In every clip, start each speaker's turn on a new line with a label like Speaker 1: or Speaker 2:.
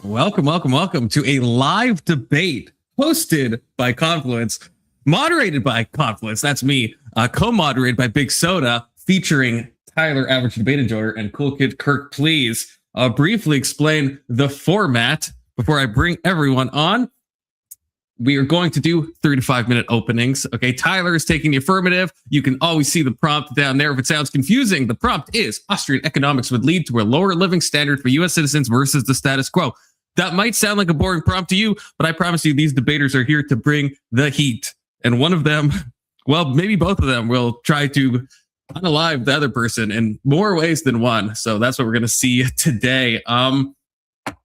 Speaker 1: Welcome to a live debate hosted by Confluence, moderated by Confluence. That's me, co-moderated by Big Soda, featuring Tyler, Average Debate Enjoyer, and Cool Kid Kirk. Please briefly explain the format before I bring everyone on. We are going to do 3 to 5 minute openings. Okay, Tyler is taking the affirmative. You can always see the prompt down there. If it sounds confusing, the prompt is Austrian economics would lead to a lower living standard for U.S. citizens versus the status quo. That might sound like a boring prompt to you, but I promise you these debaters are here to bring the heat. And one of them, well, maybe both of them will try to unalive the other person in more ways than one. So that's what we're going to see today.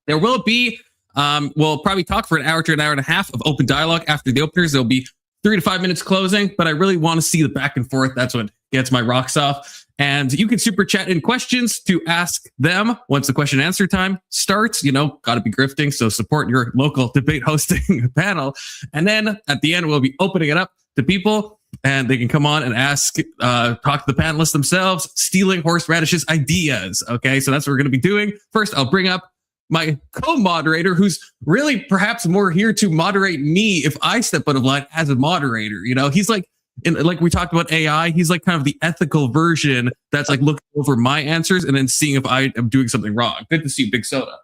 Speaker 1: There will be, we'll probably talk for an hour to an hour and a half of open dialogue after the openers. There'll be 3 to 5 minutes closing, but I really want to see the back and forth. That's what gets my rocks off. And you can super chat in questions to ask them once the question and answer time starts. You know, got to be grifting, so support your local debate hosting panel. And then at the end, we'll be opening it up to people, and they can come on and ask, talk to the panelists themselves, stealing horseradish's ideas. Okay, so that's what we're going to be doing. First, I'll bring up my co-moderator, who's really perhaps more here to moderate me if I step out of line as a moderator. You know, he's like, like we talked about AI, he's like kind of the ethical version that's like looking over my answers and then seeing if I am doing something wrong. Good to see you, Big Soda.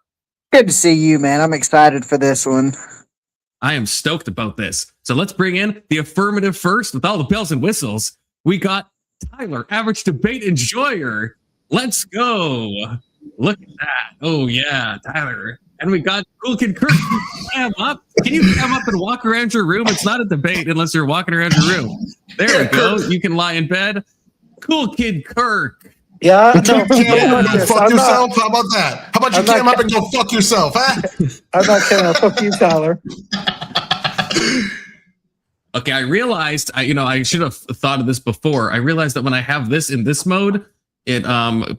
Speaker 2: Good to see you, man. I'm excited for this one.
Speaker 1: I am stoked about this. So let's bring in the affirmative first with all the bells and whistles. We got Tyler, Average Debate Enjoyer. Let's go. Look at that. Oh, yeah, Tyler. And we got Cool Kid Kirk. Cam up. Can you cam up and walk around your room? It's not a debate unless you're walking around your room. There we go. You can lie in bed. Cool Kid Kirk.
Speaker 2: Yeah.
Speaker 3: No, fuck yourself. How about that? How about you cam up and go fuck yourself, huh?
Speaker 2: I'm not kidding. Fuck you, Tyler.
Speaker 1: Okay, I realized, I should have thought of this before. I realized that when I have this in this mode, it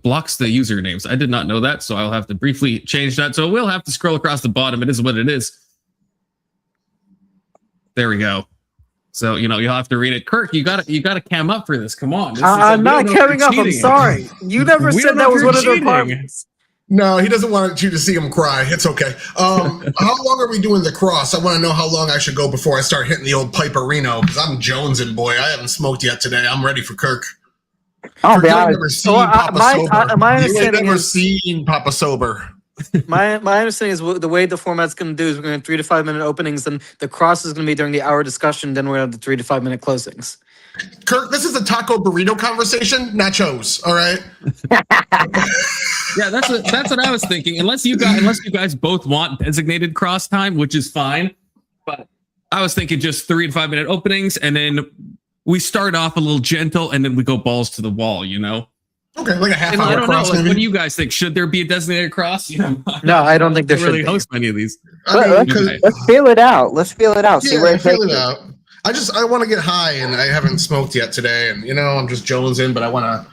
Speaker 1: blocks the usernames. I did not know that, so I'll have to briefly change that. So we'll have to scroll across the bottom. It is what it is. There we go. So you'll have to read it. Kirk, you gotta cam up for this. Come on.
Speaker 2: I'm not camming up. I'm sorry. You never said that was one of the requirements.
Speaker 3: No, he doesn't want you to see him cry. It's okay. How long are we doing the cross? I want to know how long I should go before I start hitting the old Piperino, because I'm jonesing, boy. I haven't smoked yet today. I'm ready for Kirk.
Speaker 2: I'll be honest. My understanding
Speaker 3: never seen Papa Sober.
Speaker 2: My understanding is the way the format's going to do is we're going to have 3 to 5 minute openings, then the cross is going to be during the hour discussion, then we're going to have the 3 to 5 minute closings.
Speaker 3: Kirk, this is a taco burrito conversation, nachos. All right.
Speaker 1: Yeah, that's what I was thinking. Unless you guys both want designated cross time, which is fine, but I was thinking just 3 to 5 minute openings, and then we start off a little gentle, and then we go balls to the wall.
Speaker 3: Okay, like a half hour
Speaker 1: I don't
Speaker 3: cross.
Speaker 1: know. What do you guys think? Should there be a designated cross?
Speaker 2: No, I don't think there should
Speaker 1: really host many of these.
Speaker 2: Let's feel it out. See where
Speaker 3: feel it out. I want to get high, and I haven't smoked yet today, and I'm just jonesing, but we're not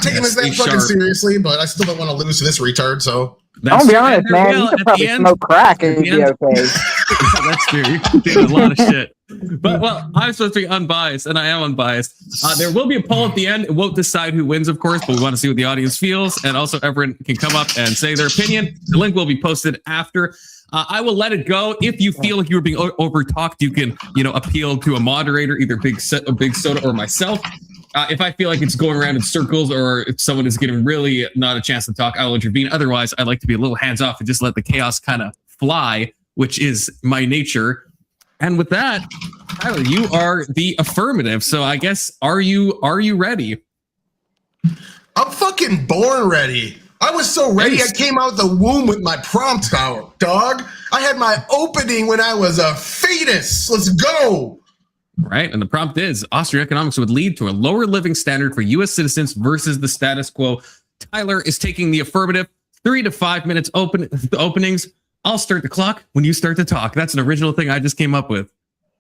Speaker 3: taking this that fucking seriously, but I still don't want to lose to this retard. So
Speaker 2: I'll be honest, man. You could probably smoke crack and be okay.
Speaker 1: That's true. You can do a lot of shit. But I'm supposed to be unbiased, and I am unbiased. There will be a poll at the end. It won't decide who wins, of course, but we want to see what the audience feels, and also everyone can come up and say their opinion. The link will be posted after. I will let it go. If you feel like you were being over-talked, you can, appeal to a moderator, either Big Soda or myself. If I feel like it's going around in circles, or if someone is getting really not a chance to talk, I will intervene. Otherwise, I like to be a little hands-off and just let the chaos kind of fly, which is my nature. And with that, Tyler, you are the affirmative. So I guess, are you ready?
Speaker 3: I'm fucking born ready. I was so ready, I came out the womb with my prompt out, dog. I had my opening when I was a fetus. Let's go.
Speaker 1: Right, and the prompt is, Austrian economics would lead to a lower living standard for U.S. citizens versus the status quo. Tyler is taking the affirmative. 3 to 5 minutes openings. I'll start the clock when you start to talk. That's an original thing I just came up with.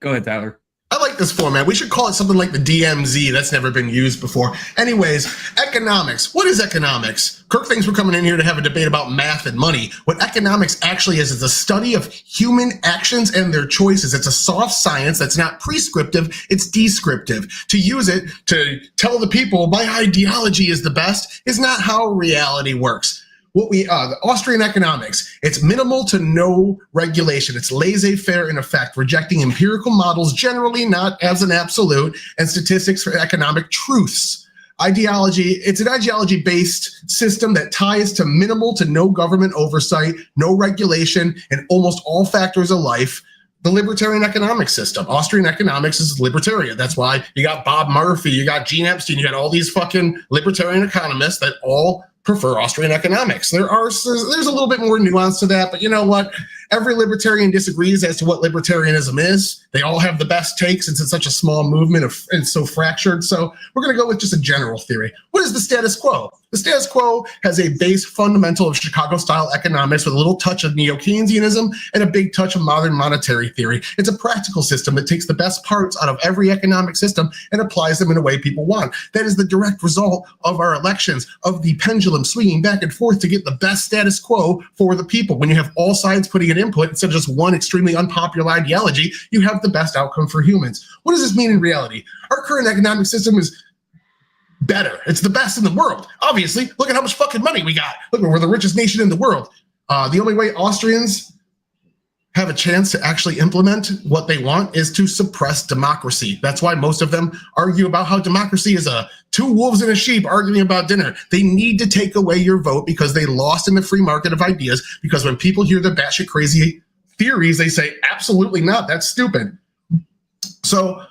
Speaker 1: Go ahead, Tyler.
Speaker 3: I like this format. We should call it something like the DMZ. That's never been used before. Anyways, economics. What is economics? Kirk thinks we're coming in here to have a debate about math and money. What economics actually is a study of human actions and their choices. It's a soft science that's not prescriptive, it's descriptive. To use it to tell the people my ideology is the best is not how reality works. the Austrian economics, it's minimal to no regulation. It's laissez-faire in effect, rejecting empirical models generally, not as an absolute, and statistics for economic truths. Ideology, it's an ideology-based system that ties to minimal to no government oversight, no regulation, in almost all factors of life. The libertarian economic system. Austrian economics is libertarian. That's why you got Bob Murphy, you got Gene Epstein, you got all these fucking libertarian economists that all prefer Austrian economics. There's a little bit more nuance to that, but you know what? Every libertarian disagrees as to what libertarianism is. They all have the best takes since it's such a small movement and so fractured. So we're going to go with just a general theory. What is the status quo? The status quo has a base fundamental of Chicago-style economics with a little touch of neo-Keynesianism and a big touch of modern monetary theory. It's a practical system that takes the best parts out of every economic system and applies them in a way people want. That is the direct result of our elections, of the pendulum swinging back and forth to get the best status quo for the people. When you have all sides putting an input instead of just one extremely unpopular ideology, you have the best outcome for humans. What does this mean in reality? Our current economic system is better. It's the best in the world. Obviously, look at how much fucking money we got. Look, we're the richest nation in the world. The only way Austrians have a chance to actually implement what they want is to suppress democracy. That's why most of them argue about how democracy is two wolves and a sheep arguing about dinner. They need to take away your vote because they lost in the free market of ideas, because when people hear the batshit crazy theories, they say, absolutely not, that's stupid. So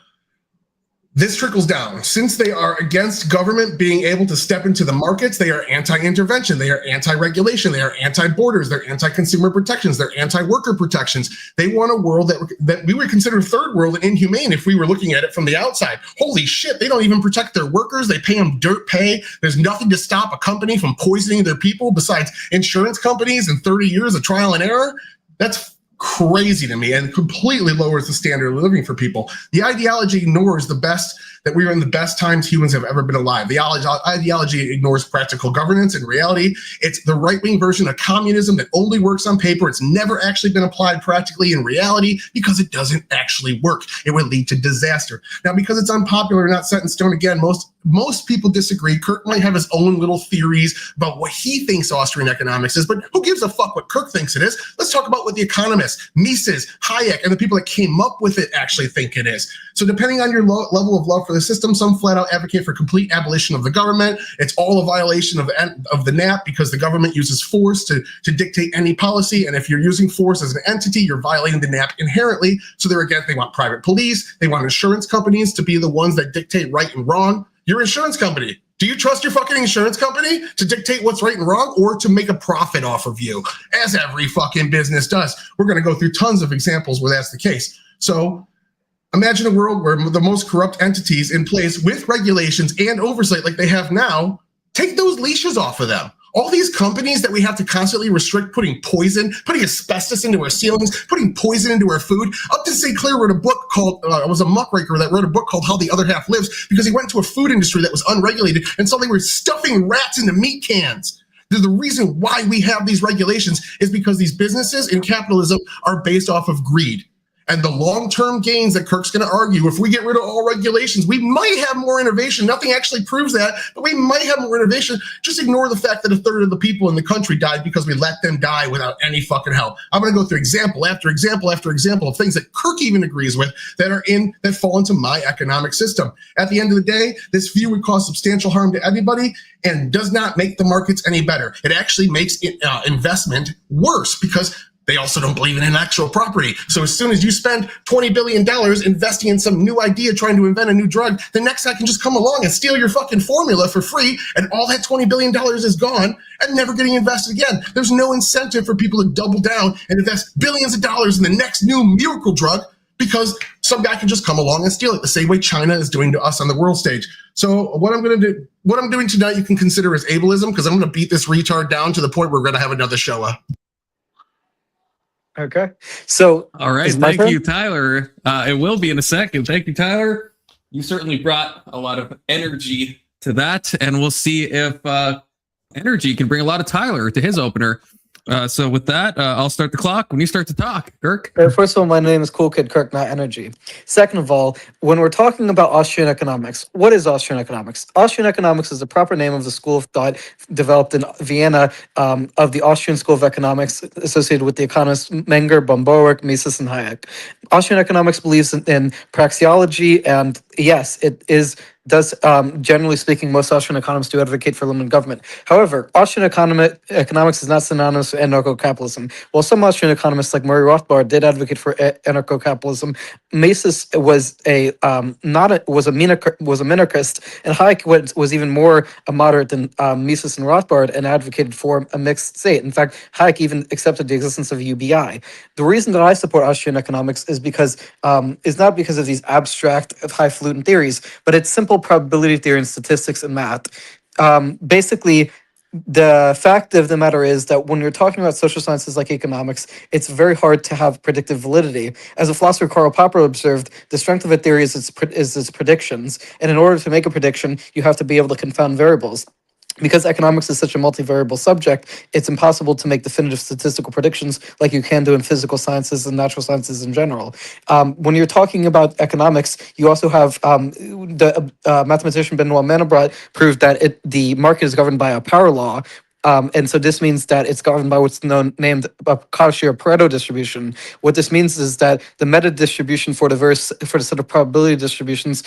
Speaker 3: this trickles down. Since they are against government being able to step into the markets, they are anti-intervention, they are anti-regulation, they are anti-borders, they're anti-consumer protections, they're anti-worker protections. They want a world that we would consider third world and inhumane if we were looking at it from the outside. Holy shit, they don't even protect their workers. They pay them dirt pay. There's nothing to stop a company from poisoning their people besides insurance companies and 30 years of trial and error. That's crazy to me and completely lowers the standard of living for people. The ideology ignores that we are in the best times humans have ever been alive. The ideology ignores practical governance. In reality, it's the right-wing version of communism that only works on paper. It's never actually been applied practically in reality because it doesn't actually work. It would lead to disaster. Now, because it's unpopular and not set in stone, again, most people disagree. Kirk might have his own little theories about what he thinks Austrian economics is, but who gives a fuck what Kirk thinks it is? Let's talk about what the economists, Mises, Hayek, and the people that came up with it actually think it is. So depending on your level of love for the system, some flat out advocate for complete abolition of the government. It's all a violation of the NAP because the government uses force to dictate any policy. And if you're using force as an entity, you're violating the NAP inherently. So they want private police. They want insurance companies to be the ones that dictate right and wrong. Your insurance company. Do you trust your fucking insurance company to dictate what's right and wrong or to make a profit off of you? As every fucking business does. We're going to go through tons of examples where that's the case. So imagine a world where the most corrupt entities in place with regulations and oversight like they have now, take those leashes off of them. All these companies that we have to constantly restrict, putting poison, putting asbestos into our ceilings, putting poison into our food. Upton Sinclair wrote a book called, was a muckraker that wrote a book called How the Other Half Lives because he went into a food industry that was unregulated and so they were stuffing rats into meat cans. The reason why we have these regulations is because these businesses in capitalism are based off of greed. And the long-term gains that Kirk's going to argue, if we get rid of all regulations, we might have more innovation. Nothing actually proves that, but we might have more innovation. Just ignore the fact that a third of the people in the country died because we let them die without any fucking help. I'm going to go through example after example after example of things that Kirk even agrees with that fall into my economic system. At the end of the day, this view would cause substantial harm to everybody and does not make the markets any better. It actually makes investment worse because they also don't believe in intellectual property. So as soon as you spend $20 billion investing in some new idea, trying to invent a new drug, the next guy can just come along and steal your fucking formula for free, and all that $20 billion is gone and never getting invested again. There's no incentive for people to double down and invest billions of dollars in the next new miracle drug because some guy can just come along and steal it the same way China is doing to us on the world stage. So what I'm doing tonight, you can consider as ableism because I'm going to beat this retard down to the point where we're going to have another show up.
Speaker 2: Okay. So,
Speaker 1: all right. Thank you, Tyler. It will be in a second. Thank you, Tyler. You certainly brought a lot of energy to that, and we'll see if energy can bring a lot of Tyler to his opener. So with that, I'll start the clock when you start to talk, Kirk.
Speaker 2: First of all, my name is Cool Kid Kirk, not Energy. Second of all, when we're talking about Austrian economics, what is Austrian economics? Austrian economics is the proper name of the school of thought developed in Vienna of the Austrian School of Economics associated with the economists Menger, Bombourg, Mises, and Hayek. Austrian economics believes in praxeology, and yes, it does, generally speaking, most Austrian economists do advocate for limited government. However, Austrian economics is not synonymous with anarcho-capitalism. While some Austrian economists like Murray Rothbard did advocate for anarcho-capitalism, Mises was a minarchist, and Hayek was even more a moderate than Mises and Rothbard and advocated for a mixed state. In fact, Hayek even accepted the existence of UBI. The reason that I support Austrian economics is because is not because of these abstract, highfalutin theories, but it's simple probability theory and statistics and math. Basically, the fact of the matter is that when you're talking about social sciences like economics, it's very hard to have predictive validity. As a philosopher Karl Popper observed, the strength of a theory is its predictions, and in order to make a prediction, you have to be able to confound variables. Because economics is such a multivariable subject, it's impossible to make definitive statistical predictions like you can do in physical sciences and natural sciences in general. When you're talking about economics, you also have the mathematician Benoit Mandelbrot proved that the market is governed by a power law. And so this means that it's governed by what's named a Cauchy or Pareto distribution. What this means is that the meta distribution for the set of probability distributions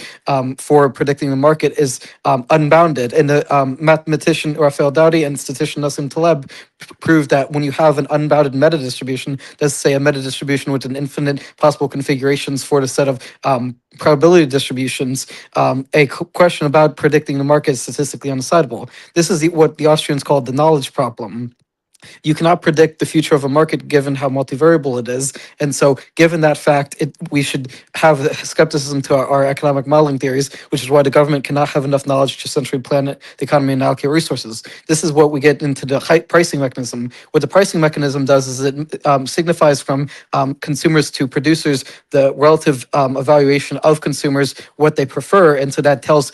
Speaker 2: for predicting the market is unbounded. And the mathematician Raphael Daoudi and statistician Nassim Taleb proved that when you have an unbounded meta distribution, let's say a meta distribution with an infinite possible configurations for the set of probability distributions, question about predicting the market is statistically undecidable. This is what the Austrians called the knowledge problem. You cannot predict the future of a market given how multivariable it is. And so given that fact, we should have skepticism to our economic modeling theories, which is why the government cannot have enough knowledge to centrally plan the economy and allocate resources. This is what we get into the pricing mechanism. What the pricing mechanism does is it signifies from consumers to producers the relative evaluation of consumers, what they prefer. And so that tells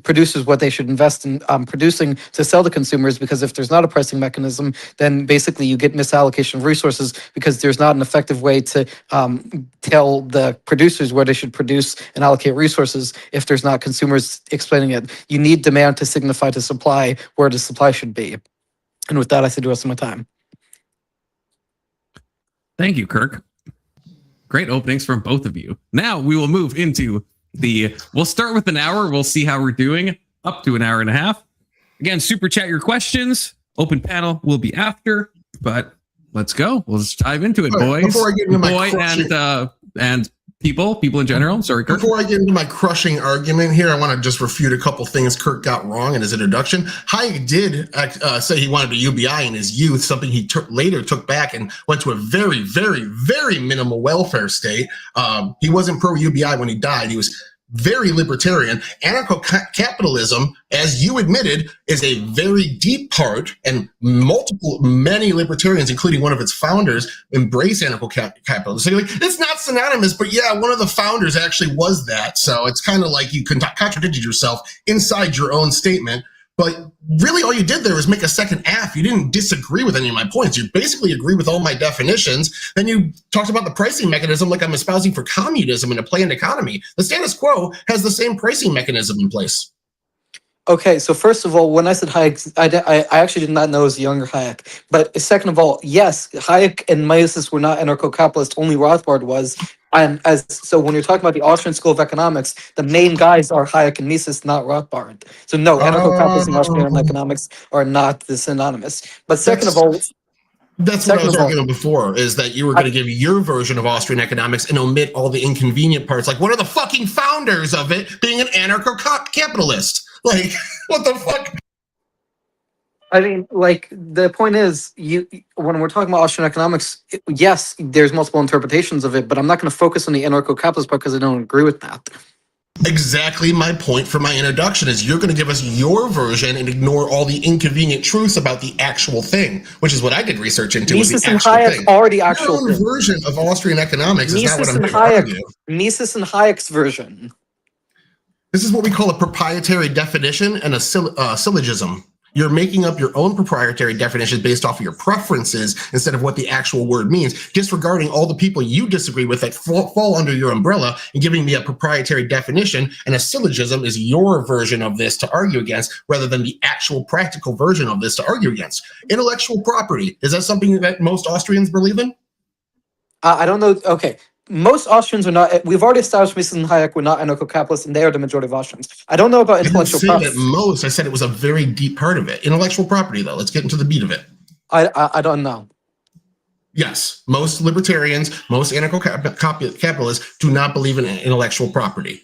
Speaker 2: producers what they should invest in producing to sell to consumers, because if there's not a pricing mechanism, then basically you get misallocation of resources because there's not an effective way to tell the producers where they should produce and allocate resources if there's not consumers explaining it. You need demand to signify to supply where the supply should be. And with that, I say the rest of my time.
Speaker 1: Thank you, Kirk. Great openings from both of you. Now we will move into we'll start with an hour. We'll see how we're doing up to an hour and a half. Again, super chat your questions. Open panel will be after, but let's go. We'll just dive into it, boys.
Speaker 3: Before I get into my
Speaker 1: and people in general. Sorry, Kirk.
Speaker 3: Before I get into my crushing argument here, I want to just refute a couple things Kirk got wrong in his introduction. Hayek did say he wanted a UBI in his youth, something he later took back and went to a very, very, very minimal welfare state. He wasn't pro-UBI when he died. He was very libertarian. Anarcho-capitalism, as you admitted, is a very deep part, and many libertarians, including one of its founders, embrace anarcho-capitalism. So you're like, it's not synonymous, but yeah, one of the founders actually was that. So it's kind of like you contradicted yourself inside your own statement. But really all you did there was make a second F. You didn't disagree with any of my points. You basically agree with all my definitions. Then you talked about the pricing mechanism like I'm espousing for communism in a planned economy. The status quo has the same pricing mechanism in place.
Speaker 2: Okay, so first of all, when I said Hayek, I actually did not know it was a younger Hayek. But second of all, yes, Hayek and Mises were not anarcho-capitalist, only Rothbard was. And so when you're talking about the Austrian School of Economics, the main guys are Hayek and Mises, not Rothbard. So no, anarcho-capitalism and Austrian economics are not synonymous. But second of all,
Speaker 3: that's what I was arguing before, is that you were going to give your version of Austrian economics and omit all the inconvenient parts. Like, what are the fucking founders of it being an anarcho-capitalist? Like, what the fuck?
Speaker 2: I mean, like, the point is, when we're talking about Austrian economics, yes, there's multiple interpretations of it, but I'm not going to focus on the anarcho-capitalist part because I don't agree with that.
Speaker 3: Exactly my point for my introduction is you're going to give us your version and ignore all the inconvenient truths about the actual thing, which is what I did research into.
Speaker 2: Mises and Hayek are the actual
Speaker 3: thing. Your own version of Austrian economics is not what I'm going to argue.
Speaker 2: Mises and Hayek's version.
Speaker 3: This is what we call a proprietary definition and a syllogism. You're making up your own proprietary definitions based off of your preferences instead of what the actual word means, disregarding all the people you disagree with that fall under your umbrella and giving me a proprietary definition. And a syllogism is your version of this to argue against rather than the actual practical version of this to argue against. Intellectual property, is that something that most Austrians believe in?
Speaker 2: I don't know. Okay. Most Austrians are not. We've already established Mises and Hayek were not anarcho-capitalists, and they are the majority of Austrians. I don't know about
Speaker 3: I didn't
Speaker 2: intellectual
Speaker 3: say
Speaker 2: property.
Speaker 3: that most. I said it was a very deep part of it. Intellectual property, though. Let's get into the beat of it.
Speaker 2: I don't know.
Speaker 3: Yes, most libertarians, most anarcho-capitalists do not believe in intellectual property.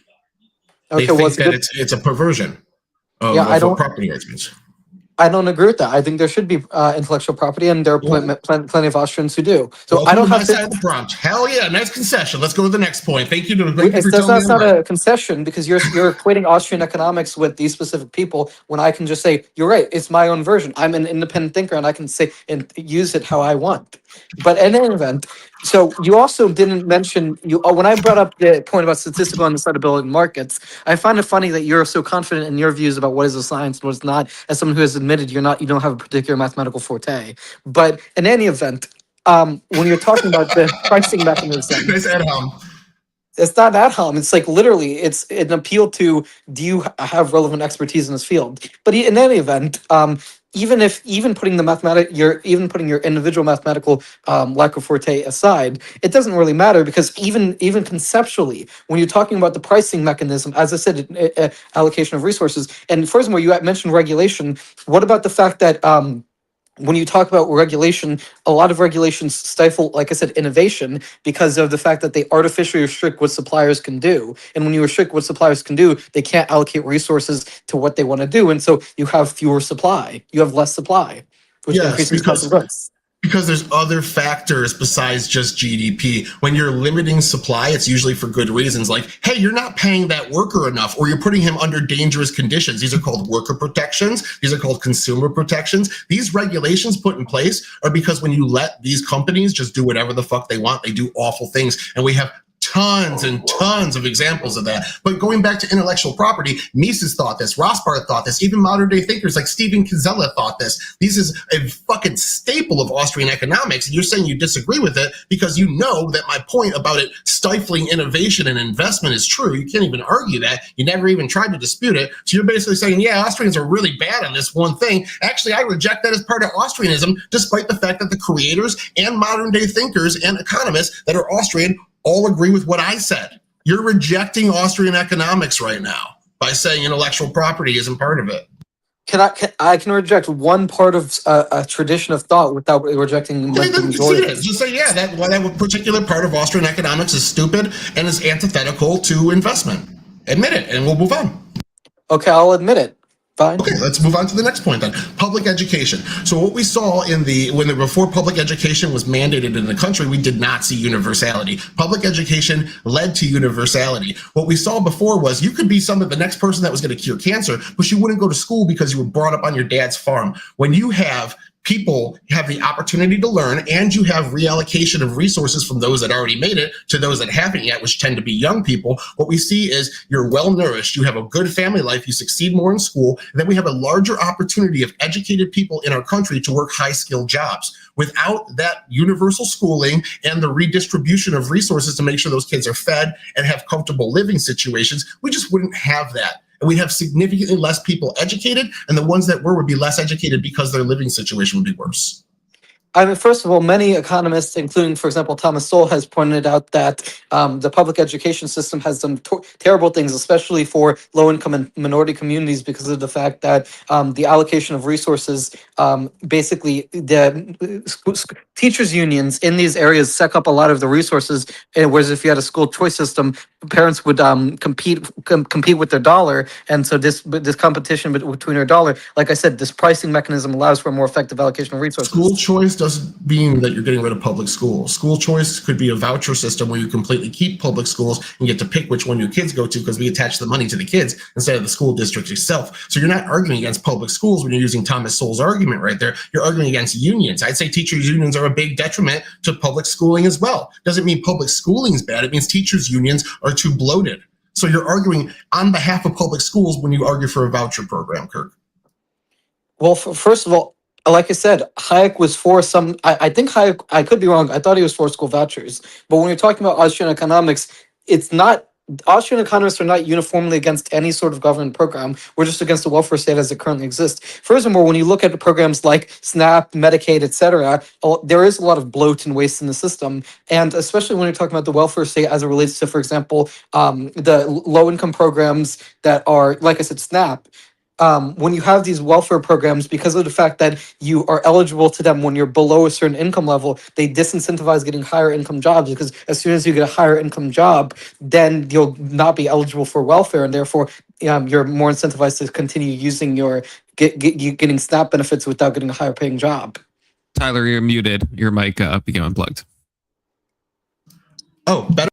Speaker 2: Okay,
Speaker 3: They think that it's a perversion of what property rights means.
Speaker 2: I don't agree with that. I think there should be intellectual property, and there are plenty of Austrians who do. So
Speaker 3: Welcome
Speaker 2: I don't
Speaker 3: to my
Speaker 2: have
Speaker 3: side of the prompt. Hell yeah, nice concession. Let's go to the next point. Thank you.
Speaker 2: That's not a concession because you're equating Austrian economics with these specific people when I can just say you're right. It's my own version. I'm an independent thinker, and I can say and use it how I want. But in any event, so you also didn't mention when I brought up the point about statistical undecidability in markets. I find it funny that you're so confident in your views about what is a science and what is not, as someone who has admitted you don't have a particular mathematical forte. But in any event, when you're talking about the pricing mechanism,
Speaker 3: Nice ad hom.
Speaker 2: it's not at home. It's like literally, it's an appeal to do you have relevant expertise in this field? But in any event, even putting your individual mathematical lack of forte aside, it doesn't really matter because even conceptually, when you're talking about the pricing mechanism, as I said, allocation of resources, and furthermore, you mentioned regulation. What about the fact that when you talk about regulation, a lot of regulations stifle, like I said, innovation because of the fact that they artificially restrict what suppliers can do. And when you restrict what suppliers can do, they can't allocate resources to what they want to do. And so you have fewer supply. You have less supply, which increases cost of goods.
Speaker 3: Because there's other factors besides just GDP. When you're limiting supply, it's usually for good reasons, like, hey, you're not paying that worker enough, or you're putting him under dangerous conditions. These are called worker protections. These are called consumer protections. These regulations put in place are because when you let these companies just do whatever the fuck they want, they do awful things. And we have tons and tons of examples of that. But going back to intellectual property, Mises thought this, Rothbard thought this, even modern day thinkers like Stephen Kinsella thought this. This is a fucking staple of Austrian economics. And you're saying you disagree with it because you know that my point about it stifling innovation and investment is true. You can't even argue that. You never even tried to dispute it. So you're basically saying, yeah, Austrians are really bad on this one thing. Actually, I reject that as part of Austrianism, despite the fact that the creators and modern day thinkers and economists that are Austrian all agree with what I said. You're rejecting Austrian economics right now by saying intellectual property isn't part of it.
Speaker 2: I can reject one part of a tradition of thought without rejecting the majority.
Speaker 3: Just say, yeah, that particular part of Austrian economics is stupid and is antithetical to investment. Admit it, and we'll move on.
Speaker 2: Okay, I'll admit it. Fine.
Speaker 3: Okay, let's move on to the next point then. Public education. So what we saw before public education was mandated in the country, we did not see universality. Public education led to universality. What we saw before was you could be the next person that was going to cure cancer, but you wouldn't go to school because you were brought up on your dad's farm. When you have people have the opportunity to learn and you have reallocation of resources from those that already made it to those that haven't yet, which tend to be young people, what we see is you're well nourished, you have a good family life, you succeed more in school, and then we have a larger opportunity of educated people in our country to work high skilled jobs. Without that universal schooling and the redistribution of resources to make sure those kids are fed and have comfortable living situations, we just wouldn't have that. And we'd have significantly less people educated, and the ones that would be less educated because their living situation would be worse.
Speaker 2: I mean, first of all, many economists, including, for example, Thomas Sowell, has pointed out that the public education system has done terrible things, especially for low-income and minority communities, because of the fact that the allocation of resources, basically, the teachers' unions in these areas suck up a lot of the resources, whereas if you had a school choice system, parents would compete with their dollar, and so this competition between their dollar, like I said, this pricing mechanism allows for a more effective allocation of resources.
Speaker 3: School choice doesn't mean that you're getting rid of public schools. School choice could be a voucher system where you completely keep public schools and get to pick which one your kids go to because we attach the money to the kids instead of the school district itself. So you're not arguing against public schools when you're using Thomas Sowell's argument right there. You're arguing against unions. I'd say teachers' unions are a big detriment to public schooling as well. Doesn't mean public schooling is bad. It means teachers' unions are too bloated. So you're arguing on behalf of public schools when you argue for a voucher program, Kirk.
Speaker 2: Well, first of all, like I said, Hayek was for some. I think Hayek. I could be wrong. I thought he was for school vouchers. But when you're talking about Austrian economics, it's not. Austrian economists are not uniformly against any sort of government program. We're just against the welfare state as it currently exists. Furthermore, when you look at the programs like SNAP, Medicaid, etc., there is a lot of bloat and waste in the system. And especially when you're talking about the welfare state as it relates to, for example, the low-income programs that are, like I said, SNAP. When you have these welfare programs, because of the fact that you are eligible to them when you're below a certain income level, they disincentivize getting higher income jobs, because as soon as you get a higher income job, then you'll not be eligible for welfare, and therefore you're more incentivized to continue using your getting SNAP benefits without getting a higher paying job.
Speaker 1: Tyler, you're muted. Your mic became unplugged.
Speaker 3: Oh, better.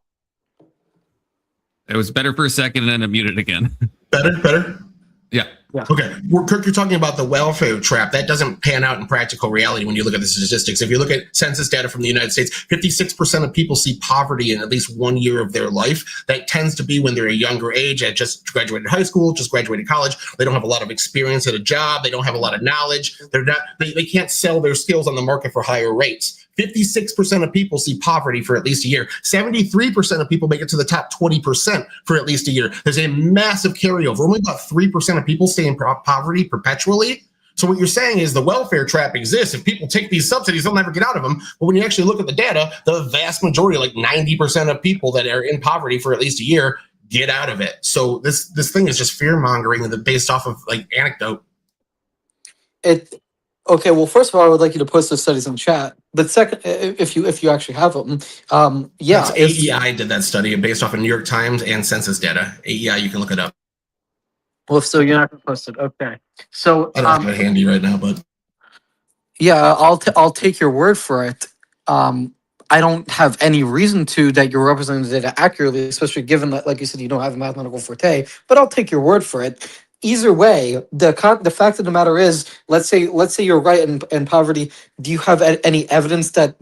Speaker 1: It was better for a second and then it muted again.
Speaker 3: Better.
Speaker 1: Yeah.
Speaker 2: Yeah.
Speaker 3: Okay. Well, Kirk, you're talking about the welfare trap. That doesn't pan out in practical reality when you look at the statistics. If you look at census data from the United States, 56% of people see poverty in at least 1 year of their life. That tends to be when they're a younger age, at just graduated high school, just graduated college. They don't have a lot of experience at a job. They don't have a lot of knowledge. They can't sell their skills on the market for higher rates. 56% of people see poverty for at least a year. 73% of people make it to the top 20% for at least a year. There's a massive carryover. Only about 3% of people stay in poverty perpetually. So what you're saying is the welfare trap exists. If people take these subsidies, they'll never get out of them. But when you actually look at the data, the vast majority, like 90% of people that are in poverty for at least a year, get out of it. So this thing is just fear mongering based off of like anecdote.
Speaker 2: Okay, well, first of all, I would like you to post those studies in chat. But second, if you actually have them, yeah.
Speaker 3: AEI did that study based off of New York Times and census data. AEI, you can look it up.
Speaker 2: Well, so you're not going to post it. Okay. So
Speaker 3: I don't have it handy right now, but
Speaker 2: yeah, I'll take your word for it. I don't have any reason to that you're representing the data accurately, especially given that, like you said, you don't have a mathematical forte. But I'll take your word for it. Either way, the fact of the matter is, let's say you're right in poverty. Do you have any evidence that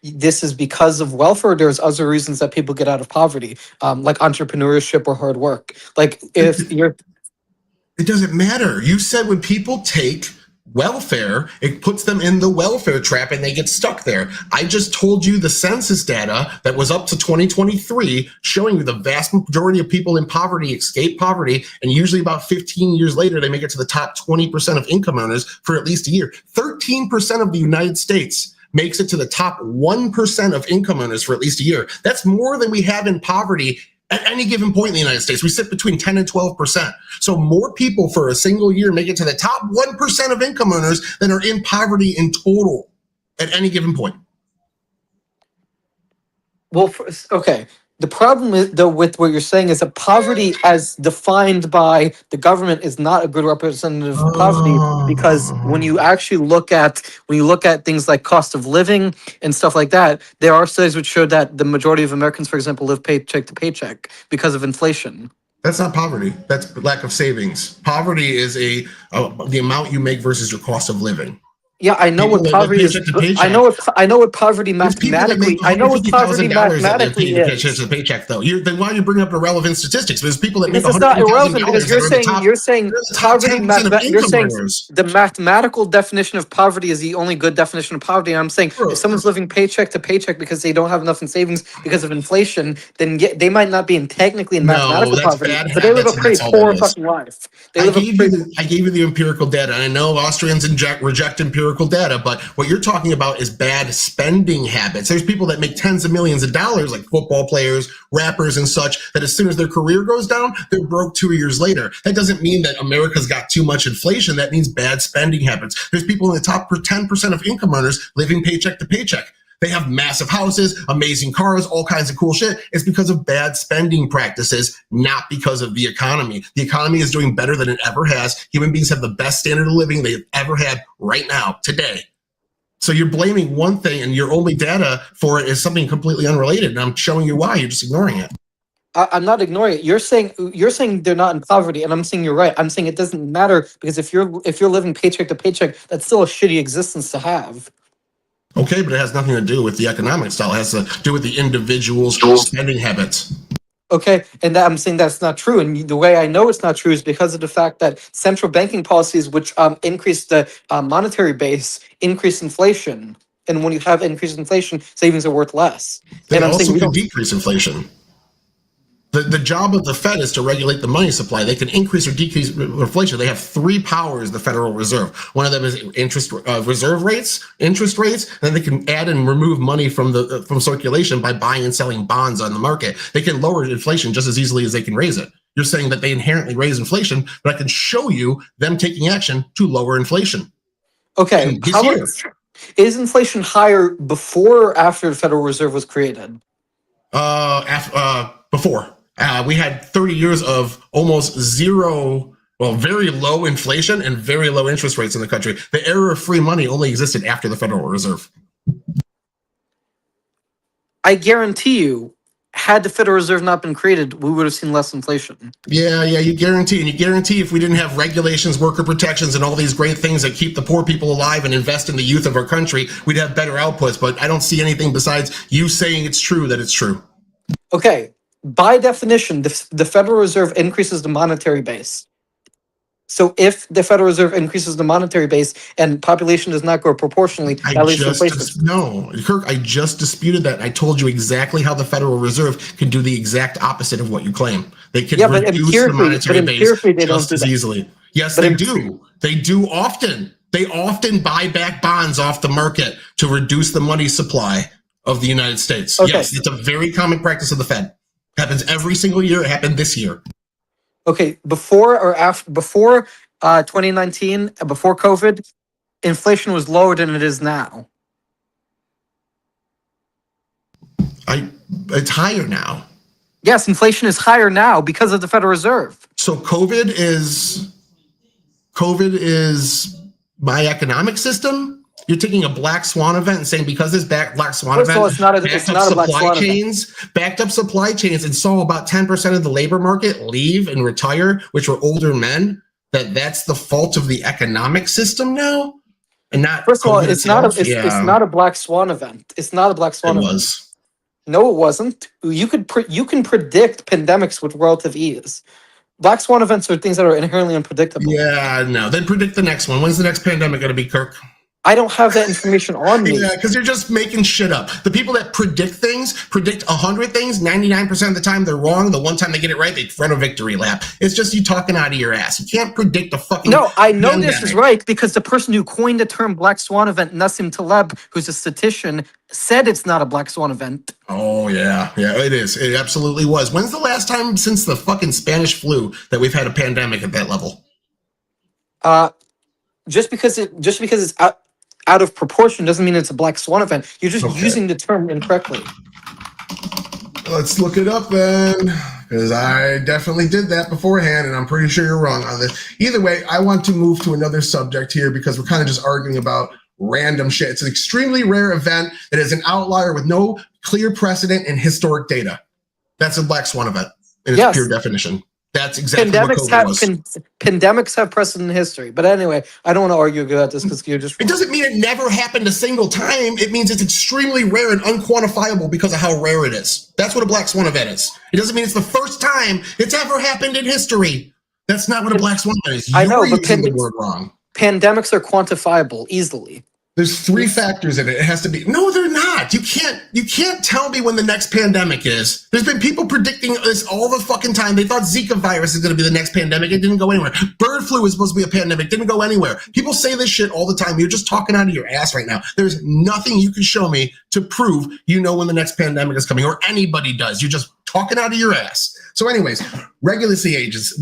Speaker 2: this is because of welfare, or there's other reasons that people get out of poverty, like entrepreneurship or hard work? Like if you're,
Speaker 3: it doesn't matter. You said when people take welfare, it puts them in the welfare trap and they get stuck there. I just told you the census data that was up to 2023 showing you the vast majority of people in poverty escape poverty, and usually about 15 years later they make it to the top 20% of income earners for at least a year. 13% of the United States makes it to the top 1% of income earners for at least a year. That's more than we have in poverty at any given point in the United States. We sit between 10 and 12%. So more people for a single year make it to the top 1% of income earners than are in poverty in total at any given point.
Speaker 2: well, okay. The problem is, though, with what you're saying is that poverty, as defined by the government, is not a good representative of poverty, because when you actually look at things like cost of living and stuff like that, there are studies which show that the majority of Americans, for example, live paycheck to paycheck because of inflation.
Speaker 3: That's not poverty. That's lack of savings. Poverty is the amount you make versus your cost of living.
Speaker 2: Yeah, I know what poverty is. I know what poverty mathematically. I know what poverty mathematically is.
Speaker 3: Paycheck to paycheck, though. Then why are you bringing up irrelevant statistics? There's people that make
Speaker 2: $150,000. It's not irrelevant, because you're saying poverty. You're saying the mathematical definition of poverty is the only good definition of poverty. And I'm saying if someone's living paycheck to paycheck because they don't have enough in savings because of inflation, then they might not be technically in mathematical poverty, but they live a pretty poor fucking life. I
Speaker 3: gave you the empirical data, and I know Austrians reject empirical data, but what you're talking about is bad spending habits. There's people that make tens of millions of dollars, like football players, rappers, and such, that as soon as their career goes down, they're broke 2 years later. That doesn't mean that America's got too much inflation. That means bad spending habits. There's people in the top 10% of income earners living paycheck to paycheck. They have massive houses, amazing cars, all kinds of cool shit. It's because of bad spending practices, not because of the economy. The economy is doing better than it ever has. Human beings have the best standard of living they've ever had right now, today. So you're blaming one thing, and your only data for it is something completely unrelated. And I'm showing you why. You're just ignoring it.
Speaker 2: I'm not ignoring it. You're saying they're not in poverty, and I'm saying you're right. I'm saying it doesn't matter, because if you're living paycheck to paycheck, that's still a shitty existence to have.
Speaker 3: Okay, but it has nothing to do with the economic style. It has to do with the individual's spending habits.
Speaker 2: Okay, and I'm saying that's not true. And the way I know it's not true is because of the fact that central banking policies, which increase the monetary base, increase inflation. And when you have increased inflation, savings are worth less.
Speaker 3: They
Speaker 2: And I'm saying
Speaker 3: also
Speaker 2: we
Speaker 3: can
Speaker 2: don't.
Speaker 3: decrease inflation. The job of the Fed is to regulate the money supply. They can increase or decrease inflation. They have three powers, the Federal Reserve. One of them is reserve rates, interest rates, and then they can add and remove money from circulation by buying and selling bonds on the market. They can lower inflation just as easily as they can raise it. You're saying that they inherently raise inflation, but I can show you them taking action to lower inflation.
Speaker 2: Okay, is inflation higher before or after the Federal Reserve was created?
Speaker 3: Before. We had 30 years of almost zero, well, very low inflation and very low interest rates in the country. The era of free money only existed after the Federal Reserve.
Speaker 2: I guarantee you, had the Federal Reserve not been created, we would have seen less inflation.
Speaker 3: Yeah, you guarantee. And you guarantee if we didn't have regulations, worker protections, and all these great things that keep the poor people alive and invest in the youth of our country, we'd have better outputs. But I don't see anything besides you saying it's true that it's true.
Speaker 2: Okay, by definition, the Federal Reserve increases the monetary base. So if the Federal Reserve increases the monetary base and population does not grow proportionally, that leads to inflation.
Speaker 3: No, Kirk, I just disputed that. I told you exactly how the Federal Reserve can do the exact opposite of what you claim. They can reduce the monetary base just as easily. Yes, they do. They do often. They often buy back bonds off the market to reduce the money supply of the United States. Okay. Yes, it's a very common practice of the Fed. Happens every single year. It happened this year.
Speaker 2: Okay, before 2019, before COVID, inflation was lower than it is now.
Speaker 3: It's higher now.
Speaker 2: Yes, inflation is higher now because of the Federal Reserve.
Speaker 3: So COVID is my economic system? You're taking a black swan event and saying because this black swan event backed up supply chains and saw about 10% of the labor market leave and retire, which were older men, that's the fault of the economic system now? And not
Speaker 2: First of all, it's not a black swan event. It's not a black swan event. It was. No, it wasn't. You can predict pandemics with relative ease. Black swan events are things that are inherently unpredictable.
Speaker 3: Yeah, no. Then predict the next one. When's the next pandemic going to be, Kirk?
Speaker 2: I don't have that information on me.
Speaker 3: Yeah, because you're just making shit up. The people that predict 100 things, 99% of the time they're wrong. The one time they get it right, they run a victory lap. It's just you talking out of your ass. You can't predict a fucking
Speaker 2: No, I know pandemic. This is right because the person who coined the term Black Swan event, Nassim Taleb, who's a statistician, said it's not a Black Swan event.
Speaker 3: Oh, yeah. Yeah, it is. It absolutely was. When's the last time since the fucking Spanish flu that we've had a pandemic at that level?
Speaker 2: Just because it's out of proportion doesn't mean it's a black swan event. You're just using the term incorrectly.
Speaker 3: Let's look it up then, because I definitely did that beforehand, and I'm pretty sure you're wrong on this. Either way, I want to move to another subject here because we're kind of just arguing about random shit. It's an extremely rare event that is an outlier with no clear precedent in historic data. That's a black swan event in its pure definition. That's exactly what COVID was.
Speaker 2: Pandemics have precedent in history. But anyway, I don't want to argue about this because you're just wrong.
Speaker 3: It doesn't mean it never happened a single time. It means it's extremely rare and unquantifiable because of how rare it is. That's what a black swan event is. It doesn't mean it's the first time it's ever happened in history. That's not what a black swan event is.
Speaker 2: I know, but
Speaker 3: using the word wrong.
Speaker 2: Pandemics are quantifiable easily.
Speaker 3: There's three factors in it. It has to be. No, they're not. You can't tell me when the next pandemic is. There's been people predicting this all the fucking time. They thought Zika virus is going to be the next pandemic. It didn't go anywhere. Bird flu was supposed to be a pandemic. Didn't go anywhere. People say this shit all the time. You're just talking out of your ass right now. There's nothing you can show me to prove you know when the next pandemic is coming, or anybody does. You're just talking out of your ass. So anyways, regulatory agencies,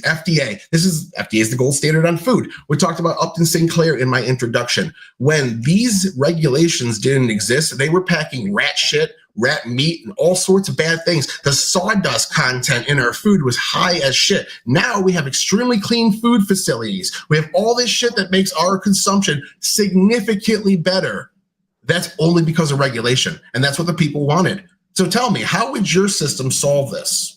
Speaker 3: FDA. FDA is the gold standard on food. We talked about Upton Sinclair in my introduction. When these regulations didn't exist, they were packing rat shit, rat meat, and all sorts of bad things. The sawdust content in our food was high as shit. Now we have extremely clean food facilities. We have all this shit that makes our consumption significantly better. That's only because of regulation, and that's what the people wanted. So tell me, how would your system solve this?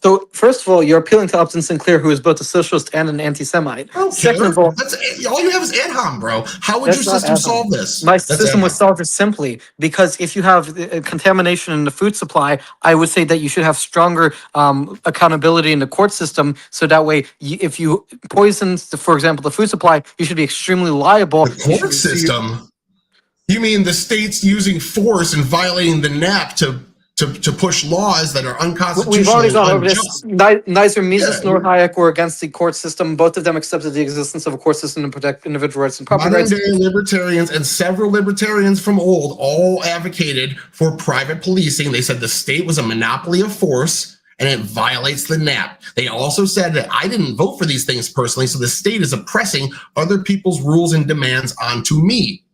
Speaker 2: So, first of all, you're appealing to Upton Sinclair, who is both a socialist and an anti-Semite.
Speaker 3: I don't
Speaker 2: Second
Speaker 3: care.
Speaker 2: of all,
Speaker 3: That's all you have is AdHom, bro. How would your
Speaker 2: that's not
Speaker 3: system
Speaker 2: ad hoc.
Speaker 3: solve this?
Speaker 2: My
Speaker 3: That's
Speaker 2: system was
Speaker 3: AdHom.
Speaker 2: solved simply because if you have contamination in the food supply, I would say that you should have stronger accountability in the court system. So that way, if you poison, for example, the food supply, you should be extremely liable.
Speaker 3: The court system? You mean the states using force and violating the NAP to push laws that are unconstitutional?
Speaker 2: We've already gone over this.
Speaker 3: unjust?
Speaker 2: Neither Mises
Speaker 3: Yeah,
Speaker 2: nor Hayek were against the court system. Both of them accepted the existence of a court system to protect individual rights and property
Speaker 3: Modern
Speaker 2: rights.
Speaker 3: day libertarians and several libertarians from old all advocated for private policing. They said the state was a monopoly of force and it violates the NAP. They also said that I didn't vote for these things personally, so the state is oppressing other people's rules and demands onto me.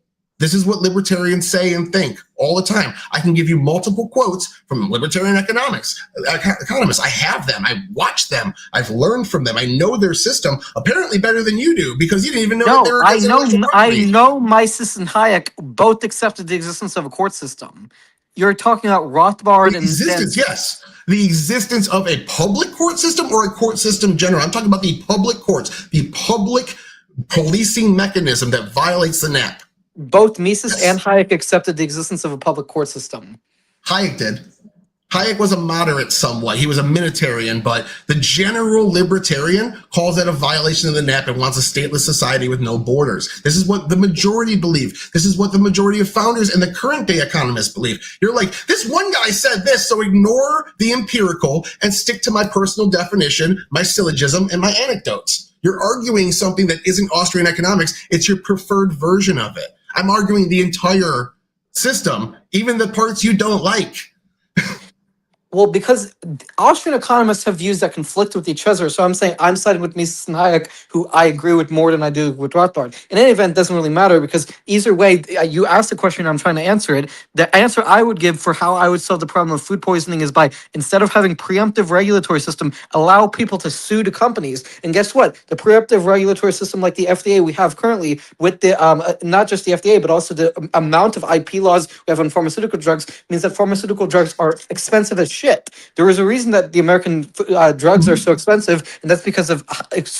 Speaker 3: This is what libertarians say and think all the time. I can give you multiple quotes from libertarian economists. I have them. I watch them. I've learned from them. I know their system apparently better than you do because you didn't even know that they were against intellectual property.
Speaker 2: I know Mises and Hayek both accepted the existence of a court system. You're talking about Rothbard
Speaker 3: The existence, yes. The existence of a public court system or a court system general. I'm talking about the public courts, the public policing mechanism that violates the NAP.
Speaker 2: Both Mises and Hayek accepted the existence of a public court system.
Speaker 3: Hayek did. Hayek was a moderate somewhat. He was a minitarian, but the general libertarian calls that a violation of the NAP and wants a stateless society with no borders. This is what the majority believe. This is what the majority of founders and the current day economists believe. You're like, this one guy said this, so ignore the empirical and stick to my personal definition, my syllogism, and my anecdotes. You're arguing something that isn't Austrian economics. It's your preferred version of it. I'm arguing the entire system, even the parts you don't like.
Speaker 2: Well, because Austrian economists have views that conflict with each other, so I'm saying I'm siding with Mises and Hayek, who I agree with more than I do with Rothbard. In any event, it doesn't really matter because either way, you asked the question, I'm trying to answer it. The answer I would give for how I would solve the problem of food poisoning is by, instead of having preemptive regulatory system, allow people to sue the companies. And guess what? The preemptive regulatory system like the FDA we have currently with the, not just the FDA, but also the amount of IP laws we have on pharmaceutical drugs means that pharmaceutical drugs are expensive as shit. There is a reason that the American drugs are so expensive, and that's because of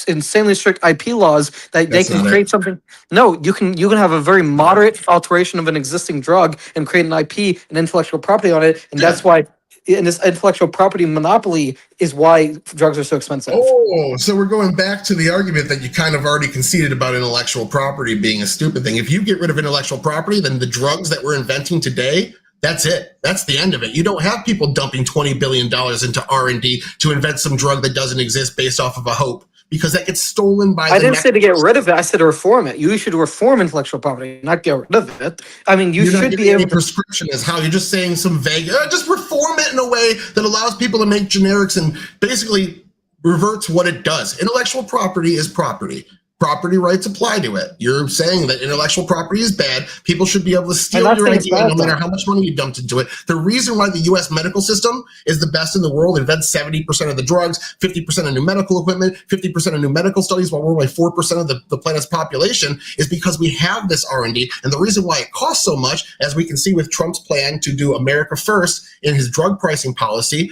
Speaker 2: insanely strict IP laws that they can create something. No, you can have a very moderate alteration of an existing drug and create an IP and intellectual property on it, and that's why. And this intellectual property monopoly is why drugs are so expensive.
Speaker 3: Oh, so we're going back to the argument that you kind of already conceded about intellectual property being a stupid thing. If you get rid of intellectual property, then the drugs that we're inventing today, that's it. That's the end of it. You don't have people dumping $20 billion into R&D to invent some drug that doesn't exist based off of a hope, because that gets stolen by
Speaker 2: I didn't say to get rid of it. I said to reform it. You should reform intellectual property, not get rid of it. I mean, you should be able to.
Speaker 3: Prescription is how you're just saying some vague, just reform it in a way that allows people to make generics and basically reverts what it does. Intellectual property is property. Property rights apply to it. You're saying that intellectual property is bad. People should be able to steal your idea no matter how much money you dumped into it. The reason why the U.S. medical system is the best in the world, invents 70% of the drugs, 50% of new medical equipment, 50% of new medical studies, while we're only 4% of the planet's population, is because we have this R&D. And the reason why it costs so much, as we can see with Trump's plan to do America first in his drug pricing policy,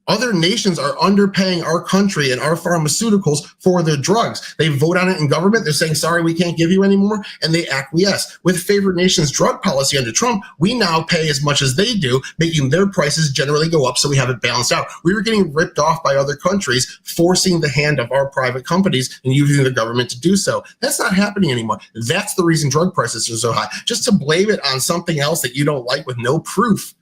Speaker 3: other nations are underpaying our country and our pharmaceuticals for their drugs. They vote on it in government. They're saying, sorry, we can't give you anymore. And they acquiesce. With favored nations drug policy under Trump, we now pay as much as they do, making their prices generally go up. So we have it balanced out. We were getting ripped off by other countries, forcing the hand of our private companies and using the government to do so. That's not happening anymore. That's the reason drug prices are so high. Just to blame it on something else that you don't like with no proof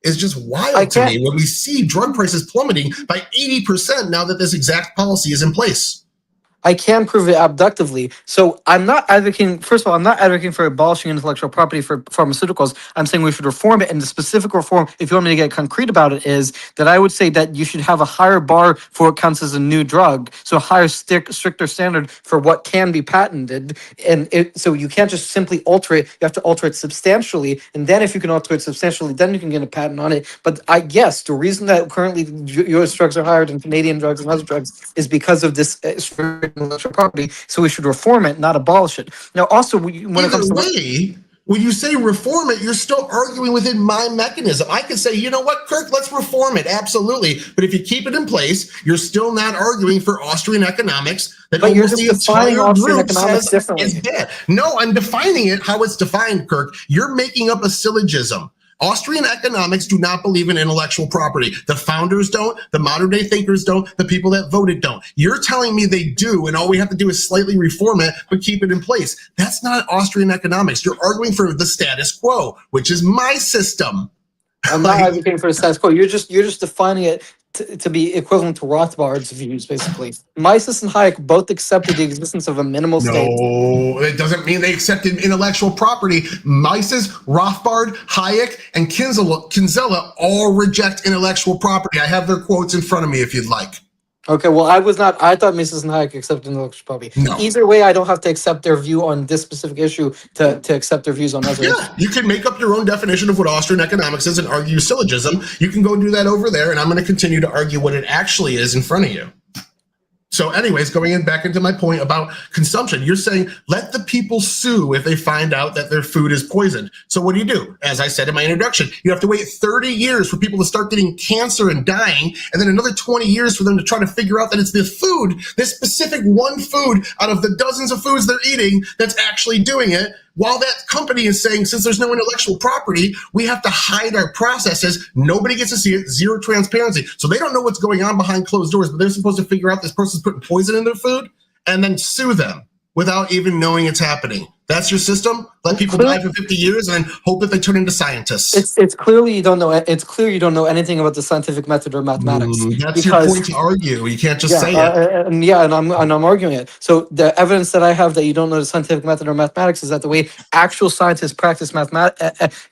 Speaker 3: is just wild to me when we see drug prices plummeting by 80% now that this exact policy is in place.
Speaker 2: I can prove it abductively. So I'm not advocating, first of all, I'm not advocating for abolishing intellectual property for pharmaceuticals. I'm saying we should reform it. And the specific reform, if you want me to get concrete about it, is that I would say that you should have a higher bar for what counts as a new drug. So a higher, stricter standard for what can be patented. And so you can't just simply alter it. You have to alter it substantially. And then if you can alter it substantially, then you can get a patent on it. But I guess the reason that currently U.S. drugs are higher than Canadian drugs and other drugs is because of this intellectual property, so we should reform it, not abolish it. Now, also, when it comes to
Speaker 3: when you say reform it, you're still arguing within my mechanism. I could say, you know what, Kirk, let's reform it. Absolutely. But if you keep it in place, you're still not arguing for Austrian economics that
Speaker 2: But you're
Speaker 3: almost
Speaker 2: just
Speaker 3: the
Speaker 2: defining
Speaker 3: entire
Speaker 2: Austrian
Speaker 3: group
Speaker 2: economics
Speaker 3: says
Speaker 2: differently.
Speaker 3: is dead. No, I'm defining it how it's defined, Kirk. You're making up a syllogism. Austrian economics do not believe in intellectual property. The founders don't, the modern day thinkers don't, the people that voted don't. You're telling me they do, and all we have to do is slightly reform it, but keep it in place. That's not Austrian economics. You're arguing for the status quo, which is my system.
Speaker 2: I'm not advocating for a status quo. You're just defining it to be equivalent to Rothbard's views, basically. Mises and Hayek both accepted the existence of a minimal state.
Speaker 3: No, it doesn't mean they accepted intellectual property. Mises, Rothbard, Hayek, and Kinsella all reject intellectual property. I have their quotes in front of me if you'd like.
Speaker 2: Okay, well, I thought Mises and Hayek accepted intellectual property.
Speaker 3: No.
Speaker 2: Either way, I don't have to accept their view on this specific issue to accept their views on other issues.
Speaker 3: Yeah, you can make up your own definition of what Austrian economics is and argue syllogism. You can go do that over there, and I'm going to continue to argue what it actually is in front of you. So anyways, going back into my point about consumption, you're saying let the people sue if they find out that their food is poisoned. So what do? As I said in my introduction, you have to wait 30 years for people to start getting cancer and dying, and then another 20 years for them to try to figure out that it's the food, this specific one food out of the dozens of foods they're eating that's actually doing it. While that company is saying, since there's no intellectual property, we have to hide our processes. Nobody gets to see it. Zero transparency. So they don't know what's going on behind closed doors, but they're supposed to figure out this person's putting poison in their food and then sue them without even knowing it's happening. That's your system? Let people die for 50 years and then hope that they turn into scientists.
Speaker 2: It's clearly you don't know. It's clear you don't know anything about the scientific method or mathematics.
Speaker 3: That's your point to argue. You can't just say it.
Speaker 2: And I'm arguing it. So the evidence that I have that you don't know the scientific method or mathematics is that the way actual scientists practice mathematics,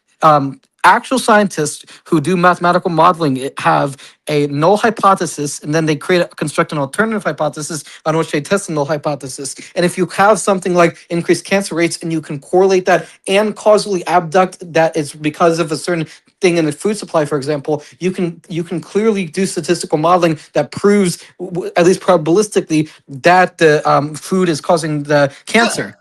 Speaker 2: actual scientists who do mathematical modeling have a null hypothesis, and then they construct an alternative hypothesis on which they test the null hypothesis. And if you have something like increased cancer rates and you can correlate that and causally abduct that it's because of a certain thing in the food supply, for example, you can clearly do statistical modeling that proves, at least probabilistically, that the food is causing the cancer.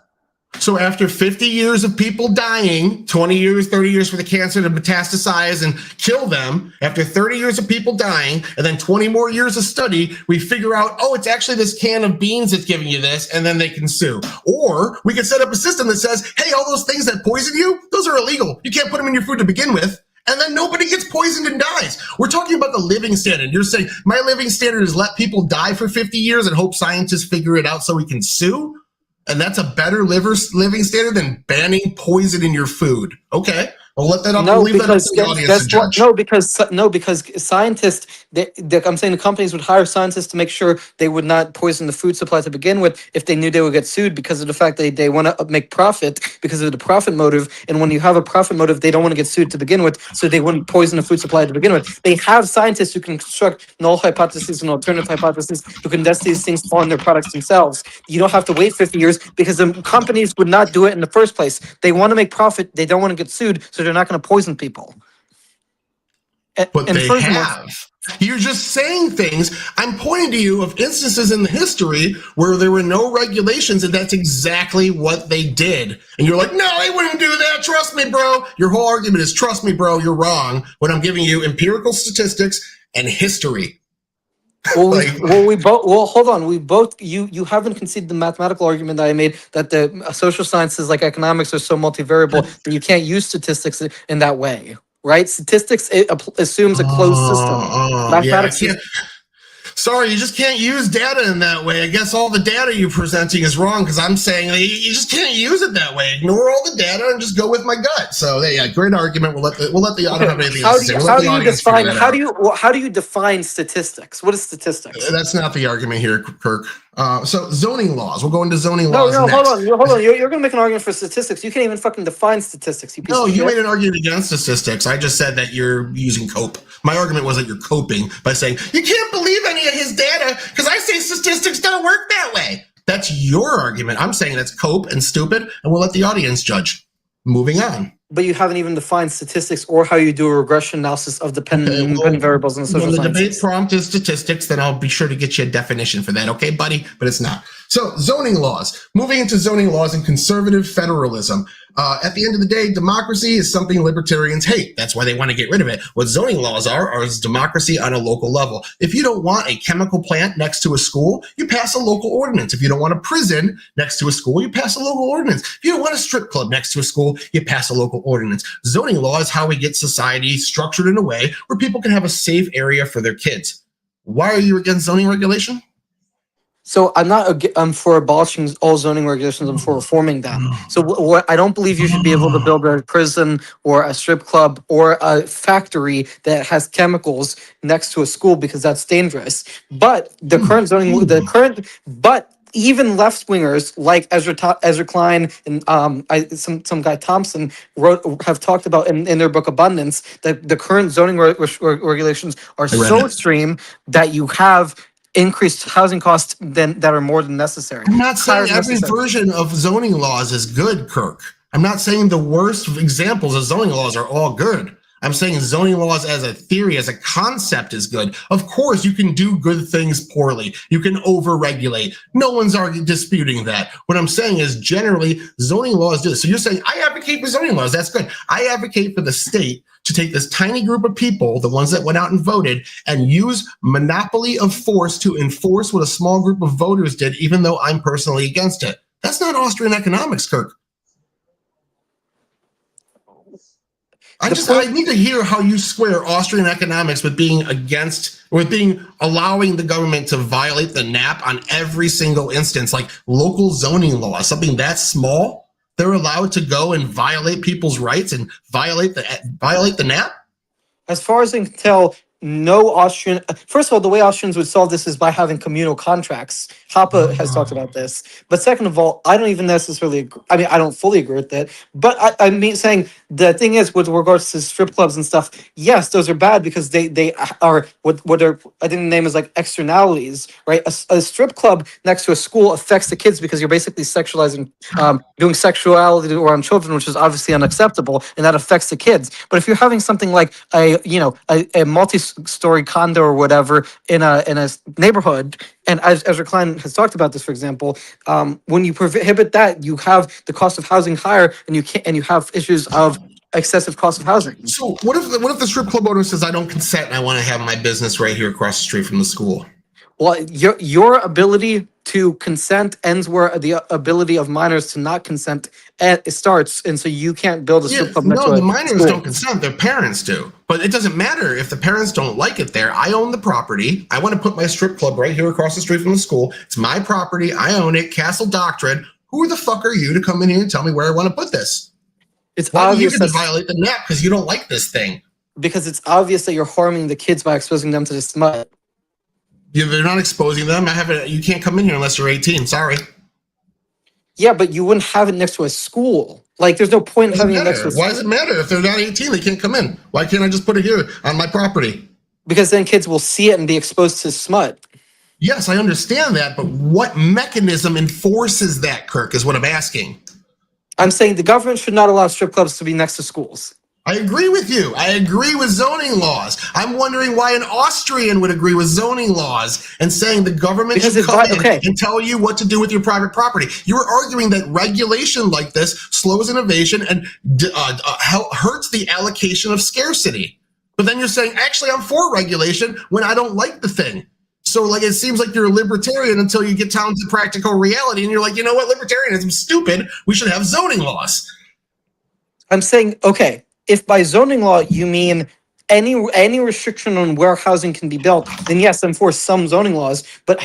Speaker 3: So after 50 years of people dying, 20 years, 30 years for the cancer to metastasize and kill them, after 30 years of people dying, and then 20 more years of study, we figure out, oh, it's actually this can of beans that's giving you this, and then they can sue. Or we could set up a system that says, hey, all those things that poison you, those are illegal. You can't put them in your food to begin with. And then nobody gets poisoned and dies. We're talking about the living standard. You're saying my living standard is let people die for 50 years and hope scientists figure it out so we can sue? And that's a better living standard than banning poison in your food. Okay, I'll let that up.
Speaker 2: No,
Speaker 3: leave
Speaker 2: because
Speaker 3: that up to the audience to judge.
Speaker 2: because scientists, I'm saying the companies would hire scientists to make sure they would not poison the food supply to begin with if they knew they would get sued because of the fact that they want to make profit because of the profit motive. And when you have a profit motive, they don't want to get sued to begin with, so they wouldn't poison the food supply to begin with. They have scientists who can construct null hypotheses and alternative hypotheses who can test these things on their products themselves. You don't have to wait 50 years because the companies would not do it in the first place. They want to make profit. They don't want to get sued, so they're not going to poison people.
Speaker 3: But they have. You're just saying things. I'm pointing to you of instances in the history where there were no regulations, and that's exactly what they did. And you're like, no, they wouldn't do that. Trust me, bro. Your whole argument is, trust me, bro, you're wrong when I'm giving you empirical statistics and history.
Speaker 2: Well, hold on. You haven't conceded the mathematical argument that I made that the social sciences like economics are so multivariable that you can't use statistics in that way, right? Statistics assumes a closed system. Mathematics.
Speaker 3: Yeah, sorry, you just can't use data in that way. I guess all the data you're presenting is wrong because I'm saying you just can't use it that way. Ignore all the data and just go with my gut. So yeah, great argument. We'll let the I don't have anything else to say.
Speaker 2: How do you define statistics? What is statistics?
Speaker 3: That's not the argument here, Kirk. So zoning laws. We'll go into zoning laws.
Speaker 2: No,
Speaker 3: next.
Speaker 2: hold on. You're going to make an argument for statistics. You can't even fucking define statistics. You
Speaker 3: made an argument against statistics. I just said that you're using cope. My argument was that you're coping by saying you can't believe any of his data because I say statistics don't work that way. That's your argument. I'm saying that's cope and stupid, and we'll let the audience judge. Moving on.
Speaker 2: But you haven't even defined statistics or how you do a regression analysis of dependent variables in the social sciences.
Speaker 3: When the debate prompt is statistics, then I'll be sure to get you a definition for that. Okay, buddy? But it's not. So zoning laws, moving into zoning laws and conservative federalism. At the end of the day, democracy is something libertarians hate. That's why they want to get rid of it. What zoning laws are is democracy on a local level. If you don't want a chemical plant next to a school, you pass a local ordinance. If you don't want a prison next to a school, you pass a local ordinance. If you don't want a strip club next to a school, you pass a local ordinance. Zoning law is how we get society structured in a way where people can have a safe area for their kids. Why are you against zoning regulation?
Speaker 2: So I'm for abolishing all zoning regulations. I'm for reforming them. So what I don't believe you should be able to build a prison or a strip club or a factory that has chemicals next to a school because that's dangerous. But the current zoning, but even left wingers like Ezra Klein and some guy Thompson have talked about in their book Abundance that the current zoning regulations are so extreme that you have increased housing costs that are more than necessary.
Speaker 3: I'm not saying every version of zoning laws is good, Kirk. I'm not saying the worst examples of zoning laws are all good. I'm saying zoning laws as a theory, as a concept is good. Of course, you can do good things poorly. You can overregulate. No one's disputing that. What I'm saying is generally zoning laws do this. So you're saying, I advocate for zoning laws. That's good. I advocate for the state to take this tiny group of people, the ones that went out and voted, and use monopoly of force to enforce what a small group of voters did, even though I'm personally against it. That's not Austrian economics, Kirk. I need to hear how you square Austrian economics with being allowing the government to violate the NAP on every single instance, like local zoning law, something that small. They're allowed to go and violate people's rights and violate the NAP?
Speaker 2: As far as I can tell, no Austrian. First of all, the way Austrians would solve this is by having communal contracts. Hoppe has talked about this. But second of all, I don't even necessarily agree. I mean, I don't fully agree with that. But I mean, saying the thing is, with regards to strip clubs and stuff, yes, those are bad because they are what are, I think the name is like externalities, right? A strip club next to a school affects the kids because you're basically sexualizing, doing sexuality on children, which is obviously unacceptable, and that affects the kids. But if you're having something like a multi-story condo or whatever in a neighborhood, and as Ezra Klein has talked about this, for example, when you prohibit that, you have the cost of housing higher, and you have issues of excessive cost of housing.
Speaker 3: So what if the strip club owner says, I don't consent and I want to have my business right here across the street from the school?
Speaker 2: Well, your ability to consent ends where the ability of minors to not consent starts, and so you can't build a strip club next to a
Speaker 3: the minors
Speaker 2: school.
Speaker 3: don't consent, their parents do. But it doesn't matter if the parents don't like it there. I own the property. I want to put my strip club right here across the street from the school. It's my property. I own it. Castle doctrine. Who the fuck are you to come in here and tell me where I want to put this?
Speaker 2: It's
Speaker 3: Why
Speaker 2: obvious
Speaker 3: do you get to violate the NAP because you don't like this thing?
Speaker 2: Because it's obvious that you're harming the kids by exposing them to this smut.
Speaker 3: They're not exposing them. You can't come in here unless you're 18. Sorry.
Speaker 2: Yeah, but you wouldn't have it next to a school. Like, there's no point in having it next to a school.
Speaker 3: Why does it matter? If they're not 18, they can't come in. Why can't I just put it here on my property?
Speaker 2: Because then kids will see it and be exposed to smut.
Speaker 3: Yes, I understand that, but what mechanism enforces that, Kirk, is what I'm asking.
Speaker 2: I'm saying the government should not allow strip clubs to be next to schools.
Speaker 3: I agree with you. I agree with zoning laws. I'm wondering why an Austrian would agree with zoning laws and saying the government should come in and tell you what to do with your private property. You were arguing that regulation like this slows innovation and hurts the allocation of scarcity. But then you're saying, actually, I'm for regulation when I don't like the thing. So, like, it seems like you're a libertarian until you get down to practical reality, and you're like, you know what, libertarianism is stupid. We should have zoning laws. I'm
Speaker 2: saying, okay, if by zoning law you mean any restriction on where housing can be built, then yes, I'm for some zoning laws. But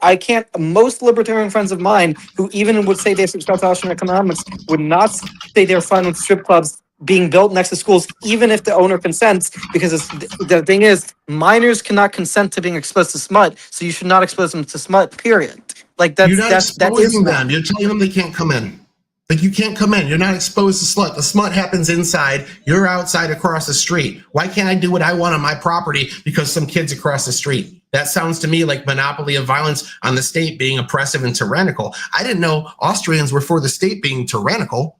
Speaker 2: I can't. Most libertarian friends of mine who even would say they subscribe to Austrian economics would not say they're fine with strip clubs being built next to schools, even if the owner consents, because the thing is, minors cannot consent to being exposed to smut, so you should not expose them to smut, period. Like, that's,
Speaker 3: you're not exposing them. You're telling them they can't come in. Like, you can't come in. You're not exposed to smut. The smut happens inside. You're outside across the street. Why can't I do what I want on my property because some kid's across the street? That sounds to me like monopoly of violence on the state being oppressive and tyrannical. I didn't know Austrians were for the state being tyrannical.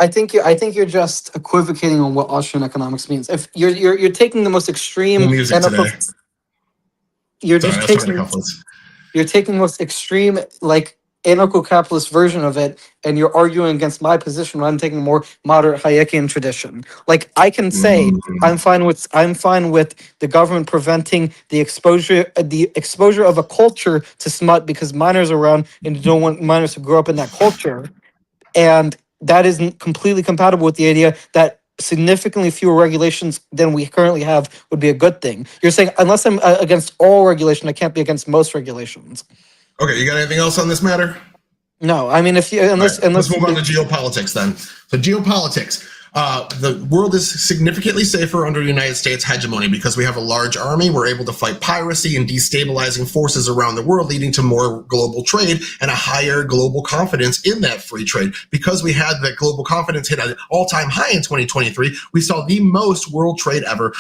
Speaker 2: I think you're just equivocating on what Austrian economics means. If you're taking the most extreme
Speaker 3: music today.
Speaker 2: you're just taking You're taking the most extreme, like, anarcho-capitalist version of it, and you're arguing against my position when I'm taking a more moderate Hayekian tradition. Like, I can say I'm fine with the government preventing the exposure of a culture to smut because minors are around and you don't want minors to grow up in that culture. And that isn't completely compatible with the idea that significantly fewer regulations than we currently have would be a good thing. You're saying unless I'm against all regulation, I can't be against most regulations.
Speaker 3: Okay, you got anything else on this matter?
Speaker 2: No, I mean, if you unless
Speaker 3: Let's move on to geopolitics then. So geopolitics. The world is significantly safer under the United States hegemony because we have a large army. We're able to fight piracy and destabilizing forces around the world, leading to more global trade and a higher global confidence in that free trade. Because we had that global confidence hit an all-time high in 2023, we saw the most world trade ever.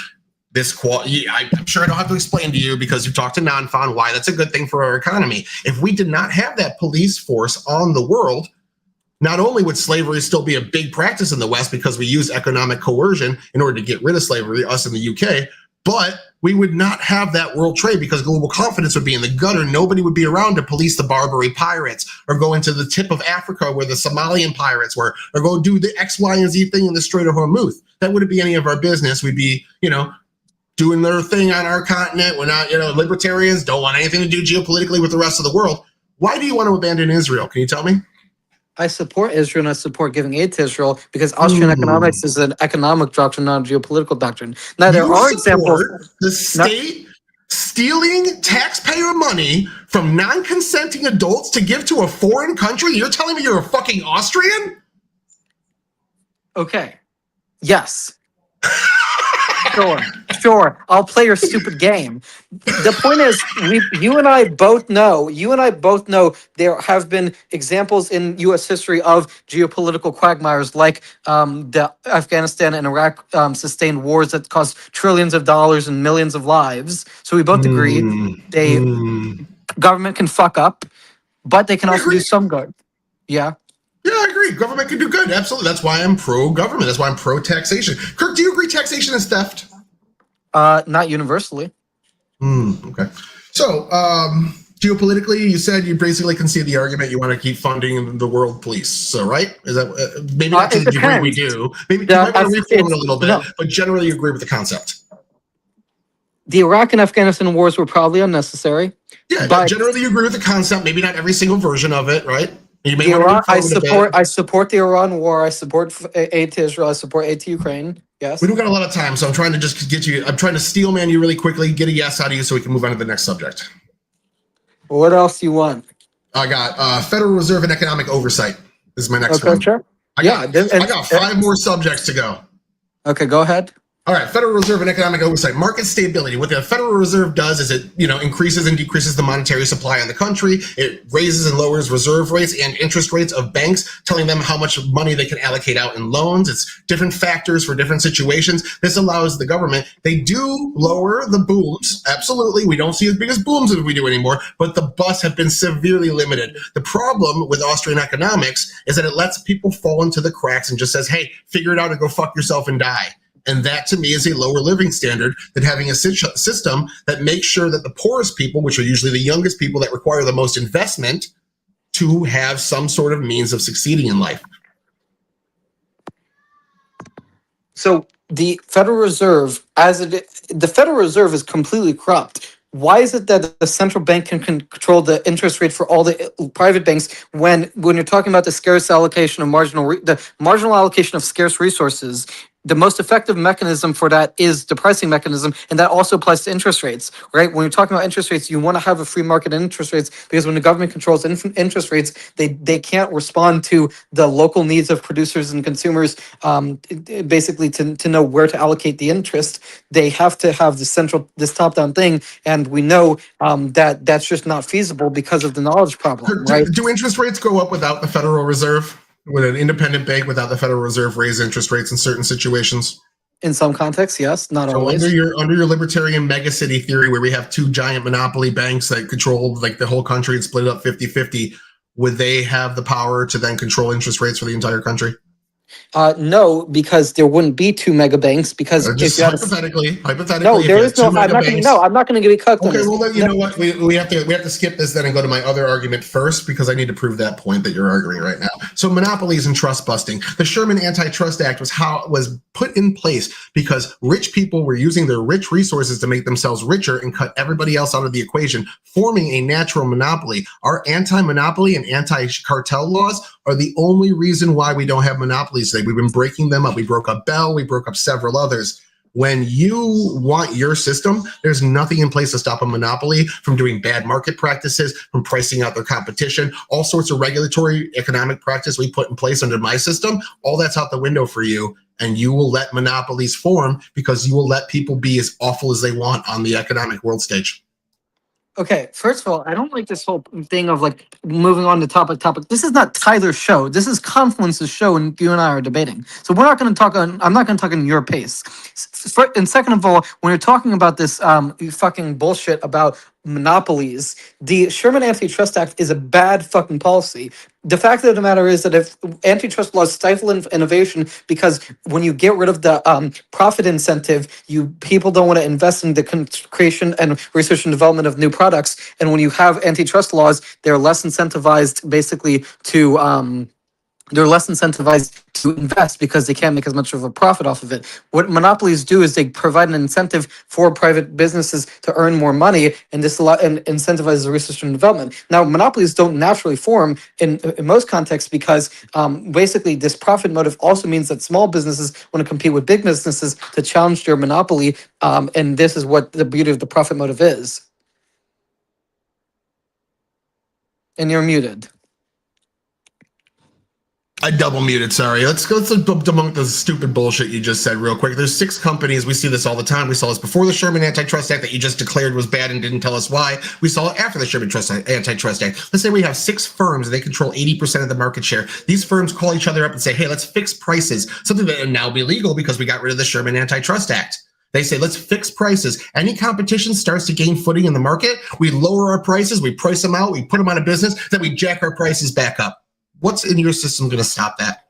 Speaker 3: I'm sure I don't have to explain to you because you talked to Nanfan why that's a good thing for our economy. If we did not have that police force on the world, not only would slavery still be a big practice in the West because we use economic coercion in order to get rid of slavery, us in the UK, but we would not have that world trade because global confidence would be in the gutter. Nobody would be around to police the Barbary pirates or go into the tip of Africa where the Somalian pirates were or go do the X, Y, and Z thing in the Strait of Hormuz. That wouldn't be any of our business. We'd be, doing their thing on our continent. We're not, libertarians, don't want anything to do geopolitically with the rest of the world. Why do you want to abandon Israel? Can you tell me?
Speaker 2: I support Israel and I support giving aid to Israel because Austrian economics is an economic doctrine, not a geopolitical doctrine. Now, there are examples.
Speaker 3: The state stealing taxpayer money from non-consenting adults to give to a foreign country? You're telling me you're a fucking Austrian?
Speaker 2: Okay. Yes. Sure. I'll play your stupid game. The point is, you and I both know there have been examples in U.S. history of geopolitical quagmires like the Afghanistan and Iraq sustained wars that cost trillions of dollars and millions of lives. So we both agree government can fuck up, but they can also do some good. Yeah.
Speaker 3: Yeah, I agree. Government can do good. Absolutely. That's why I'm pro-government. That's why I'm pro-taxation. Kirk, do you agree taxation is theft?
Speaker 2: Not universally.
Speaker 3: Okay. So, geopolitically, you said you basically concede the argument you want to keep funding the world police. So, right? Is that maybe not to the degree we do? Maybe you might want to reform it a little bit, but generally you agree with the concept.
Speaker 2: The Iraq and Afghanistan wars were probably unnecessary.
Speaker 3: Yeah, but generally you agree with the concept. Maybe not every single version of it, right? You may
Speaker 2: I support the Iran war. I support aid to Israel. I support aid to Ukraine. Yes.
Speaker 3: We don't got a lot of time, so I'm trying to just get you. I'm trying to steel man you really quickly, get a yes out of you, so we can move on to the next subject.
Speaker 2: What else you want?
Speaker 3: I got Federal Reserve and economic oversight. This is my next one.
Speaker 2: Sure.
Speaker 3: I got 5 more subjects to go.
Speaker 2: Okay, go ahead.
Speaker 3: All right, Federal Reserve and economic oversight. Market stability. What the Federal Reserve does is it, increases and decreases the monetary supply in the country. It raises and lowers reserve rates and interest rates of banks, telling them how much money they can allocate out in loans. It's different factors for different situations. This allows the government. They do lower the booms. Absolutely. We don't see as big as booms as we do anymore, but the busts have been severely limited. The problem with Austrian economics is that it lets people fall into the cracks and just says, hey, figure it out and go fuck yourself and die. And that, to me, is a lower living standard than having a system that makes sure that the poorest people, which are usually the youngest people that require the most investment, to have some sort of means of succeeding in life.
Speaker 2: So the Federal Reserve, the Federal Reserve is completely corrupt. Why is it that the central bank can control the interest rate for all the private banks when you're talking about the scarce allocation of the marginal allocation of scarce resources? The most effective mechanism for that is the pricing mechanism, and that also applies to interest rates, right? When you're talking about interest rates, you want to have a free market in interest rates because when the government controls interest rates, they can't respond to the local needs of producers and consumers, basically to know where to allocate the interest. They have to have this top-down thing, and we know that that's just not feasible because of the knowledge problem, right?
Speaker 3: Do interest rates go up without the Federal Reserve? Would an independent bank without the Federal Reserve raise interest rates in certain situations?
Speaker 2: In some contexts, yes, not always.
Speaker 3: Under your libertarian megacity theory, where we have 2 giant monopoly banks that control like the whole country and split it up 50-50, would they have the power to then control interest rates for the entire country?
Speaker 2: No, because there wouldn't be two mega banks. Because if
Speaker 3: Just
Speaker 2: you had
Speaker 3: hypothetically,
Speaker 2: no,
Speaker 3: if
Speaker 2: there
Speaker 3: you
Speaker 2: is
Speaker 3: had
Speaker 2: no.
Speaker 3: two
Speaker 2: I'm
Speaker 3: mega
Speaker 2: not going.
Speaker 3: banks.
Speaker 2: No, I'm not going to give you cut on
Speaker 3: Okay,
Speaker 2: this.
Speaker 3: well then you know what? We have to skip this then and go to my other argument first because I need to prove that point that you're arguing right now. So monopolies and trust busting. The Sherman Antitrust Act was put in place because rich people were using their rich resources to make themselves richer and cut everybody else out of the equation, forming a natural monopoly. Our anti-monopoly and anti-cartel laws are the only reason why we don't have monopolies today. We've been breaking them up. We broke up Bell, we broke up several others. When you want your system, there's nothing in place to stop a monopoly from doing bad market practices, from pricing out their competition, all sorts of regulatory economic practice we put in place under my system. All that's out the window for you. And you will let monopolies form because you will let people be as awful as they want on the economic world stage.
Speaker 2: Okay, first of all, I don't like this whole thing of like moving on to topic. This is not Tyler's show. This is Confluence's show, and you and I are debating. So we're not going to talk on. I'm not going to talk on your pace. And second of all, when you're talking about this fucking bullshit about monopolies, the Sherman Antitrust Act is a bad fucking policy. The fact of the matter is that if antitrust laws stifle innovation because when you get rid of the profit incentive, people don't want to invest in the creation and research and development of new products. And when you have antitrust laws, they're less incentivized basically to invest because they can't make as much of a profit off of it. What monopolies do is they provide an incentive for private businesses to earn more money, and this incentivizes research and development. Now, monopolies don't naturally form in most contexts because basically this profit motive also means that small businesses want to compete with big businesses to challenge their monopoly, and this is what the beauty of the profit motive is. And you're muted.
Speaker 3: I double muted, sorry. Let's debunk the stupid bullshit you just said real quick. There's 6 companies. We see this all the time. We saw this before the Sherman Antitrust Act that you just declared was bad and didn't tell us why. We saw it after the Sherman Antitrust Act. Let's say we have 6 firms and they control 80% of the market share. These firms call each other up and say, hey, let's fix prices, something that would now be legal because we got rid of the Sherman Antitrust Act. They say, let's fix prices. Any competition starts to gain footing in the market. We lower our prices, we price them out, we put them out of business, then we jack our prices back up. What's in your system going to stop that?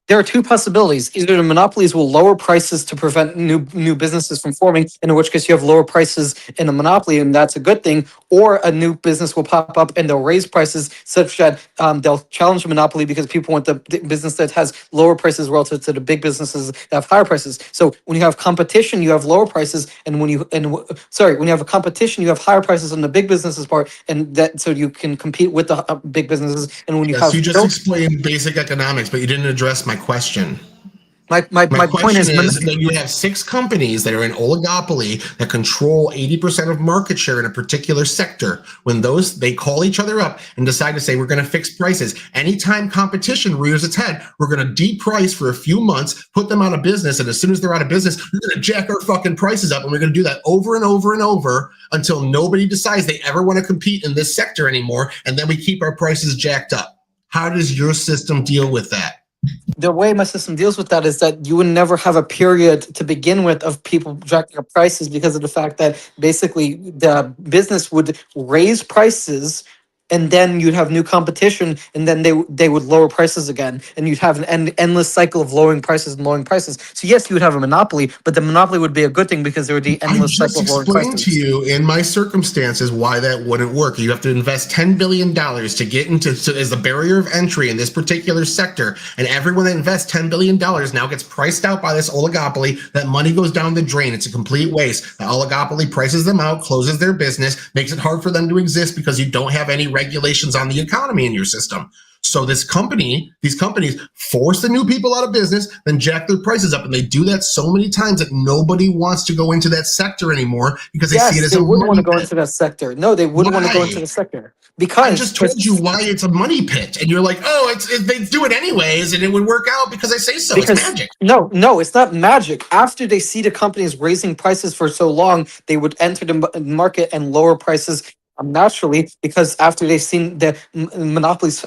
Speaker 2: There are 2 possibilities. Either the monopolies will lower prices to prevent new businesses from forming, in which case you have lower prices in a monopoly, and that's a good thing, or a new business will pop up and they'll raise prices such that they'll challenge the monopoly because people want the business that has lower prices relative to the big businesses that have higher prices. So when you have competition, you have lower prices, and when you have a competition, you have higher prices on the big businesses part, and that so you can compete with the big businesses. And when you have
Speaker 3: you just explained basic economics, but you didn't address my question.
Speaker 2: My point is
Speaker 3: that you have 6 companies that are in oligopoly that control 80% of market share in a particular sector. When they call each other up and decide to say, we're going to fix prices. Anytime competition rears its head, we're going to deprice for a few months, put them out of business. And as soon as they're out of business, we're going to jack our fucking prices up. And we're going to do that over and over and over until nobody decides they ever want to compete in this sector anymore. And then we keep our prices jacked up. How does your system deal with that?
Speaker 2: The way my system deals with that is that you would never have a period to begin with of people jacking up prices because of the fact that basically the business would raise prices and then you'd have new competition and then they would lower prices again and you'd have an endless cycle of lowering prices and lowering prices. So yes, you would have a monopoly, but the monopoly would be a good thing because there would be endless cycle of lowering prices.
Speaker 3: I just explained to you in my circumstances why that wouldn't work. You have to invest $10 billion to get into as the barrier of entry in this particular sector, and everyone that invests $10 billion now gets priced out by this oligopoly. That money goes down the drain. It's a complete waste. The oligopoly prices them out, closes their business, makes it hard for them to exist because you don't have any regulations on the economy in your system. So these companies force the new people out of business, then jack their prices up. And they do that so many times that nobody wants to go into that sector anymore because they see it as
Speaker 2: they wouldn't want to go into that sector. No, they wouldn't want to go into the sector. Because
Speaker 3: I just told you why it's a money pit. And you're like, oh, they do it anyways and it would work out because I say so. It's magic.
Speaker 2: No, it's not magic. After they see the companies raising prices for so long, they would enter the market and lower prices naturally, because after they've seen the monopolies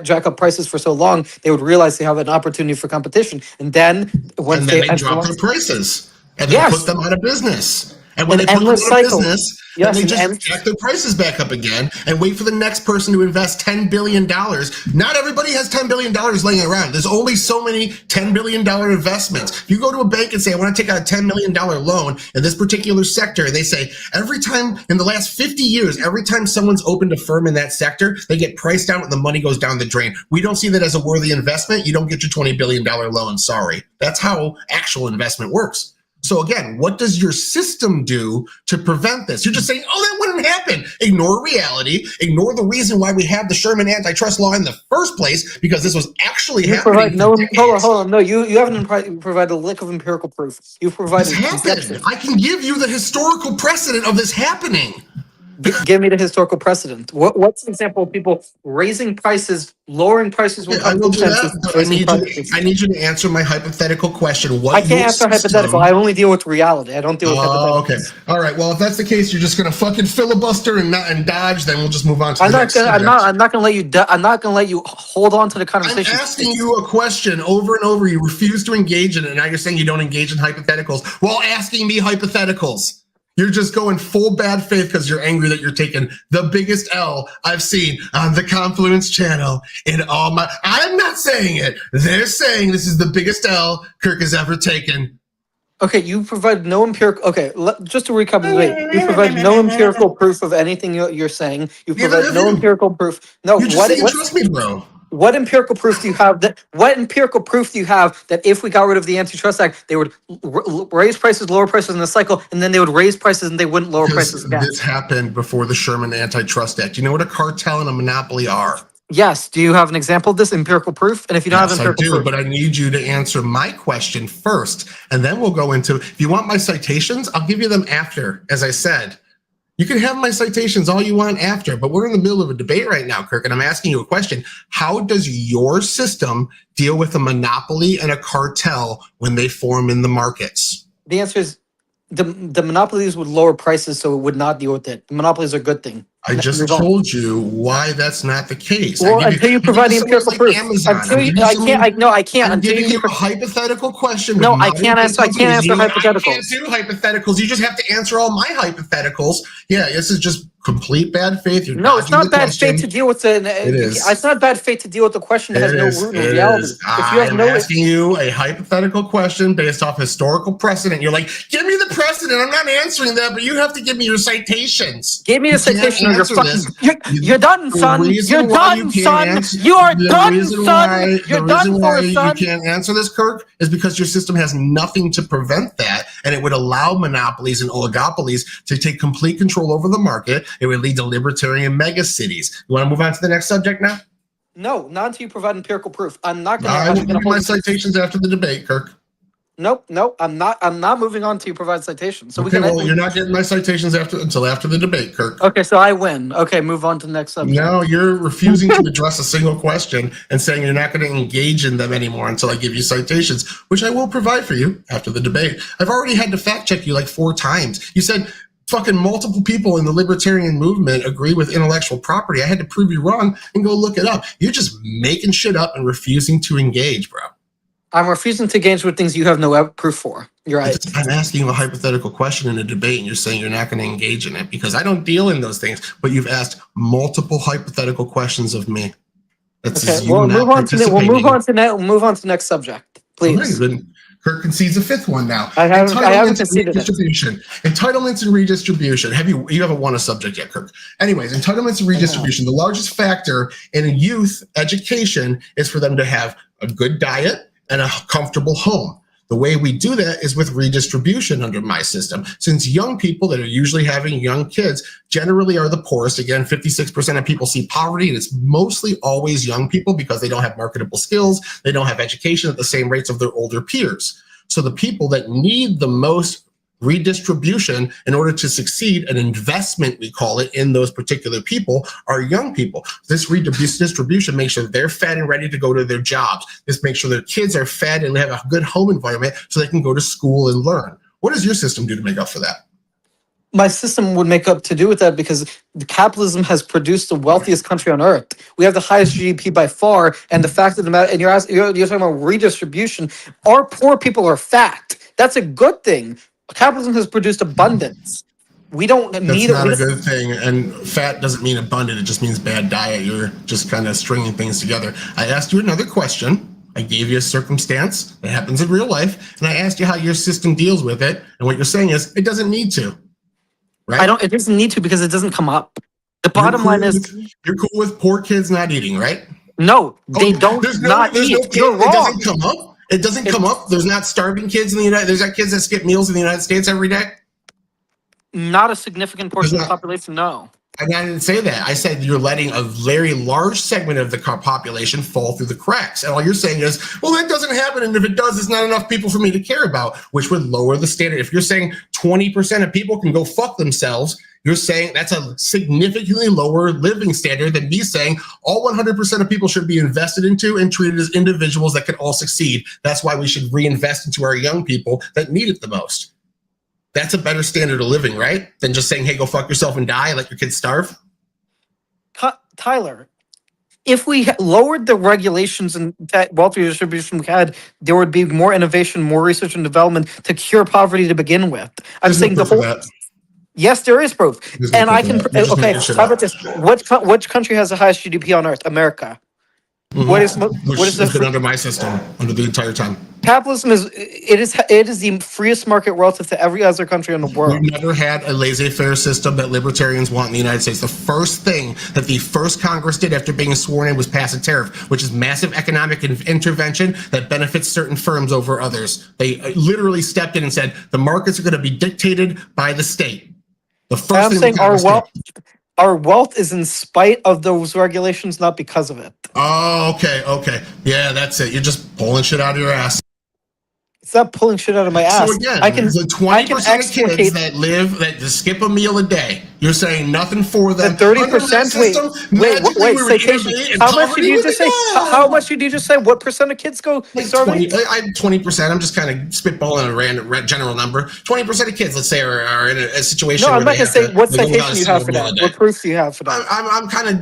Speaker 2: jack up prices for so long, they would realize they have an opportunity for competition, and then
Speaker 3: they drop their prices and then put them out of business. And when
Speaker 2: An
Speaker 3: they put them
Speaker 2: endless
Speaker 3: out of
Speaker 2: cycle.
Speaker 3: business,
Speaker 2: Yes,
Speaker 3: then they
Speaker 2: an
Speaker 3: just jack their prices back up again and wait for the next person to invest $10 billion. Not everybody has $10 billion laying around. There's only so many $10 billion investments. If you go to a bank and say, I want to take out a $10 million loan in this particular sector, and they say, every time in the last 50 years, every time someone's opened a firm in that sector, they get priced out and the money goes down the drain. We don't see that as a worthy investment. You don't get your $20 billion loan. Sorry. That's how actual investment works. So again, what does your system do to prevent this? You're just saying, oh, that wouldn't happen. Ignore reality. Ignore the reason why we have the Sherman antitrust law in the first place, because this was actually
Speaker 2: You
Speaker 3: happening.
Speaker 2: provide no. Hold on. No, you haven't provided a lick of empirical proof. You've provided
Speaker 3: This happened.
Speaker 2: conjecture.
Speaker 3: I can give you the historical precedent of this happening.
Speaker 2: Give me the historical precedent. What's an example of people raising prices, lowering prices when
Speaker 3: I will do
Speaker 2: consensus,
Speaker 3: that.
Speaker 2: raising prices?
Speaker 3: I need you to answer my hypothetical question. What
Speaker 2: I can't
Speaker 3: your
Speaker 2: answer hypothetical.
Speaker 3: system-
Speaker 2: I only deal with reality. I don't deal with
Speaker 3: Oh, okay.
Speaker 2: hypotheticals.
Speaker 3: All right. Well, if that's the case, you're just gonna fucking filibuster and dodge. Then we'll just move on to
Speaker 2: I'm
Speaker 3: the
Speaker 2: not
Speaker 3: next
Speaker 2: gonna.
Speaker 3: subject.
Speaker 2: I'm not gonna let you. I'm not gonna let you hold on to the
Speaker 3: I'm
Speaker 2: conversation.
Speaker 3: asking you a question over and over. You refuse to engage in it, and now you're saying you don't engage in hypotheticals while asking me hypotheticals. You're just going full bad faith because you're angry that you're taking the biggest L I've seen on the Confluence channel in all my. I'm not saying it. They're saying this is the biggest L Kirk has ever taken.
Speaker 2: Okay, you provide no empirical. Okay, just to recap the debate, you provide no empirical proof of anything you're saying. You provide no empirical proof. No,
Speaker 3: You just say you trust me, bro.
Speaker 2: What empirical proof do you have that? What empirical proof do you have that if we got rid of the Antitrust Act, they would raise prices, lower prices in the cycle, and then they would raise prices and they wouldn't lower prices again?
Speaker 3: This happened before the Sherman Antitrust Act. You know what a cartel and a monopoly are?
Speaker 2: Yes. Do you have an example of this empirical proof? And if you don't have empirical proof,
Speaker 3: but I need you to answer my question first, and then we'll go into. If you want my citations, I'll give you them after. As I said, you can have my citations all you want after, but we're in the middle of a debate right now, Kirk, and I'm asking you a question. How does your system deal with a monopoly and a cartel when they form in the markets?
Speaker 2: the answer is the monopolies would lower prices, so it would not deal with it. The monopolies are a good thing.
Speaker 3: I just told you why that's not the case.
Speaker 2: Well, until you provide the empirical proof.
Speaker 3: Amazon.
Speaker 2: Until you, I can't. No, I can't.
Speaker 3: I'm
Speaker 2: Until
Speaker 3: giving
Speaker 2: you
Speaker 3: you a hypothetical question.
Speaker 2: No, I can't answer. I can't answer hypotheticals.
Speaker 3: I can't do hypotheticals. You just have to answer all my hypotheticals. Yeah, this is just complete bad faith. You're
Speaker 2: no, it's
Speaker 3: dodging
Speaker 2: not
Speaker 3: the
Speaker 2: bad
Speaker 3: question.
Speaker 2: faith to deal with the.
Speaker 3: It is.
Speaker 2: It's not bad faith to deal with the question that has no root in reality. If you have
Speaker 3: I'm
Speaker 2: no,
Speaker 3: asking you a hypothetical question based off historical precedent. You're like, give me the precedent. I'm not answering that, but you have to give me your citations.
Speaker 2: give me a citation. You're fucking. You're done,
Speaker 3: The
Speaker 2: son.
Speaker 3: reason
Speaker 2: You're
Speaker 3: why
Speaker 2: done,
Speaker 3: you can't
Speaker 2: son.
Speaker 3: answer-
Speaker 2: You are
Speaker 3: the
Speaker 2: done,
Speaker 3: reason
Speaker 2: son.
Speaker 3: why-
Speaker 2: You're
Speaker 3: the
Speaker 2: done
Speaker 3: reason
Speaker 2: for,
Speaker 3: why
Speaker 2: son.
Speaker 3: You can't answer this, Kirk, is because your system has nothing to prevent that, and it would allow monopolies and oligopolies to take complete control over the market. It would lead to libertarian mega cities. You want to move on to the next subject now?
Speaker 2: No, not until you provide empirical proof. I'm not going
Speaker 3: I will give you my
Speaker 2: to.
Speaker 3: citations after the debate, Kirk.
Speaker 2: Nope, nope. I'm not moving on till you provide citations. So
Speaker 3: Okay,
Speaker 2: we can.
Speaker 3: well, you're not getting my citations until after the debate, Kirk.
Speaker 2: Okay, so I win. Okay, move on to the next subject.
Speaker 3: No, you're refusing to address a single question and saying you're not going to engage in them anymore until I give you citations, which I will provide for you after the debate. I've already had to fact check you like 4 times. You said fucking multiple people in the libertarian movement agree with intellectual property. I had to prove you wrong and go look it up. You're just making shit up and refusing to engage, bro.
Speaker 2: I'm refusing to engage with things you have no proof for. You're right.
Speaker 3: I'm asking you a hypothetical question in a debate, and you're saying you're not going to engage in it because I don't deal in those things. But you've asked multiple hypothetical questions of me. That's
Speaker 2: Okay,
Speaker 3: you
Speaker 2: we'll
Speaker 3: not
Speaker 2: move on to
Speaker 3: participating.
Speaker 2: we'll move on to the next subject, please.
Speaker 3: Okay, then Kirk concedes a 5th one now.
Speaker 2: I haven't
Speaker 3: Entitlements
Speaker 2: conceded
Speaker 3: and
Speaker 2: it.
Speaker 3: redistribution. Entitlements and redistribution. You haven't won a subject yet, Kirk. Anyways, entitlements and redistribution. The largest factor in youth education is for them to have a good diet and a comfortable home. The way we do that is with redistribution under my system. Since young people that are usually having young kids generally are the poorest, again, 56% of people see poverty, and it's mostly always young people because they don't have marketable skills, they don't have education at the same rates of their older peers. So the people that need the most redistribution in order to succeed, an investment, we call it, in those particular people are young people. This redistribution makes sure they're fed and ready to go to their jobs. This makes sure their kids are fed and have a good home environment so they can go to school and learn. What does your system do to make up for that?
Speaker 2: My system would make up to do with that because the capitalism has produced the wealthiest country on earth. We have the highest GDP by far, and the fact of the matter, and you're talking about redistribution. Our poor people are fat. That's a good thing. Capitalism has produced abundance. We don't
Speaker 3: That's
Speaker 2: need
Speaker 3: not
Speaker 2: it.
Speaker 3: a good thing. And fat doesn't mean abundant. It just means bad diet. You're just kind of stringing things together. I asked you another question. I gave you a circumstance that happens in real life, and I asked you how your system deals with it. And what you're saying is it doesn't need to, right?
Speaker 2: It doesn't need to because it doesn't come up. The
Speaker 3: You're
Speaker 2: bottom
Speaker 3: cool
Speaker 2: line
Speaker 3: with-
Speaker 2: is
Speaker 3: you're cool with poor kids not eating, right?
Speaker 2: no, they
Speaker 3: Oh,
Speaker 2: don't
Speaker 3: there's
Speaker 2: not
Speaker 3: there's
Speaker 2: eat.
Speaker 3: kid-
Speaker 2: You're
Speaker 3: It
Speaker 2: wrong.
Speaker 3: doesn't come up. It doesn't come up. There's not starving kids in the United. There's not kids that skip meals in the United States every day.
Speaker 2: Not a significant portion of
Speaker 3: There's
Speaker 2: the
Speaker 3: not-
Speaker 2: population, no.
Speaker 3: And I didn't say that. I said you're letting a very large segment of the population fall through the cracks. And all you're saying is, well, that doesn't happen. And if it does, it's not enough people for me to care about, which would lower the standard. If you're saying 20% of people can go fuck themselves, you're saying that's a significantly lower living standard than me saying all 100% of people should be invested into and treated as individuals that can all succeed. That's why we should reinvest into our young people that need it the most. That's a better standard of living, right? Than just saying, hey, go fuck yourself and die, let your kids starve.
Speaker 2: Tyler, if we lowered the regulations and wealth redistribution we had, there would be more innovation, more research and development to cure poverty to begin with. I'm
Speaker 3: There's no
Speaker 2: saying the
Speaker 3: proof of
Speaker 2: whole.
Speaker 3: that.
Speaker 2: Yes, there is proof.
Speaker 3: There's no
Speaker 2: And
Speaker 3: proof
Speaker 2: I
Speaker 3: of
Speaker 2: can.
Speaker 3: that. You're just
Speaker 2: Okay,
Speaker 3: making shit
Speaker 2: how
Speaker 3: up.
Speaker 2: about this? Which country has the highest GDP on earth? America.
Speaker 3: Mhm.
Speaker 2: What is
Speaker 3: Which
Speaker 2: what is
Speaker 3: has been
Speaker 2: the
Speaker 3: under my system under the entire time.
Speaker 2: capitalism is the freest market relative to every other country in the world.
Speaker 3: We've never had a laissez-faire system that libertarians want in the United States. The first thing that the first Congress did after being sworn in was pass a tariff, which is massive economic intervention that benefits certain firms over others. They literally stepped in and said the markets are going to be dictated by the state. The first
Speaker 2: I'm
Speaker 3: thing
Speaker 2: saying
Speaker 3: the Congress did.
Speaker 2: our wealth is in spite of those regulations, not because of it.
Speaker 3: Oh, okay. Yeah, that's it. You're just pulling shit out of your ass.
Speaker 2: It's not pulling shit out of my ass.
Speaker 3: So again,
Speaker 2: I can
Speaker 3: the 20% of
Speaker 2: explicate
Speaker 3: kids that just skip a meal a day, you're saying nothing for them.
Speaker 2: the 30%. Wait, citation. How much did you just say? How much did you just say? What percent of kids go
Speaker 3: Like
Speaker 2: starving?
Speaker 3: 20%. I'm just kind of spitballing a random general number. 20% of kids, let's say, are in a situation.
Speaker 2: No,
Speaker 3: where
Speaker 2: I'm not
Speaker 3: they
Speaker 2: going to say
Speaker 3: have
Speaker 2: what
Speaker 3: they go without
Speaker 2: citation
Speaker 3: a
Speaker 2: you have
Speaker 3: single
Speaker 2: for
Speaker 3: meal
Speaker 2: that.
Speaker 3: a day.
Speaker 2: What proof do you have for that?
Speaker 3: I'm kind of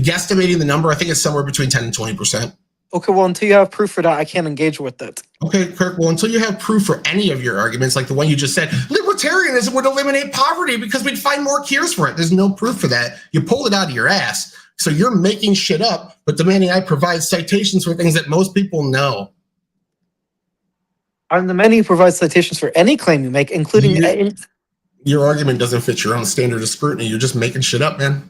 Speaker 3: guesstimating the number. I think it's somewhere between 10 and 20%.
Speaker 2: Okay, well, until you have proof for that, I can't engage with it.
Speaker 3: Okay, Kirk. Well, until you have proof for any of your arguments, like the one you just said, libertarianism would eliminate poverty because we'd find more cures for it. There's no proof for that. You pulled it out of your ass. So you're making shit up, but demanding I provide citations for things that most people know.
Speaker 2: I'm the man who provides citations for any claim you make, including.
Speaker 3: Your argument doesn't fit your own standard of scrutiny. You're just making shit up, man.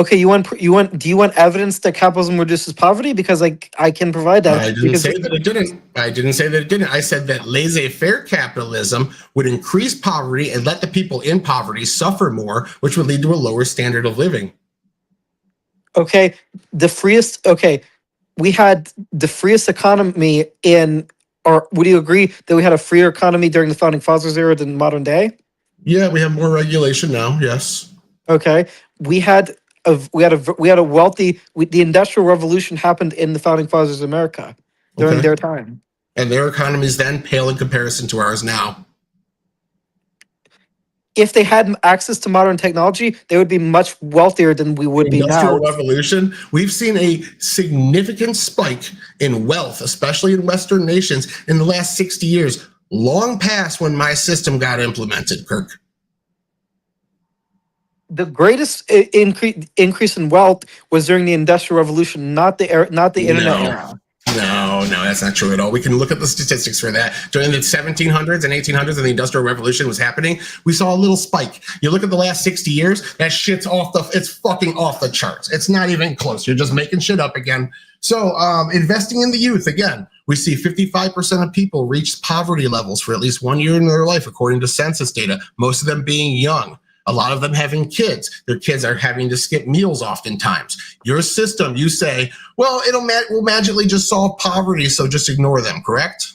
Speaker 2: Okay, do you want evidence that capitalism reduces poverty? Because I can provide that.
Speaker 3: I didn't say that it didn't. I didn't say that it didn't. I said that laissez-faire capitalism would increase poverty and let the people in poverty suffer more, which would lead to a lower standard of living.
Speaker 2: Okay, we had the freest economy or would you agree that we had a freer economy during the founding fathers era than modern day?
Speaker 3: Yeah, we have more regulation now. Yes.
Speaker 2: Okay, we had a wealthy. The Industrial Revolution happened in the founding fathers of America during their time.
Speaker 3: And their economies then pale in comparison to ours now.
Speaker 2: If they had access to modern technology, they would be much wealthier than we would be now.
Speaker 3: Industrial Revolution, we've seen a significant spike in wealth, especially in Western nations, in the last 60 years, long past when my system got implemented, Kirk.
Speaker 2: The greatest increase in wealth was during the Industrial Revolution, not the internet era.
Speaker 3: No, that's not true at all. We can look at the statistics for that. During the 1700s and 1800s and the Industrial Revolution was happening, we saw a little spike. You look at the last 60 years, that shit's it's fucking off the charts. It's not even close. You're just making shit up again. So investing in the youth, again, we see 55% of people reach poverty levels for at least 1 year in their life, according to census data, most of them being young. A lot of them having kids. Their kids are having to skip meals oftentimes. Your system, you say, well, will magically just solve poverty, so just ignore them, correct?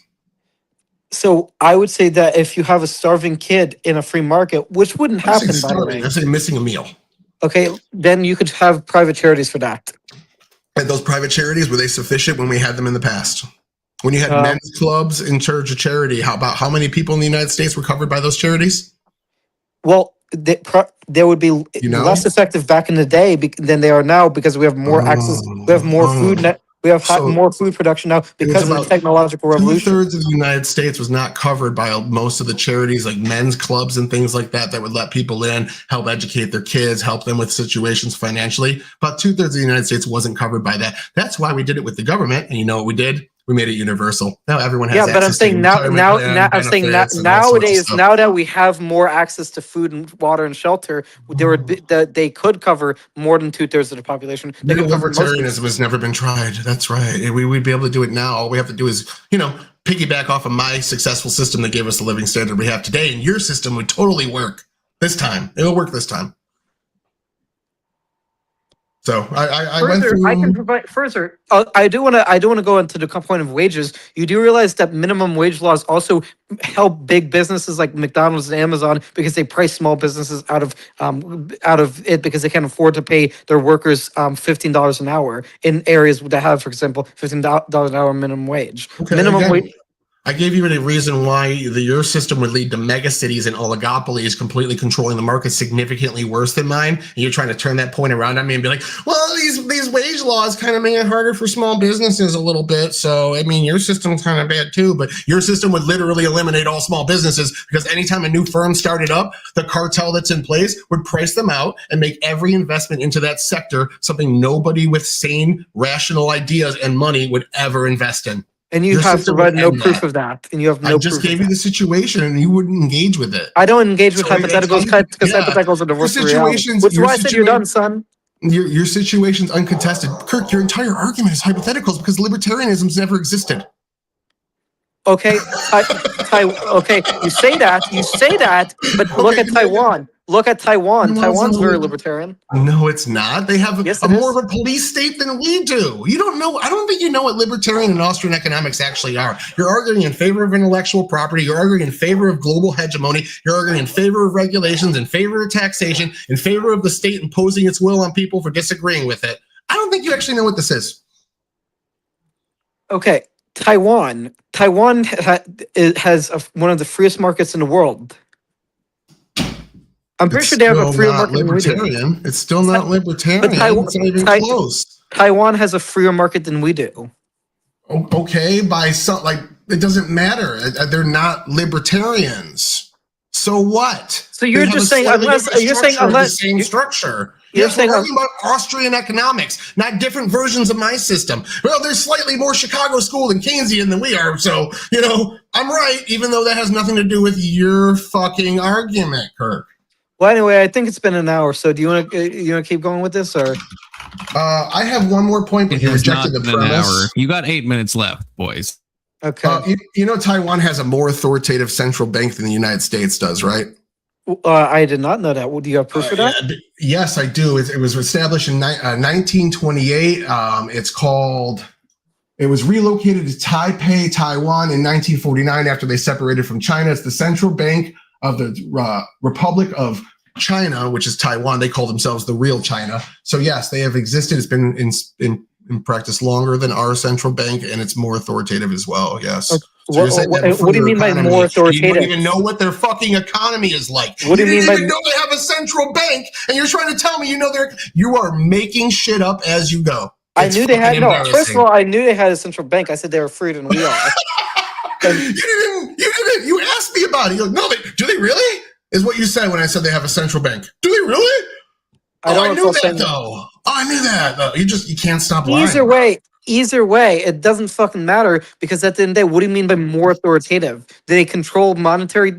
Speaker 2: So I would say that if you have a starving kid in a free market, which wouldn't happen, by the way.
Speaker 3: I'm saying missing a meal.
Speaker 2: Okay, then you could have private charities for that.
Speaker 3: And those private charities, were they sufficient when we had them in the past? When you had men's clubs in charge of charity, how many people in the United States were covered by those charities?
Speaker 2: Well, they would be less effective back in the day than they are now because we have more access. We have more food. We have
Speaker 3: So-
Speaker 2: more food production now because of the
Speaker 3: about
Speaker 2: technological revolution.
Speaker 3: 2/3 of the United States was not covered by most of the charities like men's clubs and things like that would let people in, help educate their kids, help them with situations financially. About 2/3 of the United States wasn't covered by that. That's why we did it with the government. And you know what we did? We made it universal. Now everyone has access.
Speaker 2: Yeah, but I'm saying nowadays, now that we have more access to food and water and shelter, they could cover more than 2/3 of the population. They could cover most of it.
Speaker 3: Libertarianism has never been tried. That's right. We'd be able to do it now. All we have to do is, piggyback off of my successful system that gave us the living standard we have today, and your system would totally work this time. It'll work this time. So I went through.
Speaker 2: I can provide further. I do want to go into the point of wages. You do realize that minimum wage laws also help big businesses like McDonald's and Amazon because they price small businesses out of it because they can't afford to pay their workers $15 an hour in areas that have, for example, $15 an hour minimum wage.
Speaker 3: Okay,
Speaker 2: minimum wage.
Speaker 3: I gave you a reason why your system would lead to mega cities and oligopolies completely controlling the market significantly worse than mine. And you're trying to turn that point around on me and be like, well, these wage laws kind of make it harder for small businesses a little bit. So, I mean, your system's kind of bad too, but your system would literally eliminate all small businesses because anytime a new firm started up, the cartel that's in place would price them out and make every investment into that sector something nobody with sane, rational ideas and money would ever invest in.
Speaker 2: And you have to provide no proof of that. And you have no proof.
Speaker 3: I just gave you the situation and you wouldn't engage with it.
Speaker 2: I don't engage with hypotheticals because hypotheticals are divorced from reality. Which is why I said you're done, son.
Speaker 3: Your situation's uncontested. Kirk, your entire argument is hypotheticals because libertarianism's never existed.
Speaker 2: Okay, okay, you say that, but look at Taiwan. Look at Taiwan. Taiwan's very libertarian.
Speaker 3: No, it's not. They have more of a police state than we do. You don't know. I don't think you know what libertarian and Austrian economics actually are. You're arguing in favor of intellectual property. You're arguing in favor of global hegemony. You're arguing in favor of regulations, in favor of taxation, in favor of the state imposing its will on people for disagreeing with it. I don't think you actually know what this is.
Speaker 2: Okay, Taiwan has one of the freest markets in the world. I'm pretty sure they have a freer market than we do.
Speaker 3: It's still not libertarian. It's not even close.
Speaker 2: Taiwan has a freer market than we do.
Speaker 3: Okay, it doesn't matter. They're not libertarians. So what?
Speaker 2: So you're just saying unless
Speaker 3: the same structure. You're talking about Austrian economics, not different versions of my system. Well, they're slightly more Chicago school and Keynesian than we are. So, I'm right, even though that has nothing to do with your fucking argument, Kirk.
Speaker 2: Well, anyway, I think it's been an hour. So do you want to keep going with this or?
Speaker 3: I have one more point, but you rejected the premise.
Speaker 1: You got 8 minutes left, boys.
Speaker 2: Okay.
Speaker 3: Taiwan has a more authoritative central bank than the United States does, right?
Speaker 2: I did not know that. Do you have proof for that?
Speaker 3: Yes, I do. It was established in 1928. It was relocated to Taipei, Taiwan in 1949 after they separated from China. It's the central bank of the Republic of China, which is Taiwan. They call themselves the real China. So yes, they have existed. It's been in practice longer than our central bank, and it's more authoritative as well. Yes.
Speaker 2: Okay. What do you mean by more authoritative?
Speaker 3: You don't even know what their fucking economy is like.
Speaker 2: What do you mean by?
Speaker 3: You know they have a central bank, and you're trying to tell me you are making shit up as you go.
Speaker 2: I knew they had First of all, I knew they had a central bank. I said they were freer than we are.
Speaker 3: You didn't. You asked me about it. You're like, no, do they really? Is what you said when I said they have a central bank. Do they really? I knew that though. I knew that though. You can't stop lying.
Speaker 2: Either way, it doesn't fucking matter because at the end of the day, what do you mean by more authoritative? Do they control the monetary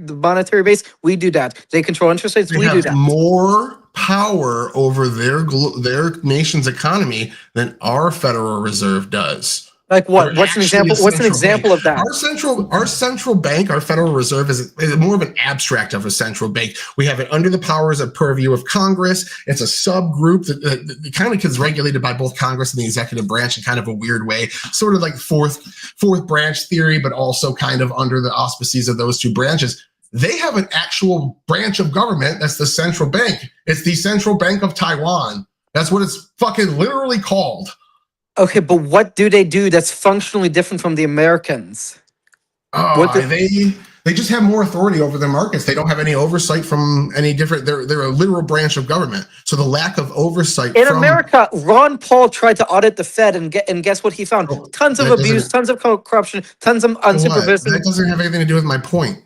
Speaker 2: base? We do that. Do they control interest rates? We do that.
Speaker 3: More power over their nation's economy than our Federal Reserve does.
Speaker 2: Like what? What's an example? What's an example of that?
Speaker 3: Our central bank, our Federal Reserve, is more of an abstract of a central bank. We have it under the powers of purview of Congress. It's a subgroup that kind of is regulated by both Congress and the executive branch in kind of a weird way, sort of like fourth branch theory, but also kind of under the auspices of those two branches. They have an actual branch of government that's the central bank. It's the Central Bank of Taiwan. That's what it's fucking literally called.
Speaker 2: Okay, but what do they do that's functionally different from the Americans?
Speaker 3: They just have more authority over their markets. They don't have any oversight from any different. They're a literal branch of government. So the lack of oversight
Speaker 2: in America, Ron Paul tried to audit the Fed and guess what he found? Tons of abuse, tons of corruption, tons of unsupervised.
Speaker 3: That doesn't have anything to do with my point.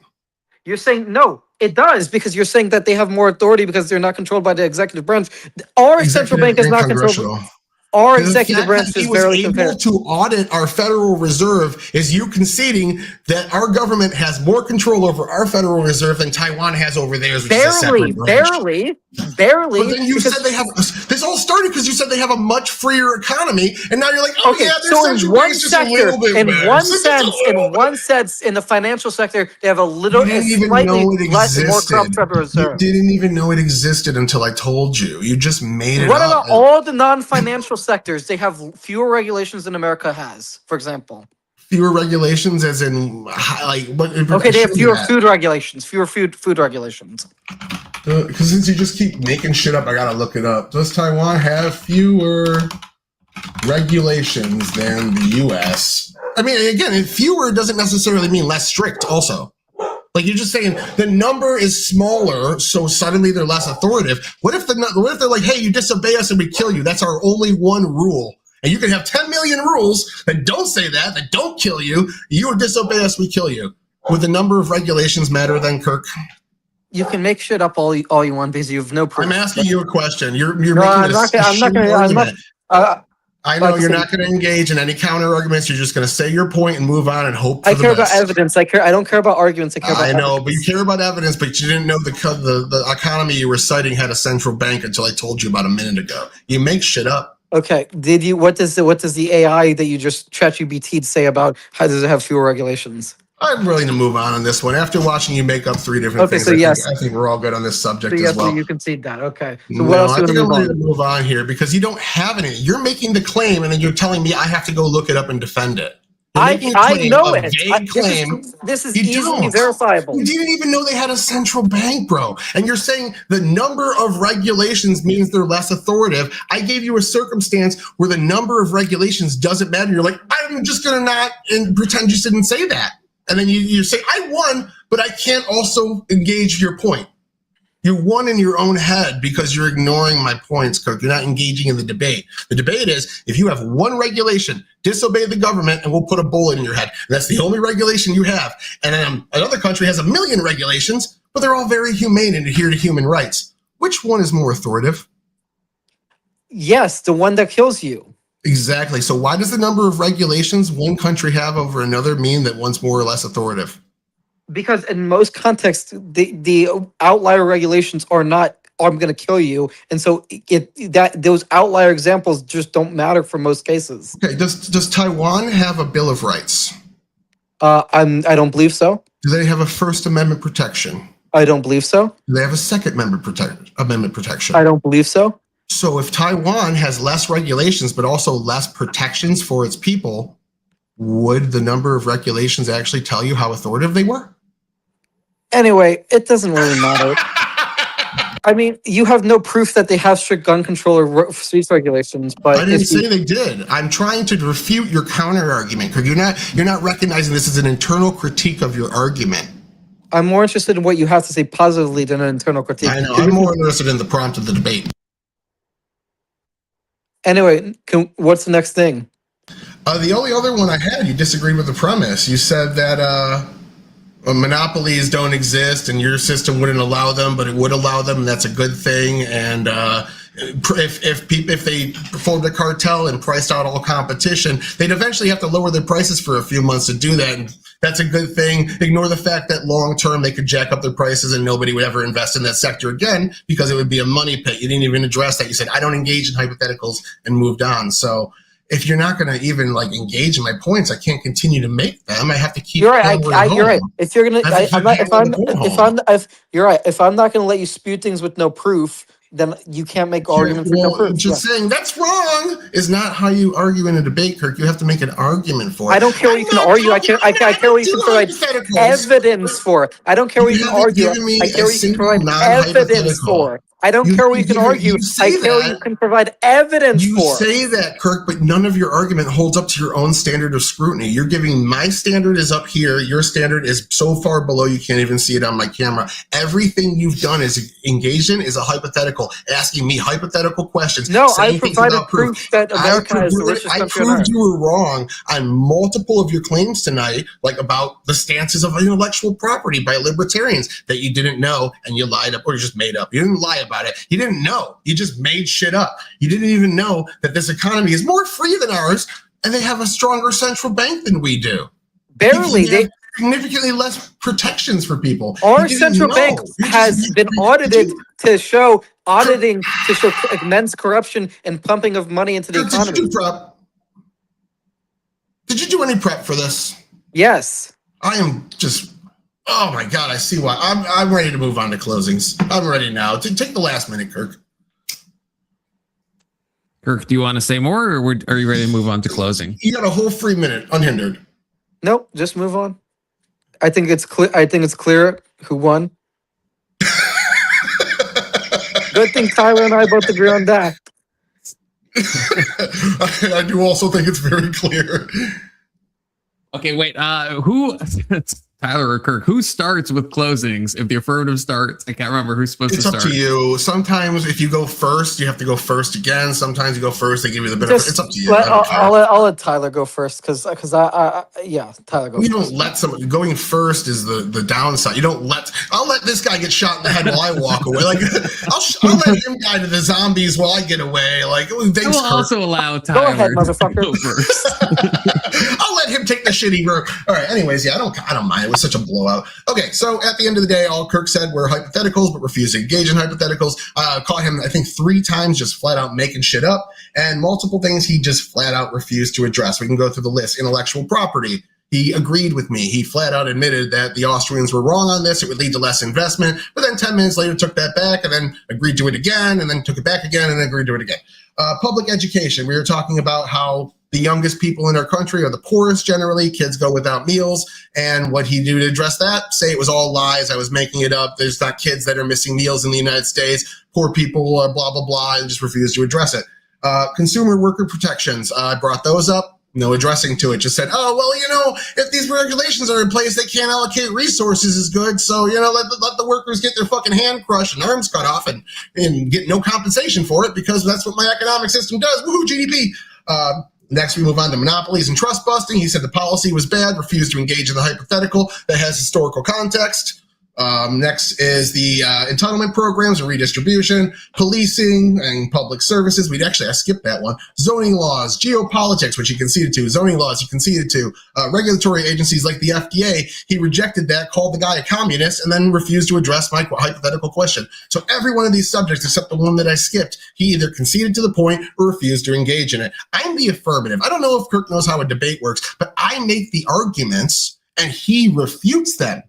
Speaker 2: You're saying no, it does, because you're saying that they have more authority because they're not controlled by the executive branch. Our central bank is not controlled. Our executive branch is barely compared.
Speaker 3: To audit our Federal Reserve is you conceding that our government has more control over our Federal Reserve than Taiwan has over theirs, which is a separate branch. Barely. But then you said they have. This all started because you said they have a much freer economy, and now you're like, oh yeah, their central bank's just a little bit better.
Speaker 2: In one sense, in the financial sector, they have a little, slightly less, more corrupt Federal Reserve.
Speaker 3: You didn't even know it existed until I told you. You just made it
Speaker 2: What
Speaker 3: up.
Speaker 2: about all the non-financial sectors? They have fewer regulations than America has, for example.
Speaker 3: Fewer regulations, as in like what?
Speaker 2: Okay, they have fewer food regulations. Fewer food regulations.
Speaker 3: Because since you just keep making shit up, I gotta look it up. Does Taiwan have fewer regulations than the U.S.? I mean, again, fewer doesn't necessarily mean less strict. Also, like you're just saying the number is smaller, so suddenly they're less authoritative. What if they're like, hey, you disobey us and we kill you? That's our only one rule. And you can have 10 million rules that don't say that don't kill you. You disobey us, we kill you. Would the number of regulations matter then, Kirk?
Speaker 2: You can make shit up all you want because you have no proof.
Speaker 3: I'm asking you a question. You're making
Speaker 2: I'm not gonna.
Speaker 3: I know you're not going to engage in any counter arguments. You're just going to say your point and move on and hope for the best.
Speaker 2: I care about evidence. I don't care about arguments. I care about
Speaker 3: evidence. But you care about evidence, but you didn't know the economy you were citing had a central bank until I told you about a minute ago. You make shit up.
Speaker 2: Okay. What does the AI that you just ChatGPT say about how does it have fewer regulations?
Speaker 3: I'm willing to move on this one. After watching you make up three different things, I think we're all good on this subject as well.
Speaker 2: So you concede that. Okay. So what else
Speaker 3: I think I'm ready to move on here because you don't have any. You're making the claim and then you're telling me I have to go look it up and defend it.
Speaker 2: I know it. This is easily verifiable.
Speaker 3: You didn't even know they had a central bank, bro. And you're saying the number of regulations means they're less authoritative. I gave you a circumstance where the number of regulations doesn't matter. You're like, I'm just going to not pretend you didn't say that. And then you say, I won, but I can't also engage your point. You won in your own head because you're ignoring my points, Kirk. You're not engaging in the debate. The debate is, if you have one regulation, disobey the government and we'll put a bullet in your head. And that's the only regulation you have. And then another country has 1 million regulations, but they're all very humane and adhere to human rights. Which one is more authoritative?
Speaker 2: Yes, the one that kills you.
Speaker 3: Exactly. So why does the number of regulations one country have over another mean that one's more or less authoritative?
Speaker 2: Because in most contexts, the outlier regulations are not, I'm going to kill you. And so those outlier examples just don't matter for most cases.
Speaker 3: Okay. Does Taiwan have a Bill of Rights?
Speaker 2: I don't believe so.
Speaker 3: Do they have a First Amendment protection?
Speaker 2: I don't believe so.
Speaker 3: Do they have a Second Amendment protection?
Speaker 2: I don't believe so.
Speaker 3: So if Taiwan has less regulations, but also less protections for its people, would the number of regulations actually tell you how authoritative they were?
Speaker 2: Anyway, it doesn't really matter. I mean, you have no proof that they have strict gun control or streets regulations, but
Speaker 3: I didn't say they did. I'm trying to refute your counter argument because you're not recognizing this as an internal critique of your argument.
Speaker 2: I'm more interested in what you have to say positively than an internal critique.
Speaker 3: I know. I'm more interested in the prompt of the debate.
Speaker 2: Anyway, what's the next thing?
Speaker 3: The only other one I had, you disagreed with the premise. You said that monopolies don't exist and your system wouldn't allow them, but it would allow them, and that's a good thing. And if they formed a cartel and priced out all competition, they'd eventually have to lower their prices for a few months to do that. And that's a good thing. Ignore the fact that long term they could jack up their prices and nobody would ever invest in that sector again because it would be a money pit. You didn't even address that. You said, I don't engage in hypotheticals and moved on. So if you're not going to even like engage in my points, I can't continue to make them. I have to keep.
Speaker 2: You're right. You're right. If you're gonna, you're right. If I'm not going to let you spew things with no proof, then you can't make arguments with no proof.
Speaker 3: Just saying that's wrong is not how you argue in a debate, Kirk. You have to make an argument for it.
Speaker 2: I don't care what you can argue. I care what you can provide evidence for. I don't care what you can argue. I care what you can provide evidence for. I don't care what you can argue.
Speaker 3: You say
Speaker 2: I care what
Speaker 3: that.
Speaker 2: you can provide evidence
Speaker 3: You
Speaker 2: for.
Speaker 3: say that, Kirk, but none of your argument holds up to your own standard of scrutiny. You're giving my standard is up here. Your standard is so far below you can't even see it on my camera. Everything you've done is engaged in is a hypothetical, asking me hypothetical questions.
Speaker 2: No, I
Speaker 3: saying things
Speaker 2: provided
Speaker 3: without
Speaker 2: proof that America is the richest
Speaker 3: I
Speaker 2: country on
Speaker 3: proved
Speaker 2: earth.
Speaker 3: you were wrong on multiple of your claims tonight, like about the stances of intellectual property by libertarians that you didn't know and you lied up or you just made up. You didn't lie about it. You didn't know. You just made shit up. You didn't even know that this economy is more free than ours and they have a stronger central bank than we do.
Speaker 2: Barely.
Speaker 3: They have significantly less protections for people.
Speaker 2: Our central bank has been audited to show immense corruption and pumping of money into the economy.
Speaker 3: Did you do any prep for this?
Speaker 2: Yes.
Speaker 3: I am just, oh my God, I see why. I'm ready to move on to closings. I'm ready now. Take the last minute, Kirk.
Speaker 1: Kirk, do you want to say more, or are you ready to move on to closing?
Speaker 3: You got a whole free minute, unhindered.
Speaker 2: Nope, just move on. I think it's clear. I think it's clear who won. Good thing Tyler and I both agree on that.
Speaker 3: I do also think it's very clear.
Speaker 1: Okay, wait. Who? Tyler or Kirk? Who starts with closings? If the affirmative starts, I can't remember who's supposed to start.
Speaker 3: It's up to you. Sometimes if you go first, you have to go first again. Sometimes you go first, they give you the benefit. It's up to you.
Speaker 2: I'll let Tyler go first because Tyler goes.
Speaker 3: You don't let someone going first is the downside. You don't let. I'll let this guy get shot in the head while I walk away. Like I'll let him die to the zombies while I get away. Like thanks,
Speaker 1: I will
Speaker 3: Kirk.
Speaker 1: also allow Tyler
Speaker 2: go ahead, motherfucker.
Speaker 1: to go first.
Speaker 3: I'll let him take the shitty road. All right. Anyways, yeah, I don't mind. It was such a blowout. Okay, so at the end of the day, all Kirk said were hypotheticals, but refused to engage in hypotheticals. Caught him, I think, 3 times just flat out making shit up, and multiple things he just flat out refused to address. We can go through the list. Intellectual property. He agreed with me. He flat out admitted that the Austrians were wrong on this. It would lead to less investment, but then 10 minutes later took that back and then agreed to it again, and then took it back again and then agreed to it again. Public education. We were talking about how the youngest people in our country are the poorest generally. Kids go without meals. And what he did to address that, say it was all lies. I was making it up. There's not kids that are missing meals in the United States. Poor people, blah, blah, blah, and just refused to address it. Consumer worker protections. I brought those up. No addressing to it. Just said, oh, well, if these regulations are in place, they can't allocate resources as good. So, let the workers get their fucking hand crushed and arms cut off and get no compensation for it because that's what my economic system does. Woohoo, GDP. Next, we move on to monopolies and trust busting. He said the policy was bad, refused to engage in the hypothetical that has historical context. Next is the entitlement programs and redistribution, policing and public services. I skipped that one. Zoning laws, geopolitics, which he conceded to. Zoning laws, he conceded to. Regulatory agencies like the FDA, he rejected that, called the guy a communist, and then refused to address my hypothetical question. So every one of these subjects, except the one that I skipped, he either conceded to the point or refused to engage in it. I'm the affirmative. I don't know if Kirk knows how a debate works, but I make the arguments and he refutes them.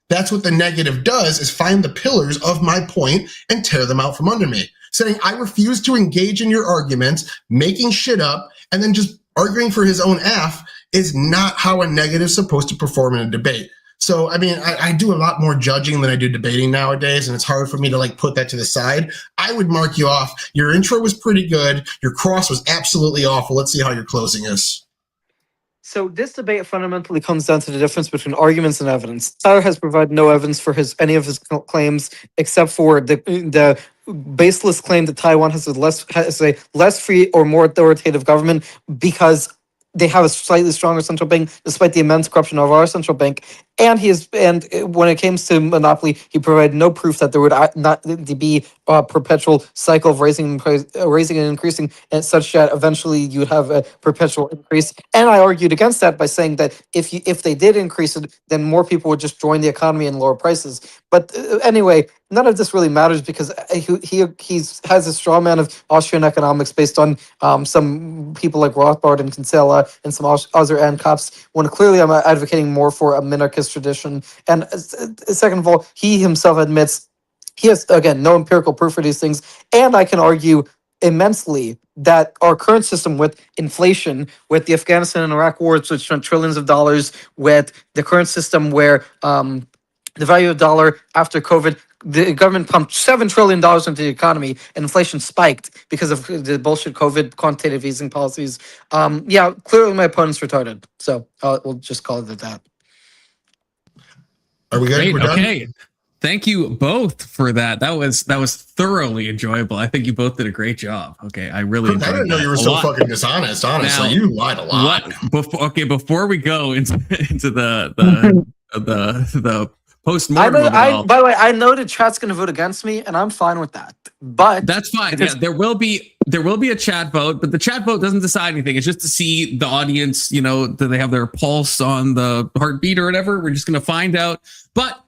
Speaker 3: That's what the negative does, is find the pillars of my point and tear them out from under me. Saying I refuse to engage in your arguments, making shit up, and then just arguing for his own F is not how a negative is supposed to perform in a debate. So, I do a lot more judging than I do debating nowadays, and it's hard for me to put that to the side. I would mark you off. Your intro was pretty good. Your cross was absolutely awful. Let's see how your closing is.
Speaker 2: So this debate fundamentally comes down to the difference between arguments and evidence. Tyler has provided no evidence for any of his claims, except for the baseless claim that Taiwan has a less free or more authoritative government because they have a slightly stronger central bank, despite the immense corruption of our central bank. And when it comes to monopoly, he provided no proof that there would not be a perpetual cycle of raising and increasing, and such that eventually you would have a perpetual increase. And I argued against that by saying that if they did increase it, then more people would just join the economy and lower prices. But anyway, none of this really matters because he has a straw man of Austrian economics based on some people like Rothbard and Kinsella and some other ANCOPs, when clearly I'm advocating more for a minarchist tradition. And second of all, he himself admits he has, again, no empirical proof for these things. And I can argue immensely that our current system with inflation, with the Afghanistan and Iraq wars, which spent trillions of dollars, with the current system where the value of the dollar after COVID the government pumped $7 trillion into the economy, and inflation spiked because of the bullshit COVID quantitative easing policies. Yeah, clearly my opponent's retarded. So we'll just call it at that.
Speaker 3: Are we good?
Speaker 1: Great.
Speaker 3: We're done?
Speaker 1: Okay. Thank you both for that. That was thoroughly enjoyable. I think you both did a great job. Okay, I really enjoyed
Speaker 3: I didn't know
Speaker 1: that
Speaker 3: you were
Speaker 1: a
Speaker 3: so
Speaker 1: lot.
Speaker 3: fucking dishonest. Honestly,
Speaker 1: Now,
Speaker 3: you lied a lot.
Speaker 1: Before we go into the post-mortem of it all,
Speaker 2: By the way, I know the chat's going to vote against me, and I'm fine with that. But
Speaker 1: that's fine. Yeah, there will be a chat vote, but the chat vote doesn't decide anything. It's just to see the audience. You know, do they have their pulse on the heartbeat or whatever? We're just going to find out. But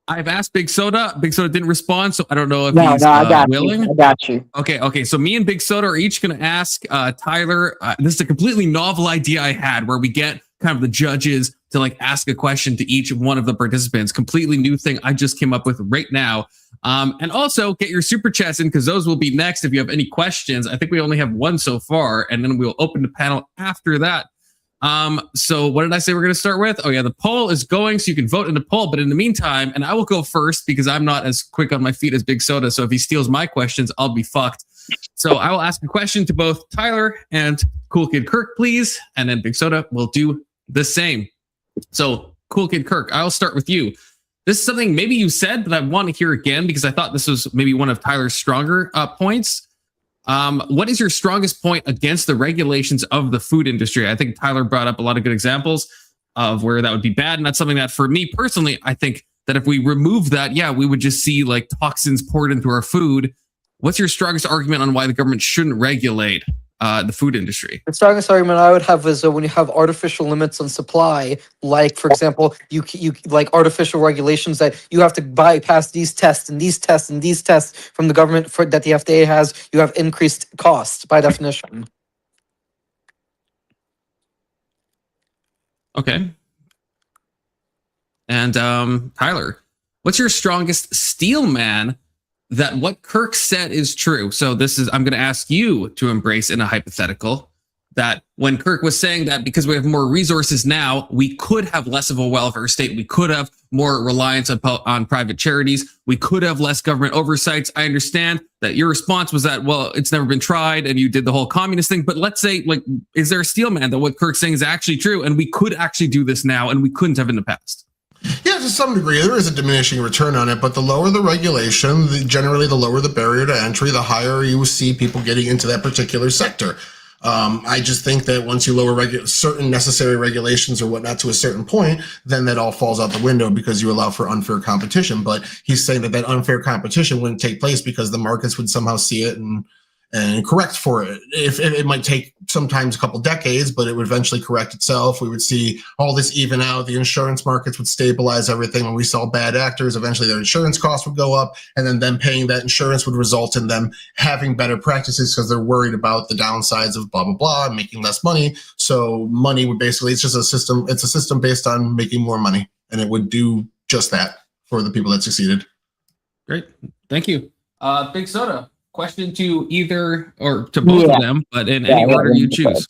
Speaker 1: I've asked Big Soda. Big Soda didn't respond, so I don't know if he's willing.
Speaker 4: I got you.
Speaker 1: Okay. So me and Big Soda are each going to ask Tyler. This is a completely novel idea I had, where we get kind of the judges to like ask a question to each one of the participants. Completely new thing I just came up with right now. And also get your super chats in, because those will be next if you have any questions. I think we only have one so far, and then we'll open the panel after that. So what did I say we're going to start with? Oh yeah, the poll is going, so you can vote in the poll. But in the meantime, and I will go first because I'm not as quick on my feet as Big Soda. So if he steals my questions, I'll be fucked. So I will ask a question to both Tyler and Cool Kid Kirk, please. And then Big Soda will do the same. So Cool Kid Kirk, I'll start with you. This is something maybe you said, but I want to hear again because I thought this was maybe one of Tyler's stronger points. What is your strongest point against the regulations of the food industry? I think Tyler brought up a lot of good examples of where that would be bad. And that's something that for me personally, I think that if we remove that, yeah, we would just see like toxins poured into our food. What's your strongest argument on why the government shouldn't regulate the food industry?
Speaker 2: The strongest argument I would have is when you have artificial limits on supply, like for example, you like artificial regulations that you have to bypass these tests and these tests and these tests from the government that the FDA has. You have increased costs by definition.
Speaker 1: Okay. And Tyler, what's your strongest steel man that what Kirk said is true? So I'm going to ask you to embrace in a hypothetical that when Kirk was saying that because we have more resources now, we could have less of a welfare state. We could have more reliance on private charities. We could have less government oversights. I understand that your response was that, well, it's never been tried and you did the whole communist thing. But let's say, like, is there a steel man that what Kirk's saying is actually true and we could actually do this now and we couldn't have in the past?
Speaker 3: Yeah, to some degree, there is a diminishing return on it, but the lower the regulation, generally the lower the barrier to entry, the higher you see people getting into that particular sector. I just think that once you lower certain necessary regulations or whatnot to a certain point, then that all falls out the window because you allow for unfair competition. But he's saying that unfair competition wouldn't take place because the markets would somehow see it and correct for it. If it might take sometimes a couple decades, but it would eventually correct itself. We would see all this even out. The insurance markets would stabilize everything. When we saw bad actors, eventually their insurance costs would go up, and then them paying that insurance would result in them having better practices because they're worried about the downsides of blah, blah, blah, and making less money. So money would basically, it's just a system. It's a system based on making more money, and it would do just that for the people that succeeded.
Speaker 1: Great. Thank you. Big Soda. Question to either or to both of them, but in any order you choose.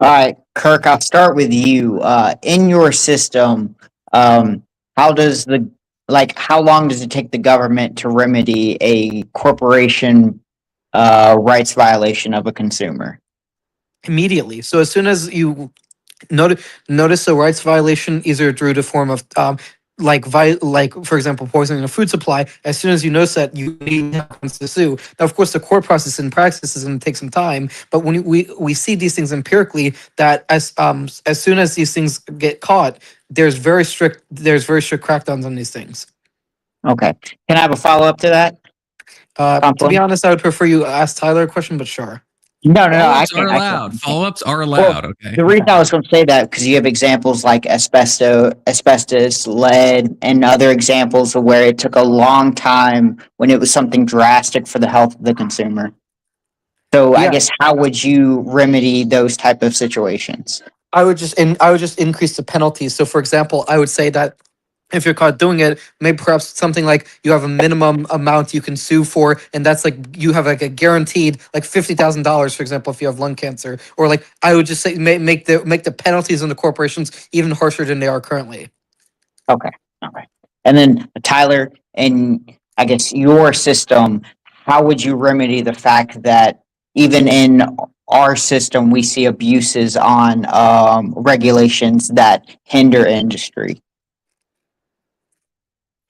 Speaker 4: All right, Kirk, I'll start with you. In your system, how long does it take the government to remedy a corporation rights violation of a consumer?
Speaker 2: Immediately. So as soon as you notice a rights violation, either through the form of like for example, poisoning a food supply, as soon as you notice that, you need to sue. Now, of course, the court process in practice is going to take some time, but when we see these things empirically, that as soon as these things get caught, there's very strict crackdowns on these things.
Speaker 4: Okay. Can I have a follow up to that?
Speaker 2: To be honest, I would prefer you ask Tyler a question, but sure.
Speaker 4: No.
Speaker 1: Follow-ups are allowed. Follow-ups are allowed. Okay.
Speaker 4: The reason I was going to say that because you have examples like asbestos, lead, and other examples of where it took a long time when it was something drastic for the health of the consumer. So yeah. I guess how would you remedy those type of situations?
Speaker 2: I would just increase the penalties. So, for example, I would say that if you're caught doing it, maybe perhaps something like you have a minimum amount you can sue for, and that's like you have like a guaranteed like $50,000, for example, if you have lung cancer. Or like I would just say make the penalties on the corporations even harsher than they are currently.
Speaker 4: Okay. And then Tyler, and I guess, your system, how would you remedy the fact that even in our system, we see abuses on regulations that hinder industry?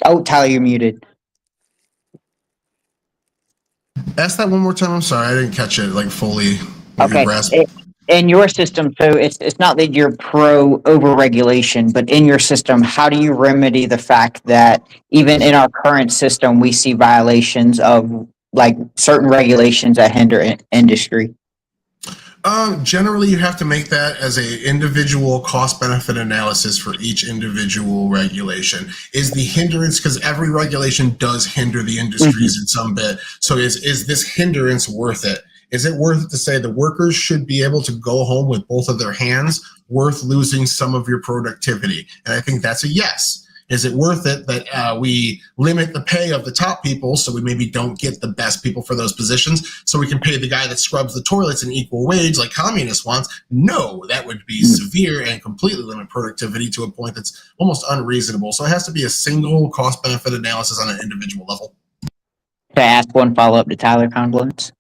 Speaker 4: Oh, Tyler, you're muted.
Speaker 3: Ask that one more time. I'm sorry, I didn't catch it like fully.
Speaker 4: Okay. In your system, so it's not that you're pro overregulation, but in your system, how do you remedy the fact that even in our current system, we see violations of like certain regulations that hinder industry?
Speaker 3: Generally, you have to make that as a individual cost-benefit analysis for each individual regulation. Is the hindrance, because every regulation does hinder the industries in some bit. So is this hindrance worth it? Is it worth it to say the workers should be able to go home with both of their hands, worth losing some of your productivity? And I think that's a yes. Is it worth it that we limit the pay of the top people so we maybe don't get the best people for those positions so we can pay the guy that scrubs the toilets an equal wage like communist wants? No, that would be severe and completely limit productivity to a point that's almost unreasonable. So it has to be a single cost-benefit analysis on an individual level.
Speaker 4: Can I ask one follow-up to Tyler Confluence?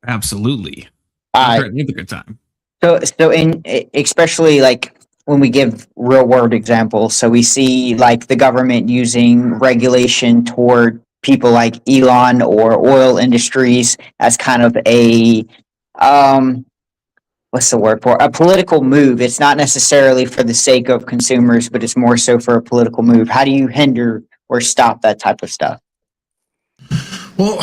Speaker 1: Absolutely.
Speaker 4: Threatening
Speaker 1: a good time.
Speaker 4: So in especially like when we give real world examples, so we see like the government using regulation toward people like Elon or oil industries as kind of a what's the word for a political move. It's not necessarily for the sake of consumers, but it's more so for a political move. How do you hinder or stop that type of stuff?
Speaker 3: Well,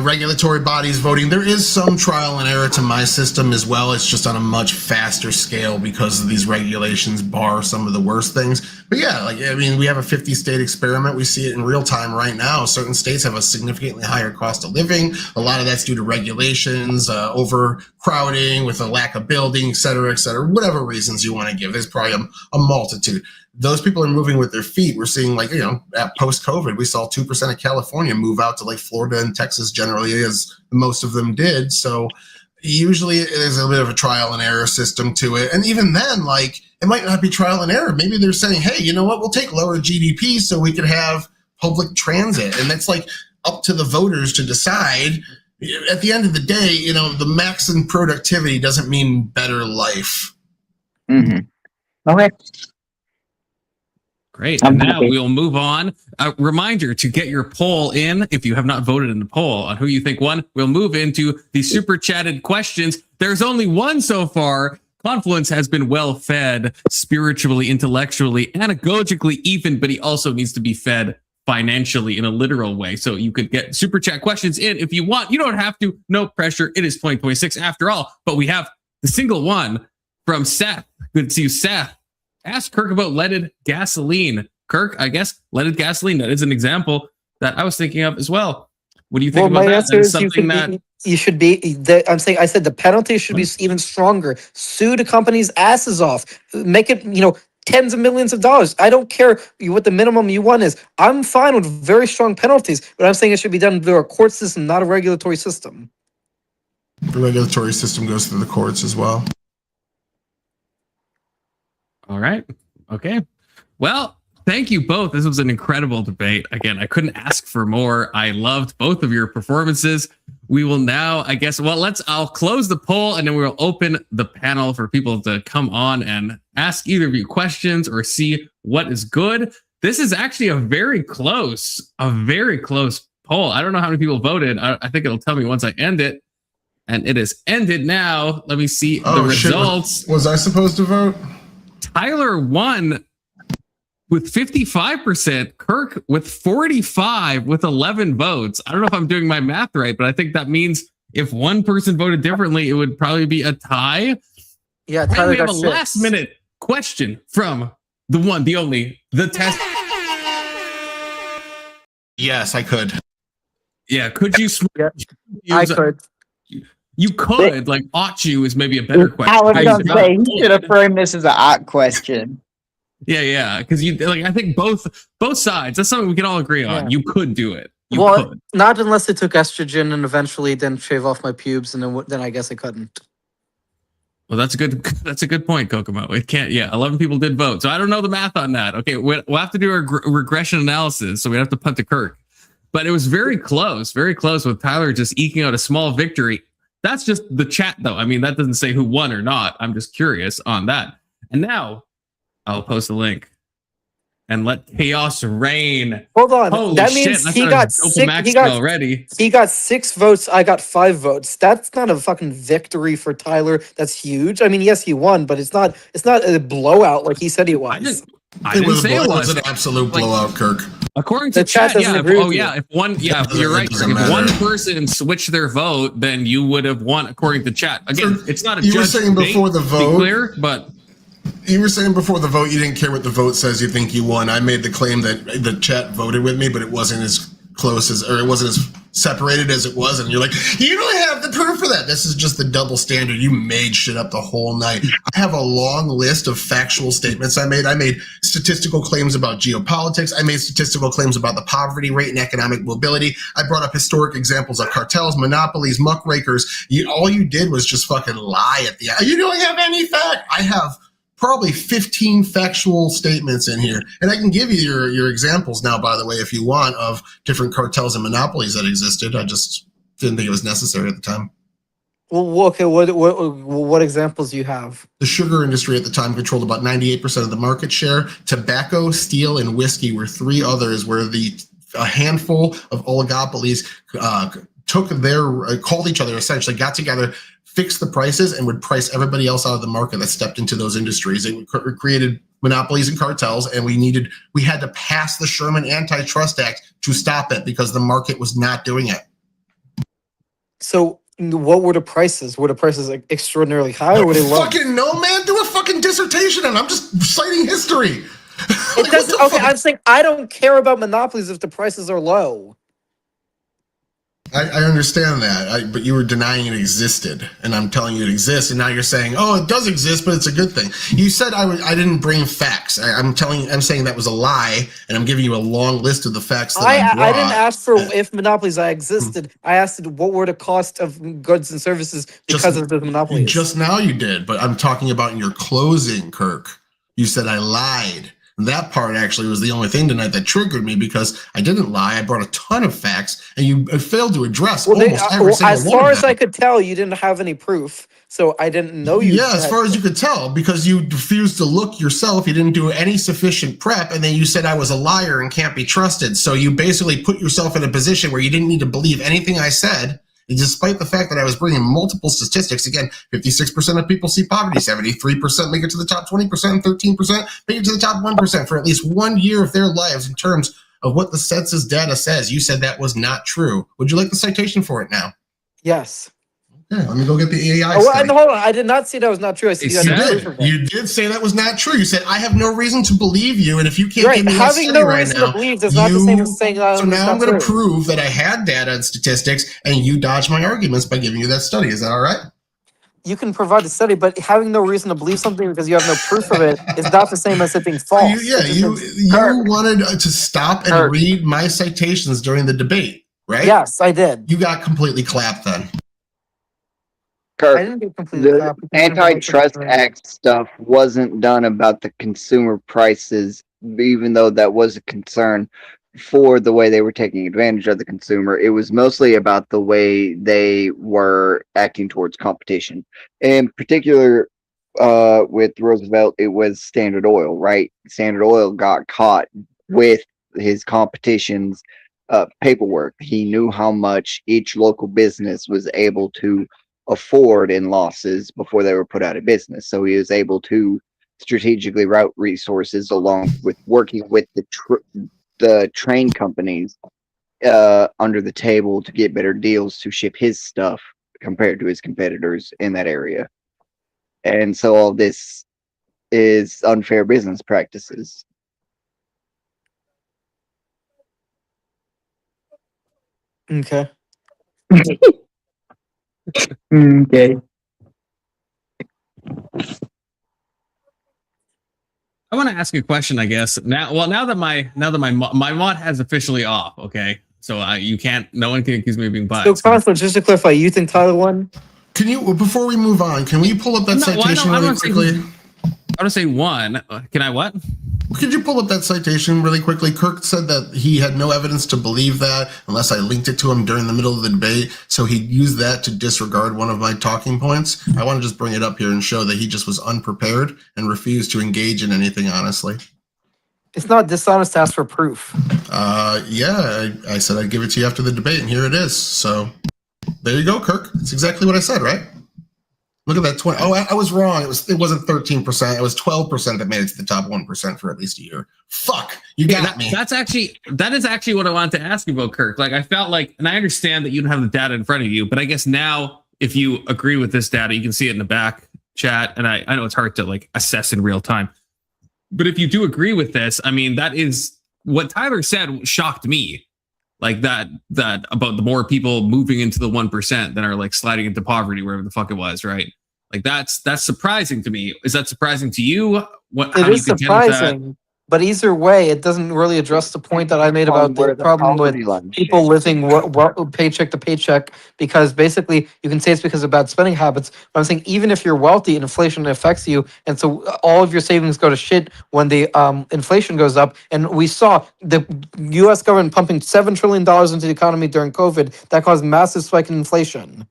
Speaker 3: regulatory bodies voting, there is some trial and error to my system as well. It's just on a much faster scale because of these regulations bar some of the worst things. But yeah, like, I mean, we have a 50-state experiment. We see it in real time right now. Certain states have a significantly higher cost of living. A lot of that's due to regulations, overcrowding with a lack of building, et cetera, whatever reasons you want to give. There's probably a multitude. Those people are moving with their feet. We're seeing, like, at post-COVID, we saw 2% of California move out to like Florida and Texas generally, as most of them did. So usually there's a bit of a trial and error system to it. And even then, like, it might not be trial and error. Maybe they're saying, hey, you know what, we'll take lower GDP so we can have public transit. And that's like up to the voters to decide. At the end of the day, the max in productivity doesn't mean better life.
Speaker 4: Okay.
Speaker 1: Great. And now we'll move on. A reminder to get your poll in if you have not voted in the poll on who you think won. We'll move into the super chatted questions. There's only one so far. Confluence has been well fed spiritually, intellectually, anagogically even, but he also needs to be fed financially in a literal way. So you could get super chat questions in if you want. You don't have to. No pressure. It is 2026 after all. But we have the single one from Seth. Good to see you, Seth. Ask Kirk about leaded gasoline. Kirk, I guess leaded gasoline, that is an example that I was thinking of as well. What do you think about that?
Speaker 2: Answer is you should be. I said the penalty should be even stronger. Sue the company's asses off. Make it, tens of millions of dollars. I don't care what the minimum you want is. I'm fine with very strong penalties, but I'm saying it should be done through a court system, not a regulatory system.
Speaker 3: The regulatory system goes through the courts as well.
Speaker 1: All right. Okay. Well, thank you both. This was an incredible debate. Again, I couldn't ask for more. I loved both of your performances. We will now, I guess, I'll close the poll and then we'll open the panel for people to come on and ask either of you questions or see what is good. This is actually a very close poll. I don't know how many people voted. I think it'll tell me once I end it. And it is ended now. Let me see the results.
Speaker 3: Shit. Was I supposed to vote?
Speaker 1: Tyler won with 55%, Kirk with 45 with 11 votes. I don't know if I'm doing my math right, but I think that means if one person voted differently, it would probably be a tie.
Speaker 2: Yeah, Tyler,
Speaker 1: we have a last minute question from the one, the only, the test.
Speaker 3: Yes, I could.
Speaker 1: Yeah, could you?
Speaker 2: I could.
Speaker 1: You could, like, ought you is maybe a better question.
Speaker 4: I was going to say, you should have framed this as an ought question.
Speaker 1: Yeah, because I think both sides. That's something we can all agree on. Yeah. You could do it. You could.
Speaker 2: Not unless it took estrogen and eventually then shave off my pubes, and then I guess I couldn't.
Speaker 1: Well, that's a good point, Kokomo. It can't. Yeah, 11 people did vote, so I don't know the math on that. Okay, we'll have to do a regression analysis, so we have to punt to Kirk. but it was very close with Tyler just eking out a small victory. That's just the chat, though. I mean, that doesn't say who won or not. I'm just curious on that. And now I'll post a link and let chaos reign.
Speaker 2: Hold on.
Speaker 1: Holy
Speaker 2: that
Speaker 1: shit,
Speaker 2: means
Speaker 1: that's
Speaker 2: he
Speaker 1: a
Speaker 2: got
Speaker 1: Dope
Speaker 2: six.
Speaker 1: Maxwell already.
Speaker 2: He got 6 votes. I got 5 votes. That's not a fucking victory for Tyler. That's huge. I mean, yes, he won, but it's not a blowout like he said he was.
Speaker 1: I didn't say it was
Speaker 3: an absolute
Speaker 1: Like,
Speaker 3: blowout, Kirk.
Speaker 1: According to
Speaker 2: The chat
Speaker 1: chat,
Speaker 2: doesn't
Speaker 1: yeah.
Speaker 2: agree with you.
Speaker 1: If one, yeah,
Speaker 3: It
Speaker 1: you're right.
Speaker 3: doesn't
Speaker 1: If
Speaker 3: matter.
Speaker 1: one person switched their vote, then you would have won, according to chat. Again, it's not a
Speaker 3: You were
Speaker 1: judge
Speaker 3: saying
Speaker 1: debate,
Speaker 3: before the
Speaker 1: to be
Speaker 3: vote-
Speaker 1: clear, but
Speaker 3: You were saying before the vote you didn't care what the vote says. You think you won. I made the claim that the chat voted with me, but it wasn't as close as, or it wasn't as separated as it was. And you're like, you don't have the proof for that. This is just the double standard. You made shit up the whole night. I have a long list of factual statements I made. I made statistical claims about geopolitics. I made statistical claims about the poverty rate and economic mobility. I brought up historic examples of cartels, monopolies, muckrakers. All you did was just fucking lie at the end. You don't have any fact. I have probably 15 factual statements in here. And I can give you your examples now, by the way, if you want, of different cartels and monopolies that existed. I just didn't think it was necessary at the time.
Speaker 2: Well, okay. What examples do you have?
Speaker 3: The sugar industry at the time controlled about 98% of the market share. Tobacco, steel, and whiskey were 3 others where a handful of oligopolies called each other, essentially got together, fixed the prices, and would price everybody else out of the market that stepped into those industries. It created monopolies and cartels, and we had to pass the Sherman Antitrust Act to stop it because the market was not doing it.
Speaker 2: So, what were the prices? Were the prices like extraordinarily high, or were they low?
Speaker 3: Fucking no, man. Do a fucking dissertation, and I'm just citing history.
Speaker 2: It doesn't. Okay, I'm saying I don't care about monopolies if the prices are low.
Speaker 3: I understand that, but you were denying it existed, and I'm telling you it exists, and now you're saying, "Oh, it does exist, but it's a good thing." You said I didn't bring facts. I'm saying that was a lie, and I'm giving you a long list of the facts that I brought.
Speaker 2: I didn't ask for if monopolies existed. I asked what were the cost of goods and services because of the monopolies.
Speaker 3: Just now you did, but I'm talking about in your closing, Kirk. You said I lied. That part actually was the only thing tonight that triggered me because I didn't lie. I brought a ton of facts, and you failed to address almost every single one of them.
Speaker 2: As far as I could tell, you didn't have any proof, so I didn't know you.
Speaker 3: Yeah, as far as you could tell, because you refused to look yourself, you didn't do any sufficient prep, and then you said I was a liar and can't be trusted. So you basically put yourself in a position where you didn't need to believe anything I said. And despite the fact that I was bringing multiple statistics, again, 56% of people see poverty, 73% make it to the top 20%, and 13% make it to the top 1% for at least 1 year of their lives in terms of what the census data says. You said that was not true. Would you like the citation for it now?
Speaker 2: Yes.
Speaker 3: Yeah, let me go get the AI
Speaker 2: Oh,
Speaker 3: study.
Speaker 2: hold on. I did not say that was not true. I said you had proof of it.
Speaker 3: You did say that was not true. You said, I have no reason to believe you, and if you can't
Speaker 2: Right,
Speaker 3: give me that
Speaker 2: having
Speaker 3: study
Speaker 2: no
Speaker 3: right
Speaker 2: reason
Speaker 3: now,
Speaker 2: to believe is not the same as saying
Speaker 3: so now I'm going to
Speaker 2: true.
Speaker 3: prove that I had data and statistics, and you dodged my arguments by giving you that study. Is that all right?
Speaker 2: You can provide a study, but having no reason to believe something because you have no proof of it is not the same as it being false.
Speaker 3: You wanted to stop and read my citations during the debate, right?
Speaker 2: Yes, I did.
Speaker 3: You got completely clapped then.
Speaker 2: I
Speaker 5: Kirk,
Speaker 2: didn't get completely
Speaker 5: the
Speaker 2: happy.
Speaker 5: antitrust act stuff wasn't done about the consumer prices, even though that was a concern for the way they were taking advantage of the consumer. It was mostly about the way they were acting towards competition. In particular, with Roosevelt, it was Standard Oil, right? Standard Oil got caught with his competition's paperwork. He knew how much each local business was able to afford in losses before they were put out of business. So he was able to strategically route resources along with working with the train companies under the table to get better deals to ship his stuff compared to his competitors in that area. And so all this is unfair business practices.
Speaker 2: Okay.
Speaker 5: Okay.
Speaker 1: I want to ask you a question, I guess. Now that my mod has officially off, okay? So no one can accuse me of being biased.
Speaker 2: So, Constance, just to clarify, you think Tyler won?
Speaker 3: Can you, before we move on, can we pull up that citation really quickly?
Speaker 1: I want to say one. Can I what?
Speaker 3: Could you pull up that citation really quickly? Kirk said that he had no evidence to believe that unless I linked it to him during the middle of the debate. So he used that to disregard one of my talking points. I want to just bring it up here and show that he just was unprepared and refused to engage in anything honestly.
Speaker 2: It's not dishonest to ask for proof.
Speaker 3: Yeah, I said I'd give it to you after the debate, and here it is. So there you go, Kirk. It's exactly what I said, right? Look at that 20. Oh, I was wrong. It wasn't 13%. It was 12% that made it to the top 1% for at least a year. Fuck, you got me.
Speaker 1: That is actually what I wanted to ask you about, Kirk. Like, I felt like, and I understand that you don't have the data in front of you, but I guess now, if you agree with this data, you can see it in the back chat. And I know it's hard to like assess in real time, but if you do agree with this, I mean, that is what Tyler said shocked me. Like that about the more people moving into the 1% than are like sliding into poverty, wherever the fuck it was, right? Like that's surprising to me. Is that surprising to you?
Speaker 2: It is surprising, but either way, it doesn't really address the point that I made about the problem with people living paycheck to paycheck. Because basically, you can say it's because of bad spending habits. But I'm saying even if you're wealthy and inflation affects you, and so all of your savings go to shit when the inflation goes up. And we saw the U.S. government pumping $7 trillion into the economy during COVID. That caused massive spike in inflation,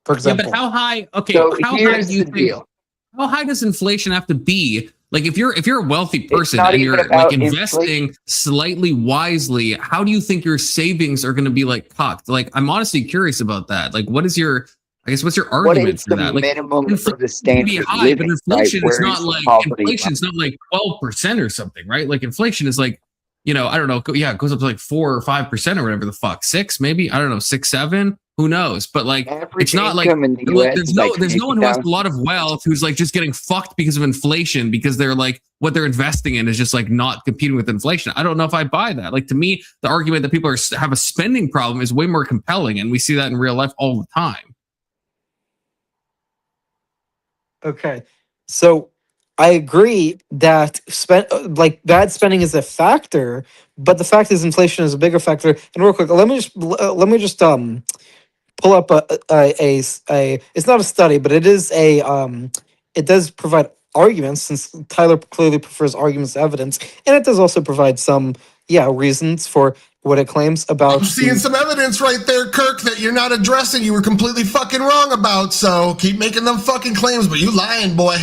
Speaker 2: for example.
Speaker 1: Yeah, but how high? Okay,
Speaker 5: So
Speaker 1: how high do you think? How high does inflation have to be? Like, if you're a wealthy person and you're like investing slightly wisely, how do you think your savings are going to be like cocked? Like, I'm honestly curious about that. Like, what's your argument for that? Like,
Speaker 5: minimum for the standard
Speaker 1: high,
Speaker 5: living,
Speaker 1: but inflation
Speaker 5: right?
Speaker 1: is not like inflation's not like 12% or something, right? Like, inflation is like, I don't know, yeah, it goes up to like 4 or 5% or whatever the fuck, 6 maybe, I don't know, 6, 7. Who knows? But like, it's not like there's no one who has a lot of wealth who's like just getting fucked because of inflation, because they're like what they're investing in is just like not competing with inflation. I don't know if I buy that. Like, to me, the argument that people have a spending problem is way more compelling, and we see that in real life all the time.
Speaker 2: Okay, so I agree that bad spending is a factor, but the fact is inflation is a bigger factor. And real quick, let me just pull up a it's not a study, but it is it does provide arguments, since Tyler clearly prefers arguments to evidence, and it does also provide some reasons for what it claims about.
Speaker 3: I'm seeing some evidence right there, Kirk, that you're not addressing. You were completely fucking wrong about. So keep making them fucking claims, but you lying, boy.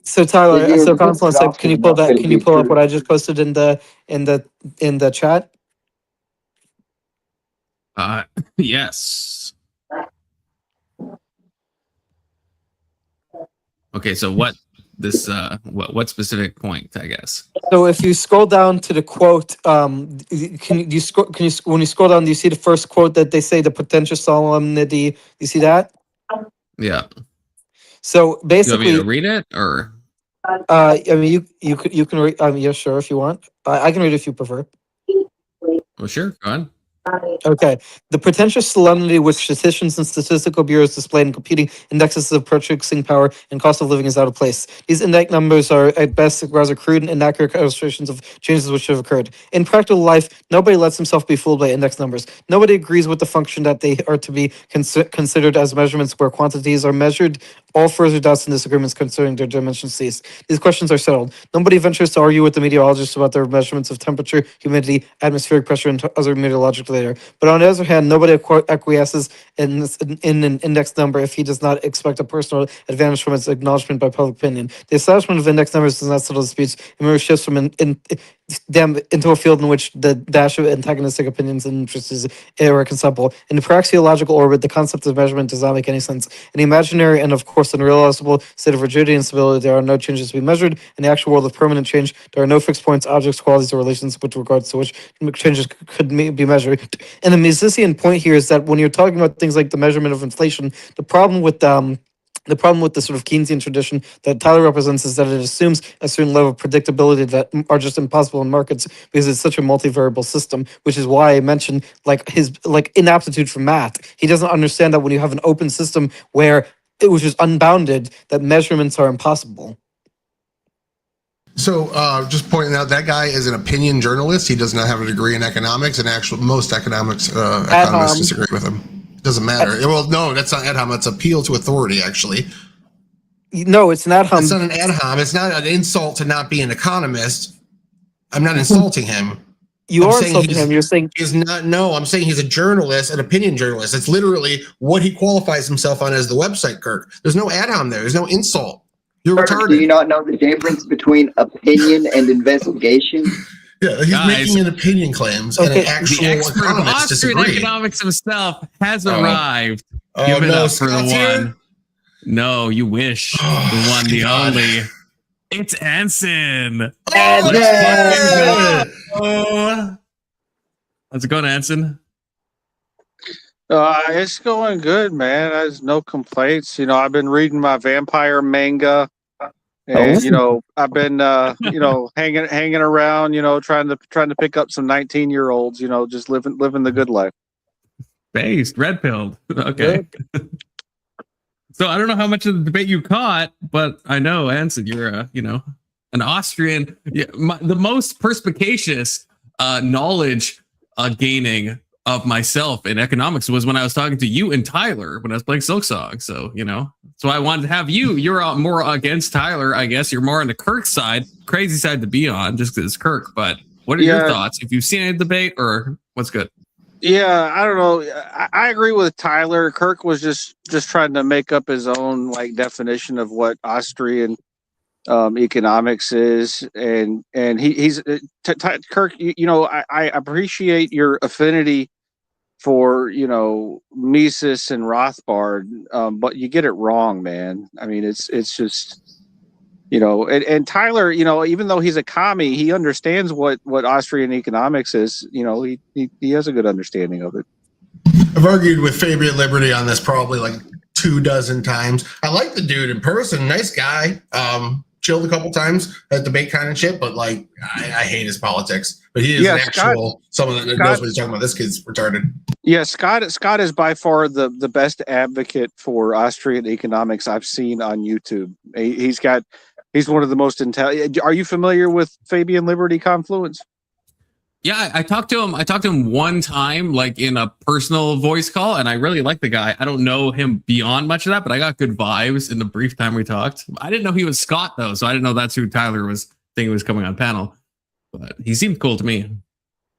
Speaker 2: So Tyler, can you pull up what I just posted in the chat?
Speaker 1: Yes. Okay, so what specific point, I guess?
Speaker 2: So if you scroll down to the quote, when you scroll down, do you see the first quote that they say, the potential solemnity? You see that?
Speaker 1: Yeah.
Speaker 2: So basically,
Speaker 1: you want me to read it, or?
Speaker 2: I mean, you can read. Yeah, sure, if you want. I can read if you prefer.
Speaker 1: Well, sure. Go on.
Speaker 2: Okay. The pretentious solemnity which statisticians and statistical bureaus display in computing indexes of purchasing power and cost of living is out of place. These index numbers are at best rather crude and inaccurate illustrations of changes which have occurred. In practical life, nobody lets himself be fooled by index numbers. Nobody agrees with the function that they are to be considered as measurements where quantities are measured. All further doubts and disagreements concerning their dimensions cease. These questions are settled. Nobody ventures to argue with the meteorologists about their measurements of temperature, humidity, atmospheric pressure, and other meteorological data. But on the other hand, nobody acquiesces in an index number if he does not expect a personal advantage from its acknowledgement by public opinion. The establishment of index numbers does not settle disputes. It merely shifts from them into a field in which the dash of antagonistic opinions and interests is irreconcilable. In the praxeological orbit, the concept of measurement does not make any sense. In the imaginary and, of course, unrealizable state of rigidity and stability, there are no changes to be measured. In the actual world of permanent change, there are no fixed points, objects, qualities, or relations with regards to which changes could be measured. And the Misesian point here is that when you're talking about things like the measurement of inflation, the problem with the sort of Keynesian tradition that Tyler represents is that it assumes a certain level of predictability that are just impossible in markets because it's such a multivariable system, which is why I mentioned his inaptitude for math. He doesn't understand that when you have an open system which is unbounded, that measurements are impossible.
Speaker 3: So just pointing out, that guy is an opinion journalist. He does not have a degree in economics, and most economists disagree with him. Doesn't matter. Well, no, that's not ad hom. It's appeal to authority, actually.
Speaker 2: No, it's not
Speaker 3: It's not an ad hom. It's not an insult to not be an economist. I'm not insulting him.
Speaker 2: You
Speaker 3: I'm
Speaker 2: are
Speaker 3: saying
Speaker 2: insulting him. You're saying
Speaker 3: he's not. No, I'm saying he's a journalist, an opinion journalist. It's literally what he qualifies himself on as the website, Kirk. There's no ad hom there. There's no insult. You're
Speaker 5: Kirk,
Speaker 3: retarded.
Speaker 5: do you not know the difference between opinion and investigation?
Speaker 3: Yeah, he's making an opinion claims, and an actual
Speaker 1: The expert of
Speaker 3: economist
Speaker 1: Austrian
Speaker 3: disagree.
Speaker 1: economics himself has arrived.
Speaker 3: Oh,
Speaker 1: Give it
Speaker 3: no,
Speaker 1: up for the
Speaker 3: Scott's
Speaker 1: one.
Speaker 3: here?
Speaker 1: No, you wish.
Speaker 3: Oh,
Speaker 1: The one, the
Speaker 3: God.
Speaker 1: only. It's Anson. How's it going, Anson?
Speaker 6: It's going good, man. There's no complaints. I've been reading my vampire manga, and I've been hanging around, trying to pick up some 19-year-olds, just living the good life.
Speaker 1: Based, red pilled. Okay. So I don't know how much of the debate you caught, but I know, Anson, you're an Austrian. Yeah, the most perspicacious knowledge gaining of myself in economics was when I was talking to you and Tyler when I was playing Silk Song. So so I wanted to have you. You're more against Tyler, I guess. You're more on the Kirk side, crazy side to be on, just because it's Kirk. But what are your thoughts? If you've seen any debate, or what's good?
Speaker 6: Yeah, I don't know. I agree with Tyler. Kirk was just trying to make up his own definition of what Austrian economics is, and he's Kirk. I appreciate your affinity for Mises and Rothbard, but you get it wrong, man. I mean, it's just. And Tyler, even though he's a commie, he understands what Austrian economics is. He has a good understanding of it.
Speaker 3: I've argued with Fabian Liberty on this probably like 24 times. I like the dude in person, nice guy. Chilled a couple times at debate kind of shit, but I hate his politics. But he is an actual someone that knows what he's talking about. This kid's retarded.
Speaker 6: Yeah, Scott is by far the best advocate for Austrian economics I've seen on YouTube. He's one of the most intelligent. Are you familiar with Fabian Liberty Confluence?
Speaker 1: Yeah, I talked to him. I talked to him one time, in a personal voice call, and I really like the guy. I don't know him beyond much of that, but I got good vibes in the brief time we talked. I didn't know he was Scott though, so I didn't know that's who Tyler was thinking was coming on panel. But he seemed cool to me.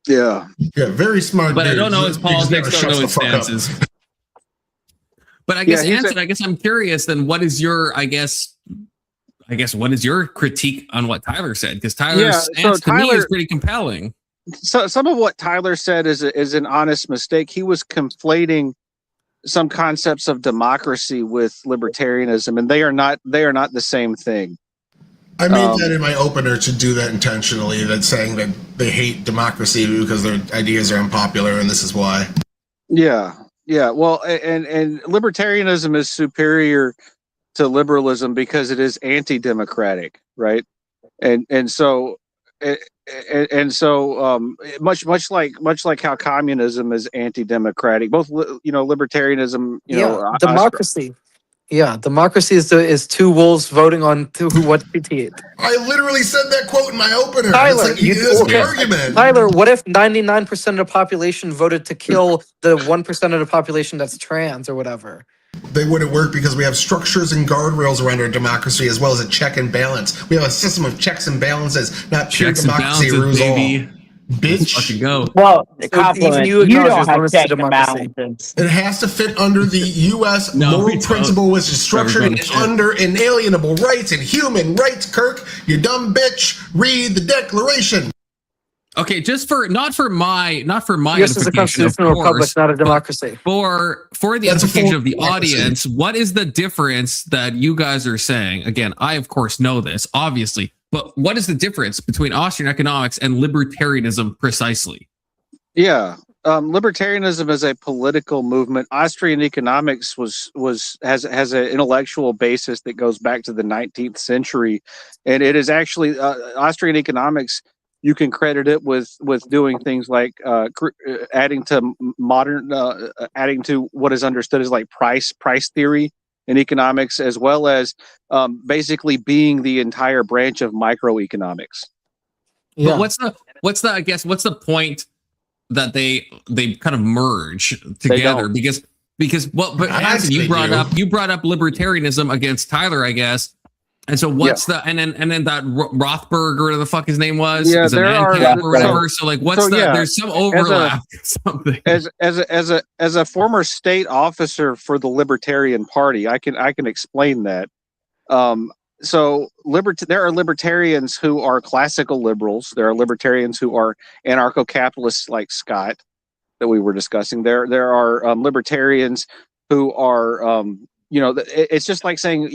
Speaker 6: Yeah,
Speaker 3: very smart.
Speaker 1: But
Speaker 3: dude.
Speaker 1: I don't know his politics. Don't know his stances. But I guess, Anson, I guess I'm curious. Then, what is your? I guess what is your critique on what Tyler said? Because Tyler's stance to me is pretty compelling.
Speaker 6: So some of what Tyler said is an honest mistake. He was conflating some concepts of democracy with libertarianism, and they are not the same thing.
Speaker 3: I made that in my opener to do that intentionally. That's saying that they hate democracy because their ideas are unpopular, and this is why.
Speaker 6: Yeah. Well, and libertarianism is superior to liberalism because it is anti-democratic, right? And so much like how communism is anti-democratic, both libertarianism,
Speaker 2: democracy. Democracy is two wolves voting on what to eat.
Speaker 3: I literally said that quote in my opener.
Speaker 2: Tyler,
Speaker 3: argument.
Speaker 2: Tyler, what if 99% of the population voted to kill the 1% of the population that's trans or whatever?
Speaker 3: They wouldn't work because we have structures and guardrails around our democracy as well as a check and balance. We have a system of checks and balances, not pure democracy rules all. Bitch.
Speaker 1: Fucking go.
Speaker 4: Well, the compliment. You don't have check and balances.
Speaker 3: It has to fit under the U.S. moral principle, which is structured and under inalienable rights and human rights. Kirk, you dumb bitch. Read the Declaration.
Speaker 1: Okay, not for my
Speaker 2: This is a constitutional republic, not a democracy.
Speaker 1: For the edification of the audience, what is the difference that you guys are saying? Again, I of course know this, obviously, but what is the difference between Austrian economics and libertarianism precisely?
Speaker 6: Yeah, libertarianism is a political movement. Austrian economics has an intellectual basis that goes back to the 19th century, and it is actually Austrian economics. You can credit it with doing things like adding to what is understood as like price theory in economics, as well as basically being the entire branch of microeconomics.
Speaker 1: Yeah. But what's the point that they kind of merge together? Because Because but
Speaker 3: I
Speaker 1: Hanson,
Speaker 3: think
Speaker 1: you
Speaker 3: they
Speaker 1: brought
Speaker 3: do.
Speaker 1: up libertarianism against Tyler, I guess. And so what's the and then that Rothberg or whatever the fuck his name was,
Speaker 6: Yeah,
Speaker 1: is an
Speaker 6: there are
Speaker 1: ANCAP or whatever.
Speaker 6: so,
Speaker 1: So like, what's
Speaker 6: so
Speaker 1: the?
Speaker 6: yeah,
Speaker 1: There's some overlap. Something.
Speaker 6: as a former state officer for the Libertarian Party, I can explain that. So there are libertarians who are classical liberals. There are libertarians who are anarcho-capitalists like Scott that we were discussing. There are libertarians who are it's just like saying,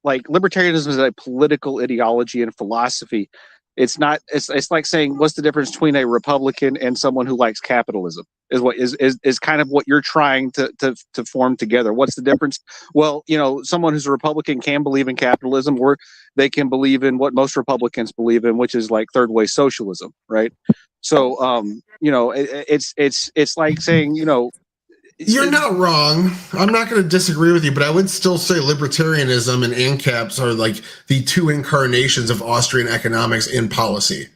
Speaker 6: like libertarianism is a political ideology and philosophy. It's not. It's like saying, what's the difference between a Republican and someone who likes capitalism? Is kind of what you're trying to form together. What's the difference? Well, someone who's a Republican can believe in capitalism, or they can believe in what most Republicans believe in, which is like third way socialism, right? So, it's like saying,
Speaker 3: You're not wrong. I'm not going to disagree with you, but I would still say libertarianism and ANCAPs are like the two incarnations of Austrian economics in policy.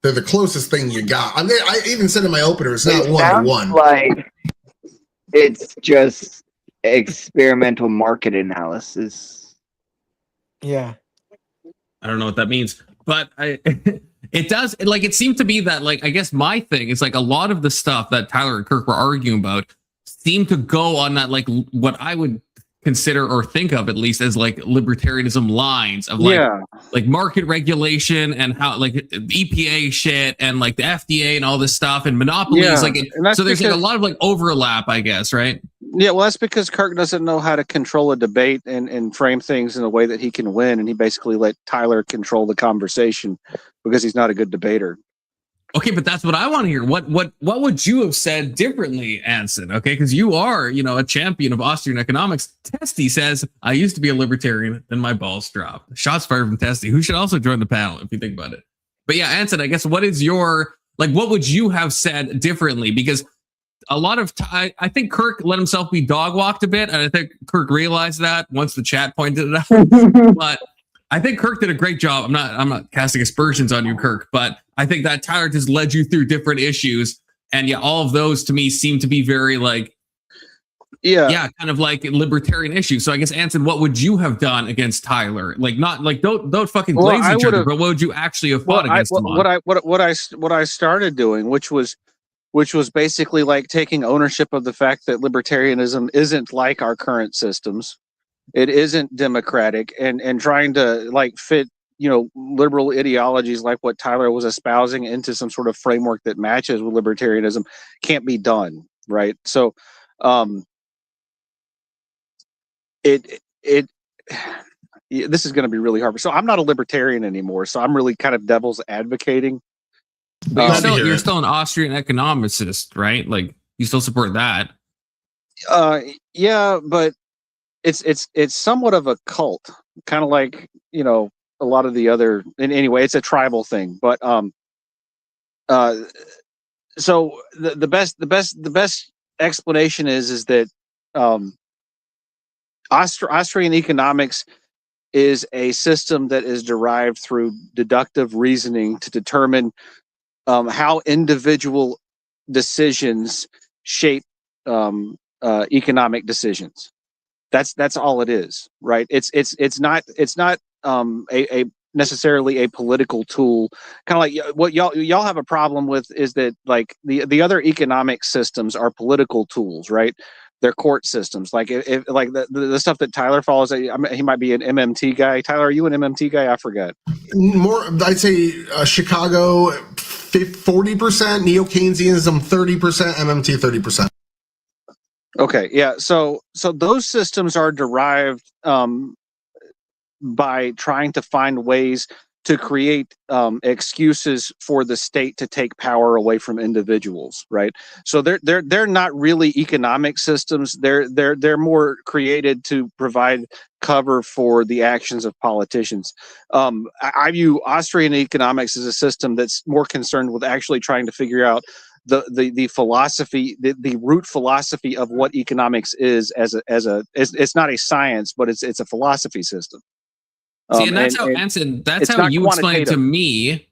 Speaker 3: They're the closest thing you got. I mean, I even said in my opener, it's not
Speaker 5: It
Speaker 3: one to
Speaker 5: sounds
Speaker 3: one.
Speaker 5: like it's just experimental market analysis.
Speaker 2: Yeah.
Speaker 1: I don't know what that means, but it does. Like, it seemed to be that, like, I guess my thing is like a lot of the stuff that Tyler and Kirk were arguing about seem to go on that, like, what I would consider or think of at least as like libertarianism lines of like market regulation and how like EPA shit and like the FDA and all this stuff and monopolies. So there's like a lot of like overlap, I guess, right?
Speaker 6: Yeah, well, that's because Kirk doesn't know how to control a debate and frame things in a way that he can win, and he basically let Tyler control the conversation because he's not a good debater.
Speaker 1: Okay, but that's what I want to hear. What would you have said differently, Anson? Okay, because you are, a champion of Austrian economics. Testy says, I used to be a libertarian, then my balls dropped. Shots fired from Testy, who should also join the panel if you think about it. But yeah, Anson, I guess what is your, like, what would you have said differently? Because a lot of I think Kirk let himself be dog walked a bit, and I think Kirk realized that once the chat pointed it out. But I think Kirk did a great job. I'm not casting aspersions on you, Kirk, but I think that Tyler just led you through different issues, and yeah, all of those to me seem to be very like, kind of like libertarian issues. So I guess, Anson, what would you have done against Tyler? Like, not like don't fucking glaze each other, but what would you actually have fought against him on?
Speaker 6: What I started doing, which was basically like taking ownership of the fact that libertarianism isn't like our current systems. It isn't democratic, and trying to like fit, liberal ideologies like what Tyler was espousing into some sort of framework that matches with libertarianism can't be done, right? So, this is going to be really hard. So I'm not a libertarian anymore. So I'm really kind of devil's advocating.
Speaker 1: But you're still an Austrian economicist, right? Like, you still support that.
Speaker 6: Yeah, but it's somewhat of a cult, kind of like, a lot of the other, and anyway, it's a tribal thing. But so the best explanation is that Austrian economics is a system that is derived through deductive reasoning to determine how individual decisions shape economic decisions. That's all it is, right? It's not a necessarily a political tool. Kind of like what y'all have a problem with is that like the other economic systems are political tools, right? They're court systems. Like if like the stuff that Tyler follows, he might be an MMT guy. Tyler, are you an MMT guy? I forgot.
Speaker 3: More, I'd say Chicago 40%, neo-Keynesianism 30%, MMT 30%.
Speaker 6: Okay, yeah. So those systems are derived by trying to find ways to create excuses for the state to take power away from individuals, right? So they're not really economic systems. They're more created to provide cover for the actions of politicians. I view Austrian economics as a system that's more concerned with actually trying to figure out the philosophy, the root philosophy of what economics is it's not a science, but it's a philosophy system.
Speaker 1: See, and that's how Anson, that's how you explained it to me.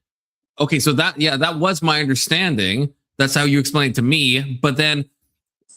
Speaker 1: Okay, so that was my understanding. That's how you explained it to me. But then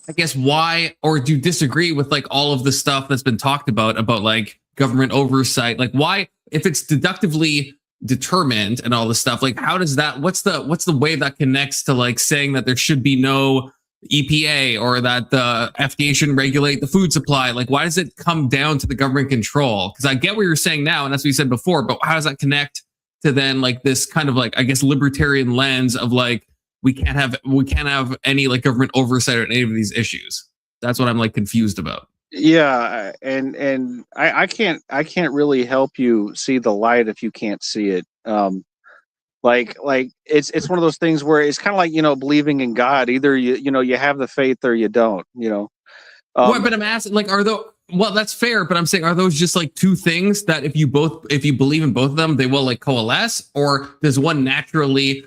Speaker 1: I guess why, or do you disagree with like all of the stuff that's been talked about like government oversight? Like why, if it's deductively determined and all this stuff, like how does that, what's the way that connects to like saying that there should be no EPA or that the FDA shouldn't regulate the food supply? Like why does it come down to the government control? Because I get what you're saying now, and that's what you said before, but how does that connect to then like this kind of like, I guess, libertarian lens of like, we can't have any like government oversight on any of these issues? That's what I'm like confused about.
Speaker 6: Yeah, and I can't really help you see the light if you can't see it. Like it's one of those things where it's kind of like, you know, believing in God. Either you have the faith or you don't. You know.
Speaker 1: But I'm asking, like, well, that's fair, but I'm saying, are those just like two things that if you believe in both of them, they will like coalesce, or does one naturally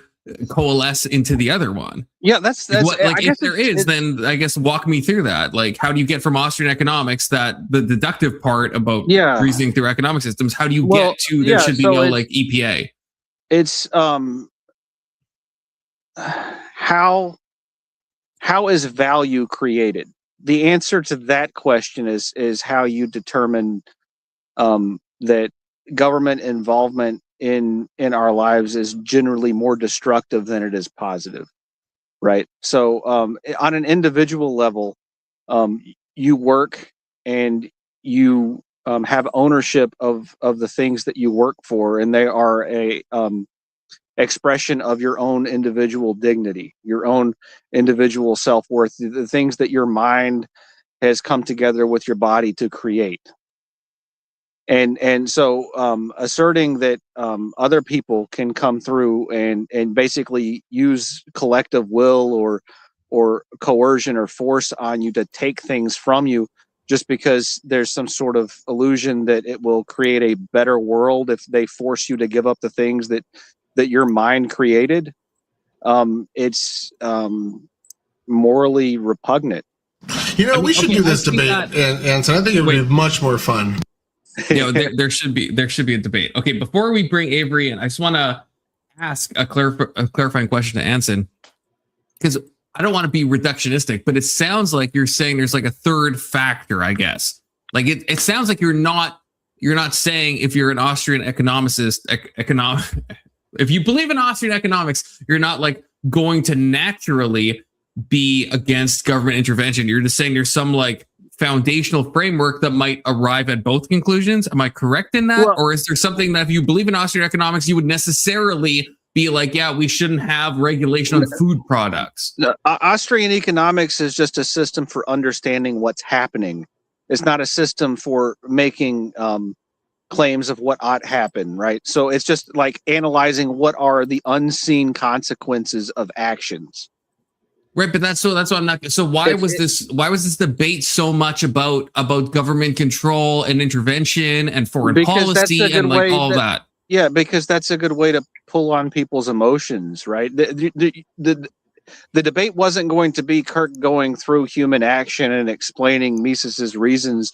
Speaker 1: coalesce into the other one?
Speaker 6: Yeah, that's
Speaker 1: like if there is, then I guess walk me through that. Like, how do you get from Austrian economics, that the deductive part about reasoning through economic systems, how do you get to there should be no like EPA?
Speaker 6: It's how is value created? The answer to that question is how you determine that government involvement in our lives is generally more destructive than it is positive, right? So on an individual level, you work and you have ownership of the things that you work for, and they are a expression of your own individual dignity, your own individual self-worth, the things that your mind has come together with your body to create. And so asserting that other people can come through and basically use collective will or coercion or force on you to take things from you just because there's some sort of illusion that it will create a better world if they force you to give up the things that your mind created, it's morally repugnant.
Speaker 3: You know, we should do this debate, and so I think it would be much more fun.
Speaker 1: You know, there should be a debate. Okay, before we bring Avery in, I just want to ask a clarifying question to Anson, because I don't want to be reductionistic, but it sounds like you're saying there's like a third factor, I guess. Like it sounds like you're not saying if you're an Austrian if you believe in Austrian economics, you're not like going to naturally be against government intervention. You're just saying there's some like foundational framework that might arrive at both conclusions. Am I correct in that? Or is there something that if you believe in Austrian economics, you would necessarily be like, yeah, we shouldn't have regulation on food products?
Speaker 6: Austrian economics is just a system for understanding what's happening. It's not a system for making claims of what ought happen, right? So it's just like analyzing what are the unseen consequences of actions.
Speaker 1: Right, but that's what I'm not. So why was this debate so much about government control and intervention and foreign policy and like all that?
Speaker 6: Yeah, because that's a good way to pull on people's emotions, right? The debate wasn't going to be Kirk going through human action and explaining Mises's reasons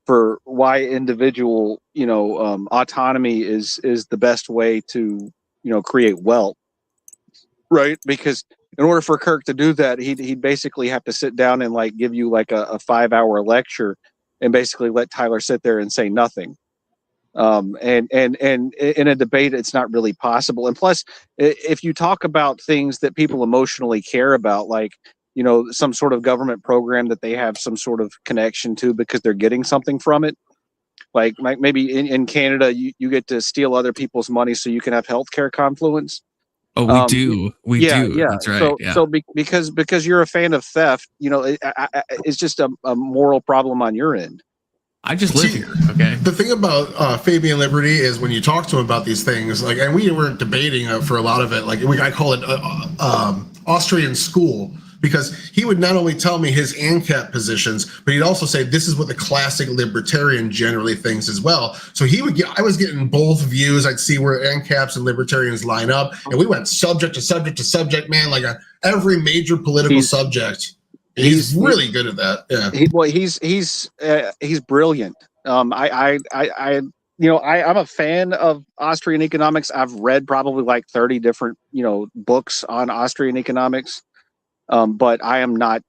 Speaker 6: for why individual, autonomy is the best way to, create wealth, right? Because in order for Kirk to do that, he'd basically have to sit down and like give you like a 5-hour lecture and basically let Tyler sit there and say nothing. And in a debate, it's not really possible. And plus, if you talk about things that people emotionally care about, like, some sort of government program that they have some sort of connection to because they're getting something from it, like maybe in Canada, you get to steal other people's money so you can have healthcare confluence.
Speaker 1: Oh, we do. We do.
Speaker 6: Yeah.
Speaker 1: That's right.
Speaker 6: So because you're a fan of theft, it's just a moral problem on your end.
Speaker 1: I just live here. Okay.
Speaker 3: The thing about Fabian Liberty is when you talk to him about these things, like, and we were debating for a lot of it, like I call it Austrian school, because he would not only tell me his ANCAP positions, but he'd also say this is what the classic libertarian generally thinks as well. So I was getting both views. I'd see where ANCAPs and libertarians line up, and we went subject to subject to subject, man, like every major political subject. He's really good at that. Yeah.
Speaker 6: He's brilliant. I'm a fan of Austrian economics. I've read probably like 30 different, books on Austrian economics. But I am not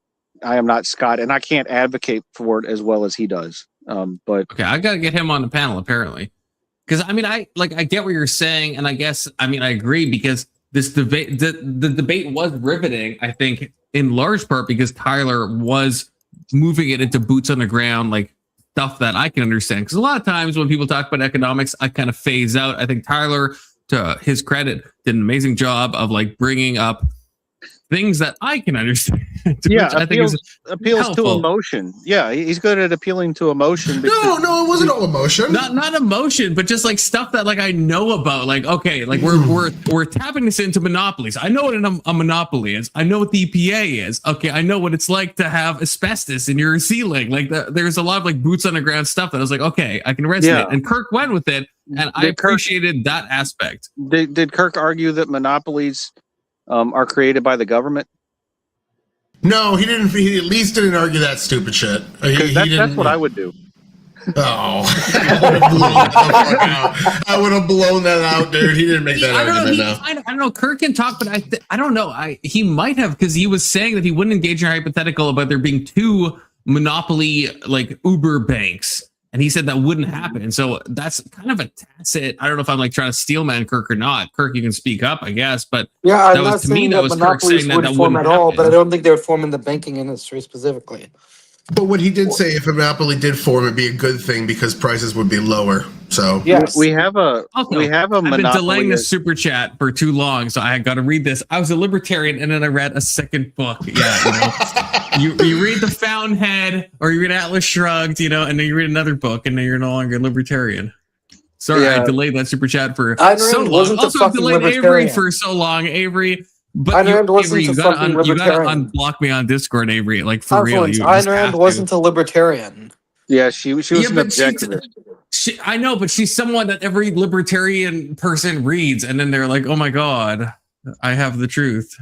Speaker 6: Scott, and I can't advocate for it as well as he does. But
Speaker 1: okay, I gotta get him on the panel apparently, because I mean, I get what you're saying, and I guess I agree because this debate, the debate was riveting. I think in large part because Tyler was moving it into boots on the ground, like stuff that I can understand. Because a lot of times when people talk about economics, I kind of phase out. I think Tyler, to his credit, did an amazing job of like bringing up things that I can understand.
Speaker 6: Yeah,
Speaker 1: I think is
Speaker 6: appeals to
Speaker 1: helpful.
Speaker 6: Emotion. Yeah, he's good at appealing to emotion.
Speaker 3: No, it wasn't all emotion.
Speaker 1: Not emotion, but just like stuff that like I know about. Like, okay, like we're tapping this into monopolies. I know what a monopoly is. I know what the EPA is. Okay, I know what it's like to have asbestos in your ceiling. Like there's a lot of like boots on the ground stuff that I was like, okay, I can resonate. Yeah. And Kirk went with it, and I appreciated that aspect.
Speaker 6: Did Kirk argue that monopolies are created by the government?
Speaker 3: No, he didn't. He at least didn't argue that stupid shit.
Speaker 6: That's what I would do.
Speaker 3: Oh, I would have blown that out, dude. He didn't make that argument.
Speaker 1: I don't know. Kirk can talk, but I don't know. He might have, because he was saying that he wouldn't engage in a hypothetical about there being two monopoly like Uber banks. And he said that wouldn't happen. And so that's kind of a tacit. I don't know if I'm like trying to steelman Kirk or not. Kirk, you can speak up, I guess. But
Speaker 2: yeah, I'm not saying that monopolies would form at all, but I don't think they would form in the banking industry specifically.
Speaker 3: But what he did say, if a monopoly did form, it'd be a good thing because prices would be lower. So
Speaker 6: yes, we have a monopoly.
Speaker 1: I've been delaying the super chat for too long, so I got to read this. I was a libertarian, and then I read a second book. Yeah, you read The Fountainhead, or you read Atlas Shrugged, and then you read another book, and then you're no longer a libertarian. Sorry, I delayed that super chat for so long. Also, delayed Avery for so long, Avery. But Avery, you gotta unblock me on Discord, Avery. Like for real,
Speaker 2: Ayn Rand wasn't a libertarian.
Speaker 6: Yeah, she was an objectivist.
Speaker 1: I know, but she's someone that every libertarian person reads, and then they're like, "Oh my god, I have the truth."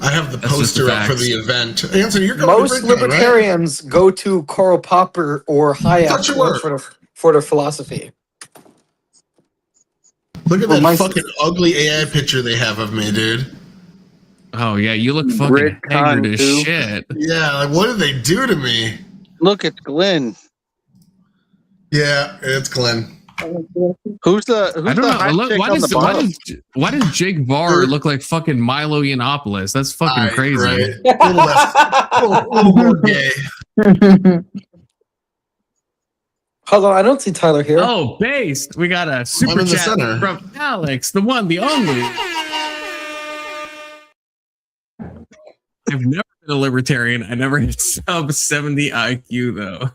Speaker 3: I have the poster up for the event. Anthony, you're
Speaker 2: going most libertarians go to Karl Popper or Hayek for their philosophy.
Speaker 3: Look at that fucking ugly AI picture they have of me, dude.
Speaker 1: Oh yeah, you look fucking haggard as shit.
Speaker 3: Yeah, like what did they do to me?
Speaker 6: Look, it's Glenn.
Speaker 3: Yeah, it's Glenn.
Speaker 6: Who's the?
Speaker 1: I don't know. Why does Jake Varr look like fucking Milo Yiannopoulos? That's fucking crazy.
Speaker 3: Right. A little more gay.
Speaker 2: Hold on, I don't see Tyler here.
Speaker 1: Oh, based. We got a super chat from Alex, the one, the only. I've never been a libertarian. I never hit sub 70 IQ though.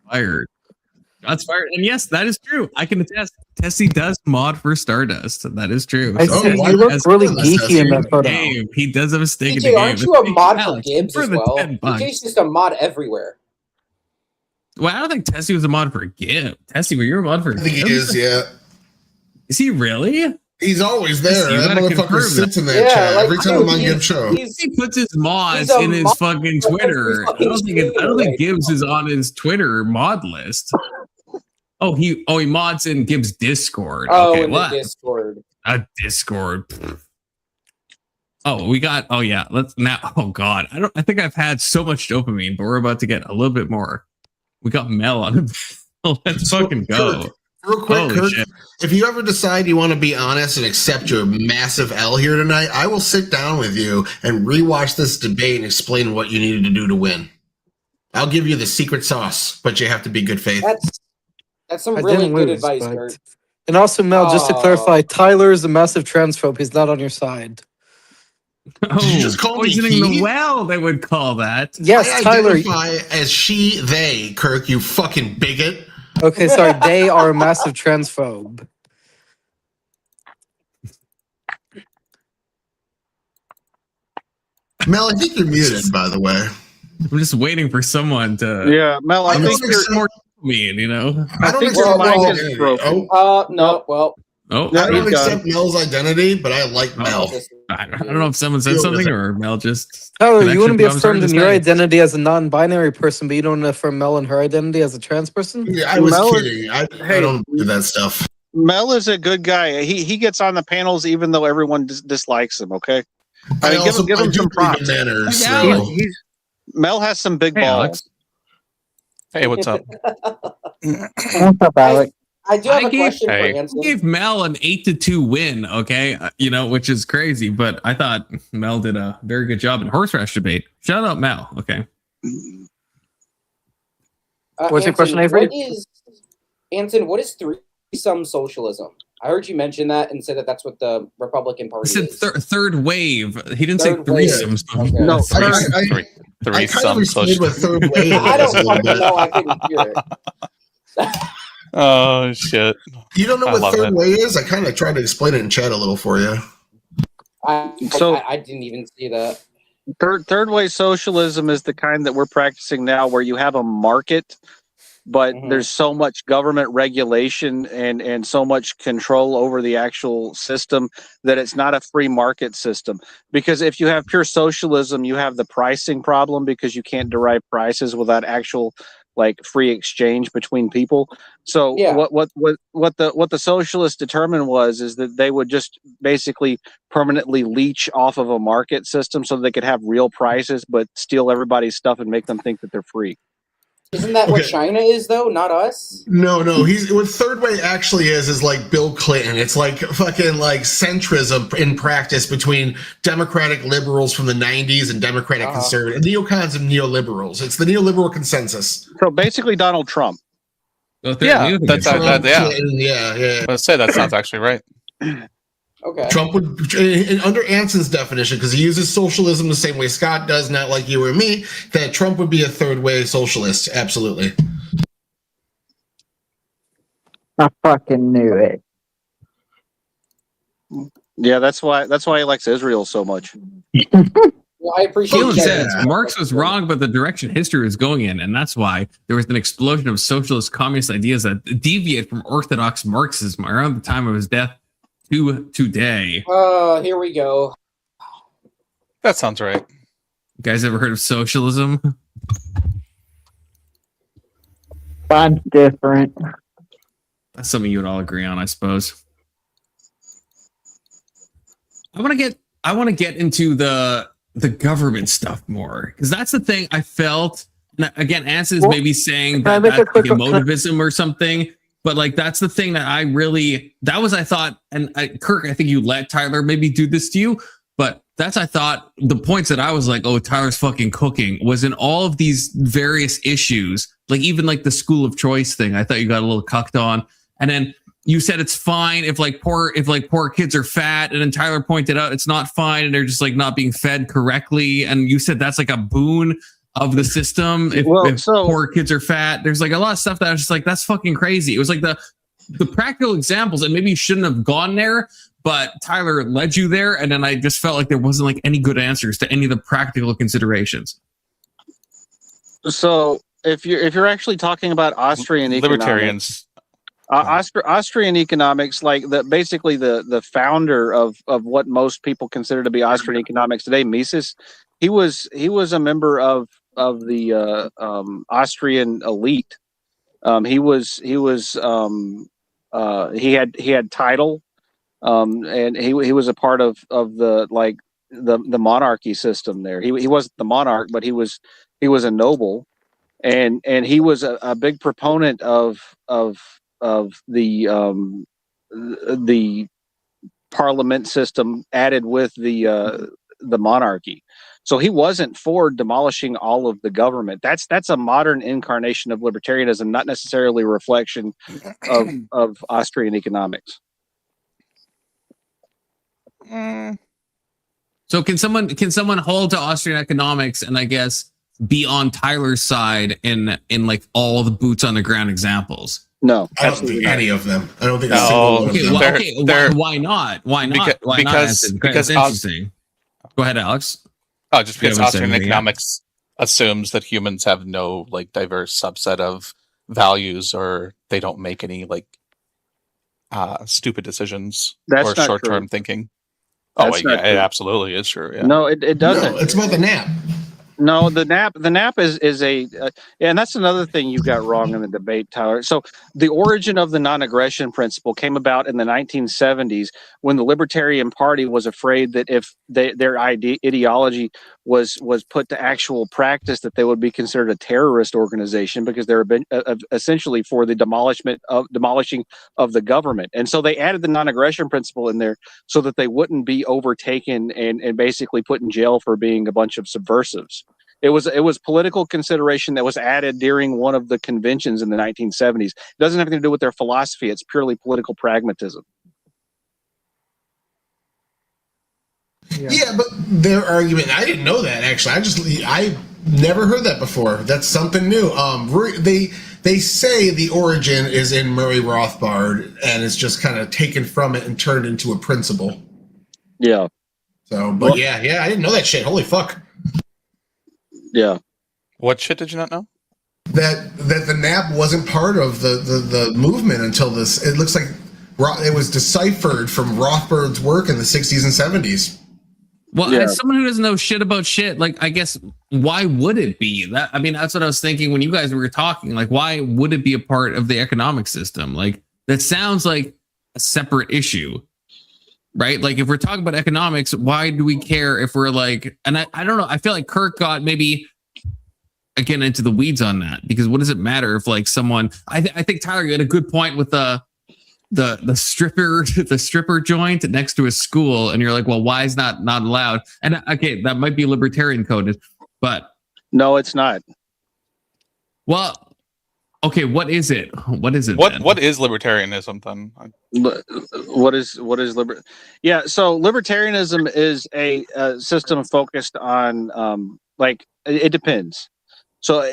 Speaker 1: Fired. Shots fired. And yes, that is true. I can attest. Tessie does mod for Stardust. That is true.
Speaker 2: I see. You look really geeky in that photo.
Speaker 1: He does have a stake in the
Speaker 7: DJ,
Speaker 1: game.
Speaker 7: aren't you a mod for Gibbs as well?
Speaker 1: DJ's
Speaker 7: DJ's just a mod everywhere.
Speaker 1: Well, I don't think Tessie was a mod for Gibbs. Tessie, were you a mod for Gibbs?
Speaker 3: I think he is, yeah.
Speaker 1: Is he really?
Speaker 3: He's always there. That motherfucker sits in that chat every time I'm on Gibbs' show.
Speaker 1: He puts his mods in his fucking Twitter. I don't think Gibbs is on his Twitter mod list. Oh, he mods in Gibbs' Discord.
Speaker 7: Oh, in the Discord.
Speaker 1: A Discord. Oh, we got. Oh yeah. Let's now. Oh god. I think I've had so much dopamine, but we're about to get a little bit more. We got Mel on it. Let's fucking go.
Speaker 3: Real quick, Kirk, if you ever decide you want to be honest and accept your massive L here tonight, I will sit down with you and rewatch this debate and explain what you needed to do to win. I'll give you the secret sauce, but you have to be good faith.
Speaker 7: That's some really good advice, Kurt.
Speaker 2: And also, Mel, just to clarify, Tyler is a massive transphobe. He's not on your side.
Speaker 3: Oh, did you just call me
Speaker 1: the well, they would call that.
Speaker 2: Yes,
Speaker 3: I
Speaker 2: Tyler.
Speaker 3: identify as she, they, Kirk, you fucking bigot.
Speaker 2: Okay, sorry. They are a massive transphobe.
Speaker 3: Mel, I think you're muted, by the way.
Speaker 1: I'm just waiting for someone to.
Speaker 6: Yeah, Mel, I think you're
Speaker 1: more mean,
Speaker 3: I don't accept Mel's identity.
Speaker 7: No, well.
Speaker 1: Oh,
Speaker 3: I don't accept Mel's identity, but I like Mel.
Speaker 1: I don't know if someone said something or Mel just.
Speaker 2: Oh, you want to be affirmed in your identity as a non-binary person, but you don't affirm Mel in her identity as a trans person?
Speaker 3: Yeah, I was kidding. I don't do that stuff.
Speaker 6: Mel is a good guy. He gets on the panels even though everyone dislikes him. Okay.
Speaker 3: I also
Speaker 6: give him
Speaker 3: do
Speaker 6: some
Speaker 3: believe in
Speaker 6: props.
Speaker 3: manners.
Speaker 1: Hey,
Speaker 3: So.
Speaker 6: Mel has some big
Speaker 1: Hey,
Speaker 6: balls.
Speaker 1: Alex.
Speaker 8: Hey, what's up?
Speaker 4: What's up, Alec?
Speaker 7: I do have
Speaker 1: I
Speaker 7: a question for
Speaker 8: Hey.
Speaker 7: Anson.
Speaker 1: gave Mel an 8-2 win, okay? Which is crazy, but I thought Mel did a very good job in horseradish debate. Shout out Mel, okay?
Speaker 2: What's your
Speaker 7: Anson,
Speaker 2: question, Avery?
Speaker 7: What is threesome socialism? I heard you mention that and said that that's what the Republican
Speaker 1: He
Speaker 7: Party
Speaker 1: said
Speaker 7: is.
Speaker 1: third wave. He didn't
Speaker 7: Third
Speaker 1: say
Speaker 7: wave.
Speaker 1: threesomes.
Speaker 7: Okay.
Speaker 6: No,
Speaker 3: I kind of explained what third wave
Speaker 7: I
Speaker 3: is
Speaker 7: don't
Speaker 3: a little
Speaker 7: fucking
Speaker 3: bit.
Speaker 7: know. I couldn't hear it.
Speaker 8: Oh shit!
Speaker 3: You don't know
Speaker 8: I
Speaker 3: what
Speaker 8: love
Speaker 3: third
Speaker 8: it.
Speaker 3: way is? I kind of tried to explain it in chat a little for you.
Speaker 7: I didn't even see that.
Speaker 6: Third way socialism is the kind that we're practicing now, where you have a market, but there's so much government regulation and so much control over the actual system that it's not a free market system. Because if you have pure socialism, you have the pricing problem because you can't derive prices without actual like free exchange between people. So
Speaker 7: Yeah.
Speaker 6: what the socialists determined is that they would just basically permanently leech off of a market system so they could have real prices but steal everybody's stuff and make them think that they're free.
Speaker 7: Isn't that what China is, though? Not us?
Speaker 3: No. He's what third way actually is like Bill Clinton. It's like fucking like centrism in practice between Democratic liberals from the 90s and Democratic conservative neocons and neoliberals. It's the neoliberal consensus.
Speaker 6: So basically, Donald Trump.
Speaker 8: Yeah, that's
Speaker 3: yeah.
Speaker 8: Let's say that sounds actually right.
Speaker 7: Okay.
Speaker 3: Trump would, under Anson's definition, because he uses socialism the same way Scott does, not like you or me, that Trump would be a third way socialist. Absolutely.
Speaker 4: I fucking knew it.
Speaker 6: Yeah, that's why he likes Israel so much.
Speaker 7: Well, I appreciate
Speaker 1: Keelan
Speaker 7: that.
Speaker 1: says Marx was wrong about the direction history was going in, and that's why there was an explosion of socialist communist ideas that deviate from orthodox Marxism around the time of his death to today.
Speaker 7: Here we go.
Speaker 8: That sounds right.
Speaker 1: You guys ever heard of socialism?
Speaker 4: Mine's different.
Speaker 1: That's something you would all agree on, I suppose. I want to get into the government stuff more, because that's the thing I felt. And again, Anson's maybe saying that that's like emotivism or something, but like that's the thing that I thought, and Kirk, I think you let Tyler maybe do this to you, but I thought the points that I was like, oh, Tyler's fucking cooking, was in all of these various issues, like even like the school of choice thing. I thought you got a little cucked on, and then you said it's fine if poor kids are fat, and then Tyler pointed out it's not fine and they're just like not being fed correctly, and you said that's like a boon of the system if poor kids are fat. There's like a lot of stuff that I was just like, that's fucking crazy. It was like the practical examples, and maybe you shouldn't have gone there, but Tyler led you there, and then I just felt like there wasn't like any good answers to any of the practical considerations.
Speaker 6: So if you're actually talking about Austrian
Speaker 8: libertarians,
Speaker 6: Austrian economics, like basically the founder of what most people consider to be Austrian economics today, Mises, he was a member of the Austrian elite. He had title, and he was a part of the monarchy system there. He wasn't the monarch, but he was a noble, and he was a big proponent of the parliament system added with the monarchy. So he wasn't for demolishing all of the government. That's a modern incarnation of libertarianism, not necessarily a reflection of Austrian economics.
Speaker 1: So can someone hold to Austrian economics and I guess be on Tyler's side in like all the boots on the ground examples?
Speaker 6: No,
Speaker 3: I don't think any of them. I don't think a
Speaker 8: No.
Speaker 3: single one of them.
Speaker 1: Why not? Why not?
Speaker 8: Because
Speaker 1: It's interesting. Go ahead, Alex.
Speaker 8: Oh, just because Austrian economics assumes that humans have no like diverse subset of values, or they don't make any like stupid decisions or short-term thinking. Oh, yeah, it absolutely is true. Yeah.
Speaker 6: No, it doesn't.
Speaker 3: No, it's about the nap.
Speaker 6: No, the nap is a and that's another thing you got wrong in the debate, Tyler. So the origin of the non-aggression principle came about in the 1970s when the Libertarian Party was afraid that if their ideology was put to actual practice, that they would be considered a terrorist organization because they're essentially for the demolishing of the government. And so they added the non-aggression principle in there so that they wouldn't be overtaken and basically put in jail for being a bunch of subversives. It was political consideration that was added during one of the conventions in the 1970s. It doesn't have anything to do with their philosophy. It's purely political pragmatism.
Speaker 3: Yeah, but their argument, I didn't know that actually. I never heard that before. That's something new. They say the origin is in Murray Rothbard and it's just kind of taken from it and turned into a principle.
Speaker 6: Yeah.
Speaker 3: So, but yeah, I didn't know that shit. Holy fuck.
Speaker 6: Yeah.
Speaker 8: What shit did you not know?
Speaker 3: That the NAP wasn't part of the movement until this. It looks like it was deciphered from Rothbard's work in the 60s and 70s.
Speaker 1: Well, as someone who doesn't know shit about shit, like, I guess, why would it be that? I mean, that's what I was thinking when you guys were talking. Like, why would it be a part of the economic system? Like, that sounds like a separate issue, right? Like, if we're talking about economics, why do we care if we're like, and I don't know, I feel like Kirk got maybe again into the weeds on that, because what does it matter if like someone, I think Tyler, you had a good point with the stripper joint next to a school, and you're like, well, why is not allowed? And okay, that might be libertarian coded, but
Speaker 6: no, it's not.
Speaker 1: Well, okay, what is it? What is it?
Speaker 8: What is libertarianism then?
Speaker 6: What is Yeah, so libertarianism is a system focused on like it depends. So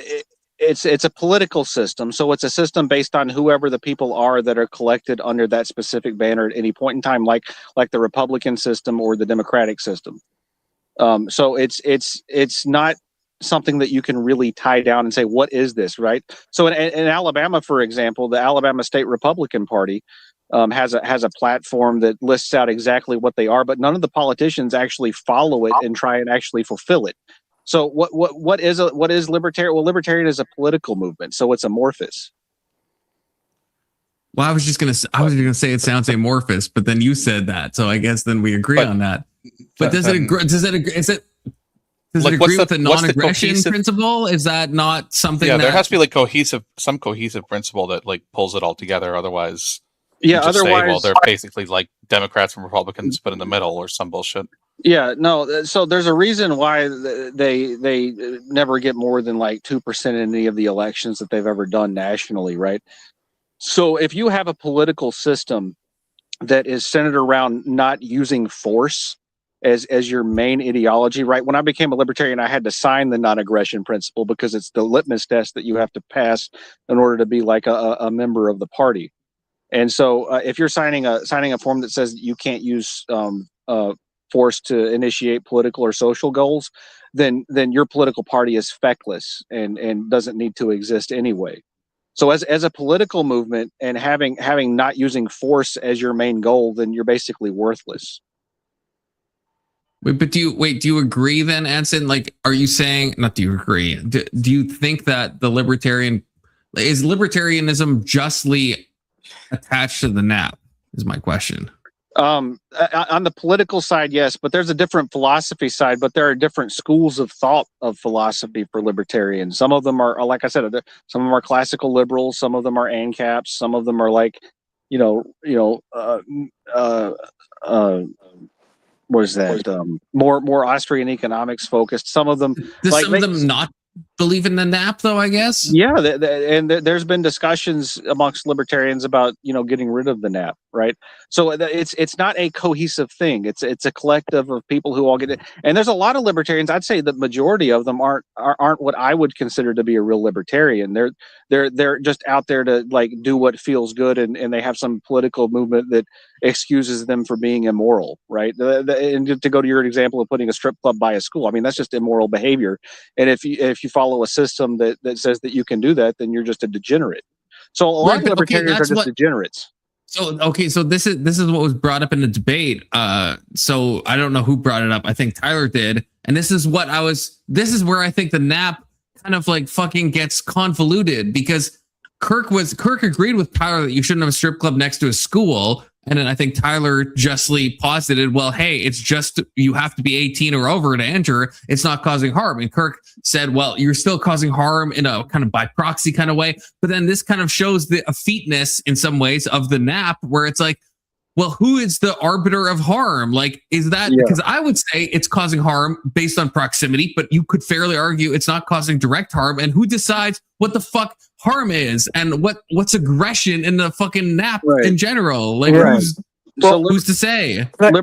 Speaker 6: it's a political system. So it's a system based on whoever the people are that are collected under that specific banner at any point in time, like the Republican system or the Democratic system. So it's not something that you can really tie down and say, what is this, right? So in Alabama, for example, the Alabama State Republican Party has a platform that lists out exactly what they are, but none of the politicians actually follow it and try and actually fulfill it. So what is libertarian? Well, libertarian is a political movement, so it's amorphous.
Speaker 1: Well, I was just gonna say it sounds amorphous, but then you said that, so I guess then we agree on that. But does it agree with the non-aggression principle? Is that not something?
Speaker 8: Yeah, there has to be like some cohesive principle that like pulls it all together. Otherwise,
Speaker 6: otherwise,
Speaker 8: they're basically like Democrats and Republicans, but in the middle or some bullshit.
Speaker 6: Yeah, no. So there's a reason why they never get more than like 2% in any of the elections that they've ever done nationally, right? So if you have a political system that is centered around not using force as your main ideology, right? When I became a libertarian, I had to sign the non-aggression principle because it's the litmus test that you have to pass in order to be like a member of the party. And so if you're signing a form that says you can't use force to initiate political or social goals, then your political party is feckless and doesn't need to exist anyway. So as a political movement and having not using force as your main goal, then you're basically worthless.
Speaker 1: Wait, but do you agree then, Anson? Like, are you saying, not do you agree? Do you think that is libertarianism justly attached to the NAP is my question.
Speaker 6: On the political side, yes, but there's a different philosophy side, but there are different schools of thought of philosophy for libertarians. Some of them are, like I said, some of them are classical liberals, some of them are ANCAPs, some of them are like, what is that? More Austrian economics focused. Some of them,
Speaker 1: some of them not believe in the NAP, though, I guess.
Speaker 6: Yeah, and there's been discussions amongst libertarians about getting rid of the NAP, right? So it's not a cohesive thing. It's a collective of people who all get it. And there's a lot of libertarians. I'd say the majority of them aren't what I would consider to be a real libertarian. They're just out there to like do what feels good, and they have some political movement that excuses them for being immoral, right? And to go to your example of putting a strip club by a school, I mean, that's just immoral behavior. And if you follow a system that says that you can do that, then you're just a degenerate. So a lot of libertarians are just degenerates.
Speaker 1: So this is what was brought up in the debate. So I don't know who brought it up. I think Tyler did. And this is where I think the nap kind of like fucking gets convoluted, because Kirk agreed with Tyler that you shouldn't have a strip club next to a school. And then I think Tyler justly posited, well, hey, it's just you have to be 18 or over to enter. It's not causing harm. And Kirk said, well, you're still causing harm in a kind of by proxy kind of way. But then this kind of shows the effeteness in some ways of the nap, where it's like, well, who is the arbiter of harm? Like, is that because I would say it's causing harm based on proximity, but you could fairly argue it's not causing direct harm. And who decides what the fuck harm is and what's aggression in the fucking nap in general? Like, who's to say?
Speaker 6: Hold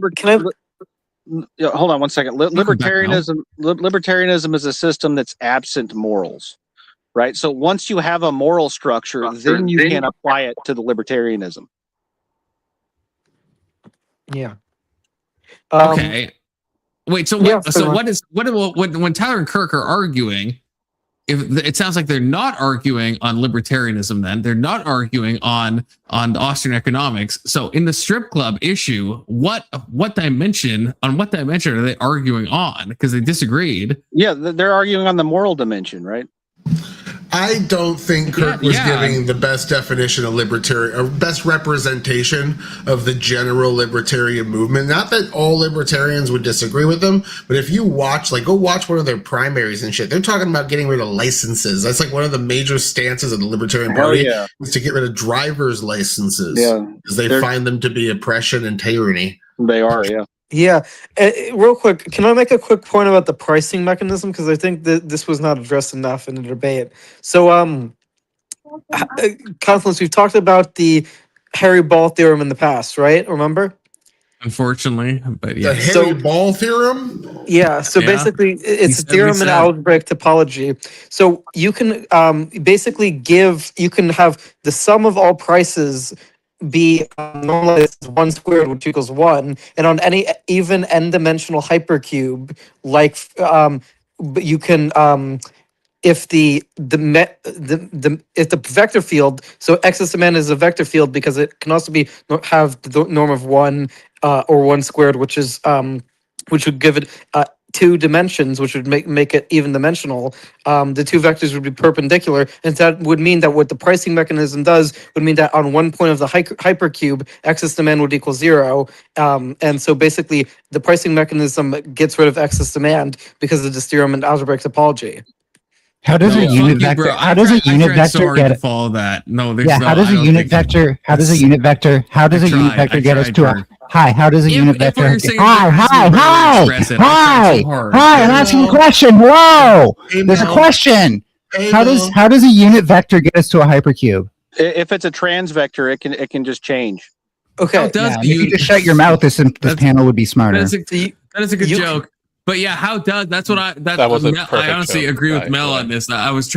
Speaker 6: on one second. Libertarianism is a system that's absent morals, right? So once you have a moral structure, then you can apply it to the libertarianism.
Speaker 2: Yeah.
Speaker 1: Okay. Wait. So when Tyler and Kirk are arguing? If it sounds like they're not arguing on libertarianism, then they're not arguing on Austrian economics. So in the strip club issue, what dimension are they arguing on? Because they disagreed.
Speaker 6: Yeah, they're arguing on the moral dimension, right?
Speaker 3: I don't think Kirk was giving the best definition of libertarian, or best representation of the general libertarian movement. Not that all libertarians would disagree with them, but if you watch, like, go watch one of their primaries and shit, they're talking about getting rid of licenses. That's like one of the major stances of the Libertarian Party is to get rid of driver's licenses. Because they find them to be oppression and tyranny.
Speaker 6: They are, yeah.
Speaker 2: Yeah, real quick, can I make a quick point about the pricing mechanism? Because I think that this was not addressed enough in the debate. So, Confluence, we've talked about the Harry Ball theorem in the past, right? Remember?
Speaker 1: Unfortunately, but yeah.
Speaker 3: The Harry Ball theorem?
Speaker 2: Yeah, so basically, it's a theorem in algebraic topology. So you can you can have the sum of all prices be normalized as 1 squared, which equals 1, and on any even n-dimensional hypercube, like you can if the vector field, so XSMN is a vector field because it can also be have the norm of 1 or 1 squared, which is which would give it 2 dimensions, which would make it even dimensional. The 2 vectors would be perpendicular, and that would mean that what the pricing mechanism does would mean that on one point of the hypercube, excess demand would equal 0. And so basically, the pricing mechanism gets rid of excess demand because of this theorem in algebraic topology.
Speaker 9: How does a unit vector? How does a unit vector get
Speaker 1: to follow that? No, there's
Speaker 9: yeah. How does a unit vector? How does a unit vector? How does a unit vector get us to a hi? How does a unit vector? Hi! I'm asking a question. Whoa! There's a question. How does a unit vector get us to a hypercube?
Speaker 6: If it's a trans vector, it can just change.
Speaker 2: Okay.
Speaker 9: If you just shut your mouth, this panel would be smarter.
Speaker 1: That is a good joke. But yeah, I honestly agree with Mel on this. I was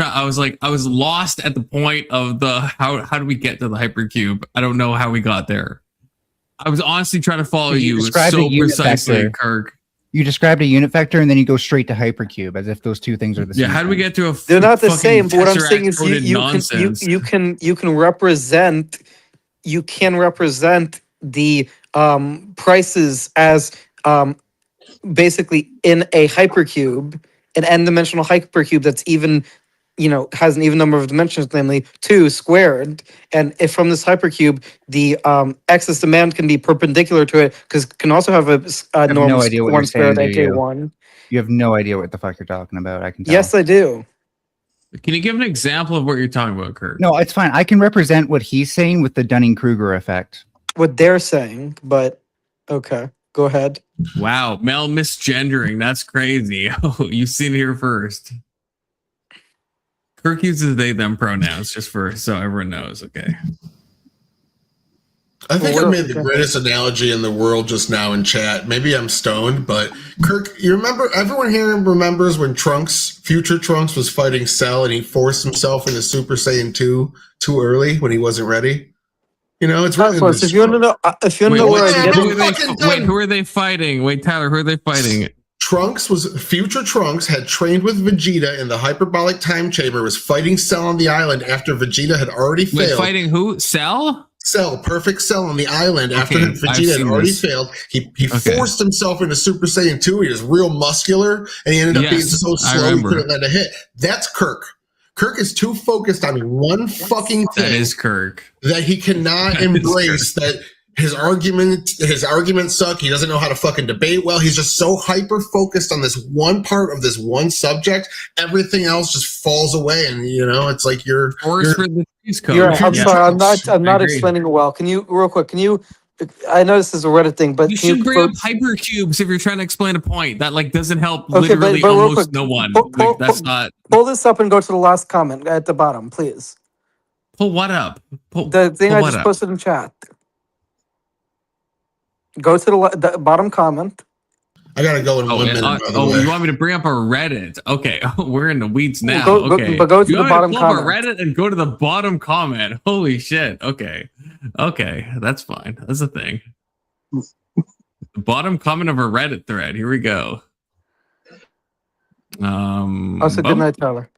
Speaker 1: lost at the point of the how do we get to the hypercube? I don't know how we got there. I was honestly trying to follow you so precisely, Kirk.
Speaker 9: You described a unit vector and then you go straight to hypercube as if those two things are the same.
Speaker 1: Yeah, how do we get to a
Speaker 2: they're not the same, but what I'm saying is you can represent the prices as basically in a hypercube, an n-dimensional hypercube that's even, has an even number of dimensions, namely 2 squared. And if from this hypercube, the excess demand can be perpendicular to it, because it can also have a normal 1 squared AK1.
Speaker 9: You have no idea what the fuck you're talking about. I can tell.
Speaker 2: Yes, I do.
Speaker 1: Can you give an example of what you're talking about, Kurt?
Speaker 9: No, it's fine. I can represent what he's saying with the Dunning-Kruger effect.
Speaker 2: What they're saying, but okay. Go ahead.
Speaker 1: Wow, Mel misgendering. That's crazy. Oh, you've seen it here first. Kirk uses they, them pronouns just so everyone knows. Okay.
Speaker 3: I think I made the greatest analogy in the world just now in chat. Maybe I'm stoned, but Kirk, you remember, everyone here remembers when future Trunks was fighting Cell and he forced himself into Super Saiyan 2 too early when he wasn't ready? It's really
Speaker 2: if you want to know,
Speaker 1: who are they fighting? Wait, Tyler, who are they fighting?
Speaker 3: Future Trunks had trained with Vegeta in the hyperbolic time chamber, was fighting Cell on the island after Vegeta had already failed.
Speaker 1: Fighting who? Cell?
Speaker 3: perfect cell on the island after Vegeta had already failed. He forced himself into Super Saiyan 2. He was real muscular, and he ended up being so slow he couldn't let a hit. That's Kirk. Kirk is too focused on one fucking thing.
Speaker 1: That is Kirk.
Speaker 3: That he cannot embrace that his arguments suck. He doesn't know how to fucking debate well. He's just so hyper focused on this one part of this one subject. Everything else just falls away, and it's like you're
Speaker 2: I'm sorry, I'm not explaining it well. Can you real quick? I know this is a Reddit thing, but
Speaker 1: you should bring up hypercubes if you're trying to explain a point. That doesn't help literally almost no one. That's not.
Speaker 2: Pull this up and go to the last comment at the bottom, please.
Speaker 1: Pull what up?
Speaker 2: The thing I just posted in chat. Go to the bottom comment.
Speaker 3: I gotta go in 1 minute.
Speaker 1: You want me to bring up a Reddit? Okay, we're in the weeds now.
Speaker 2: But go to the bottom comment.
Speaker 1: Reddit and go to the bottom comment. Holy shit. Okay, that's fine. That's a thing. The bottom comment of a Reddit thread. Here we go.
Speaker 2: Also, good night, Tyler.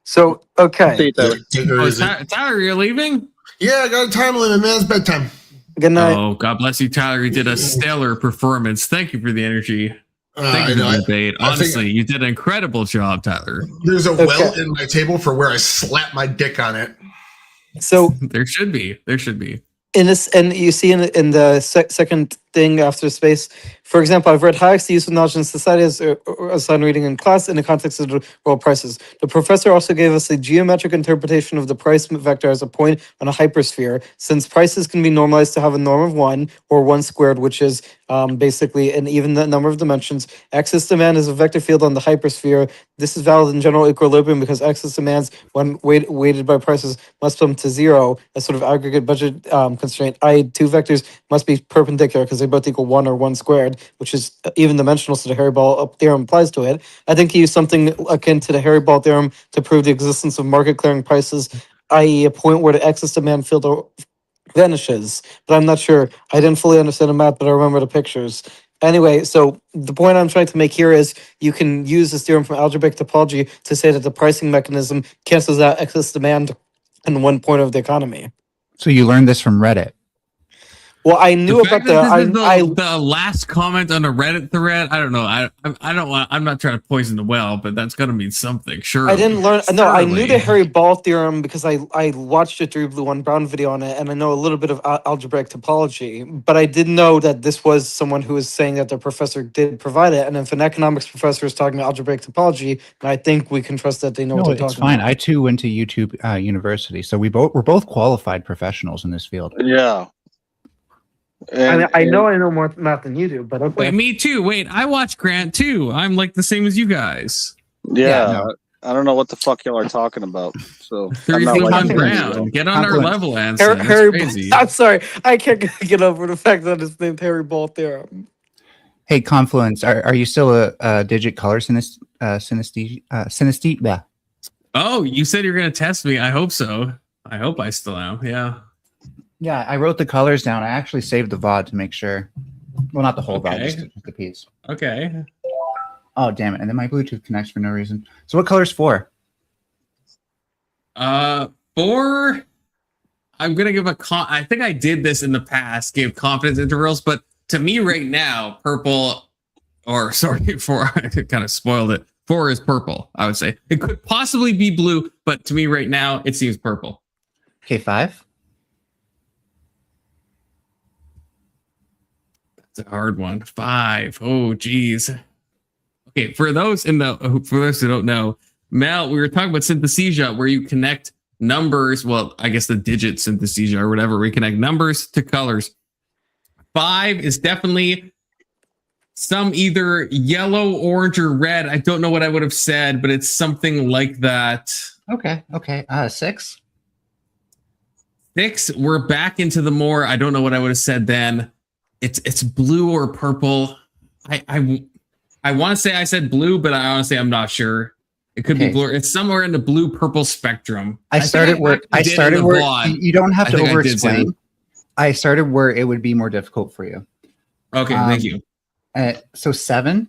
Speaker 2: So, okay.
Speaker 1: Tyler, you're leaving?
Speaker 3: Yeah, I got a time limit, man. It's bedtime.
Speaker 2: Good night.
Speaker 1: Oh, God bless you, Tyler. You did a stellar performance. Thank you for the energy. Thank you for the debate. Honestly, you did an incredible job, Tyler.
Speaker 3: There's a well in my table for where I slap my dick on it.
Speaker 2: So
Speaker 1: there should be.
Speaker 2: In this, and you see in the second thing after space, for example, I've read Hayek's The Use of Knowledge in Society as assigned reading in class in the context of the world prices. The professor also gave us a geometric interpretation of the price vector as a point on a hypersphere, since prices can be normalized to have a norm of 1 or 1 squared, which is basically an even number of dimensions. Excess demand is a vector field on the hypersphere. This is valid in general equilibrium because excess demands, when weighted by prices, must come to 0 as sort of aggregate budget constraint, i.e. two vectors must be perpendicular because they both equal 1 or 1 squared, which is even dimensional, so the Harry-Ball theorem applies to it. I think he used something akin to the Harry-Ball theorem to prove the existence of market clearing prices, i.e. a point where the excess demand field vanishes, but I'm not sure. I didn't fully understand the math, but I remember the pictures. Anyway, so the point I'm trying to make here is you can use this theorem from algebraic topology to say that the pricing mechanism cancels out excess demand in one point of the economy.
Speaker 9: So you learned this from Reddit.
Speaker 2: Well, I knew about
Speaker 1: the last comment on a Reddit thread. I don't know. I'm not trying to poison the well, but that's gonna mean something. Sure.
Speaker 2: I didn't learn. No, I knew the Harry-Ball theorem because I watched a 3 Blue 1 Brown video on it, and I know a little bit of algebraic topology. But I didn't know that this was someone who was saying that their professor did provide it. And if an economics professor is talking about algebraic topology, then I think we can trust that they know what they're talking about.
Speaker 9: It's fine. I too went to YouTube University, so we're both qualified professionals in this field.
Speaker 6: Yeah.
Speaker 2: I know more math than you do, but okay.
Speaker 1: Wait, me too. Wait, I watch Grant too. I'm like the same as you guys.
Speaker 6: Yeah, no. I don't know what the fuck y'all are talking about. So I'm not
Speaker 1: on ground. Get on our level, Anson. Crazy.
Speaker 2: I'm sorry, I can't get over the fact that it's named Harry-Ball theorem.
Speaker 9: Hey, Confluence, are you still a digit color synesthete? Yeah.
Speaker 1: Oh, you said you're gonna test me. I hope so. I hope I still am. Yeah.
Speaker 9: Yeah, I wrote the colors down. I actually saved the VOD to make sure. Well, not the whole VOD, just the piece.
Speaker 1: Okay.
Speaker 9: Oh, damn it. And then my Bluetooth connects for no reason. So what color's 4?
Speaker 1: 4, I'm going to give I think I did this in the past, gave confidence intervals, but to me right now, purple, or sorry, 4, I kind of spoiled it. 4 is purple, I would say. It could possibly be blue, but to me right now, it seems purple.
Speaker 9: Okay, 5?
Speaker 1: It's a hard one. 5. Oh, geez. Okay, for those who don't know, Mel, we were talking about synesthesia, where you connect numbers. Well, I guess the digit synesthesia or whatever. We connect numbers to colors. 5 is definitely some either yellow, orange, or red. I don't know what I would have said, but it's something like that.
Speaker 9: Okay. 6.
Speaker 1: 6. We're back into the more. I don't know what I would have said then. It's blue or purple. I want to say I said blue, but I honestly I'm not sure. It could be blue. It's somewhere in the blue purple spectrum.
Speaker 9: I started where you don't have to over explain. I started where it would be more difficult for you.
Speaker 1: Okay, thank you.
Speaker 9: So 7.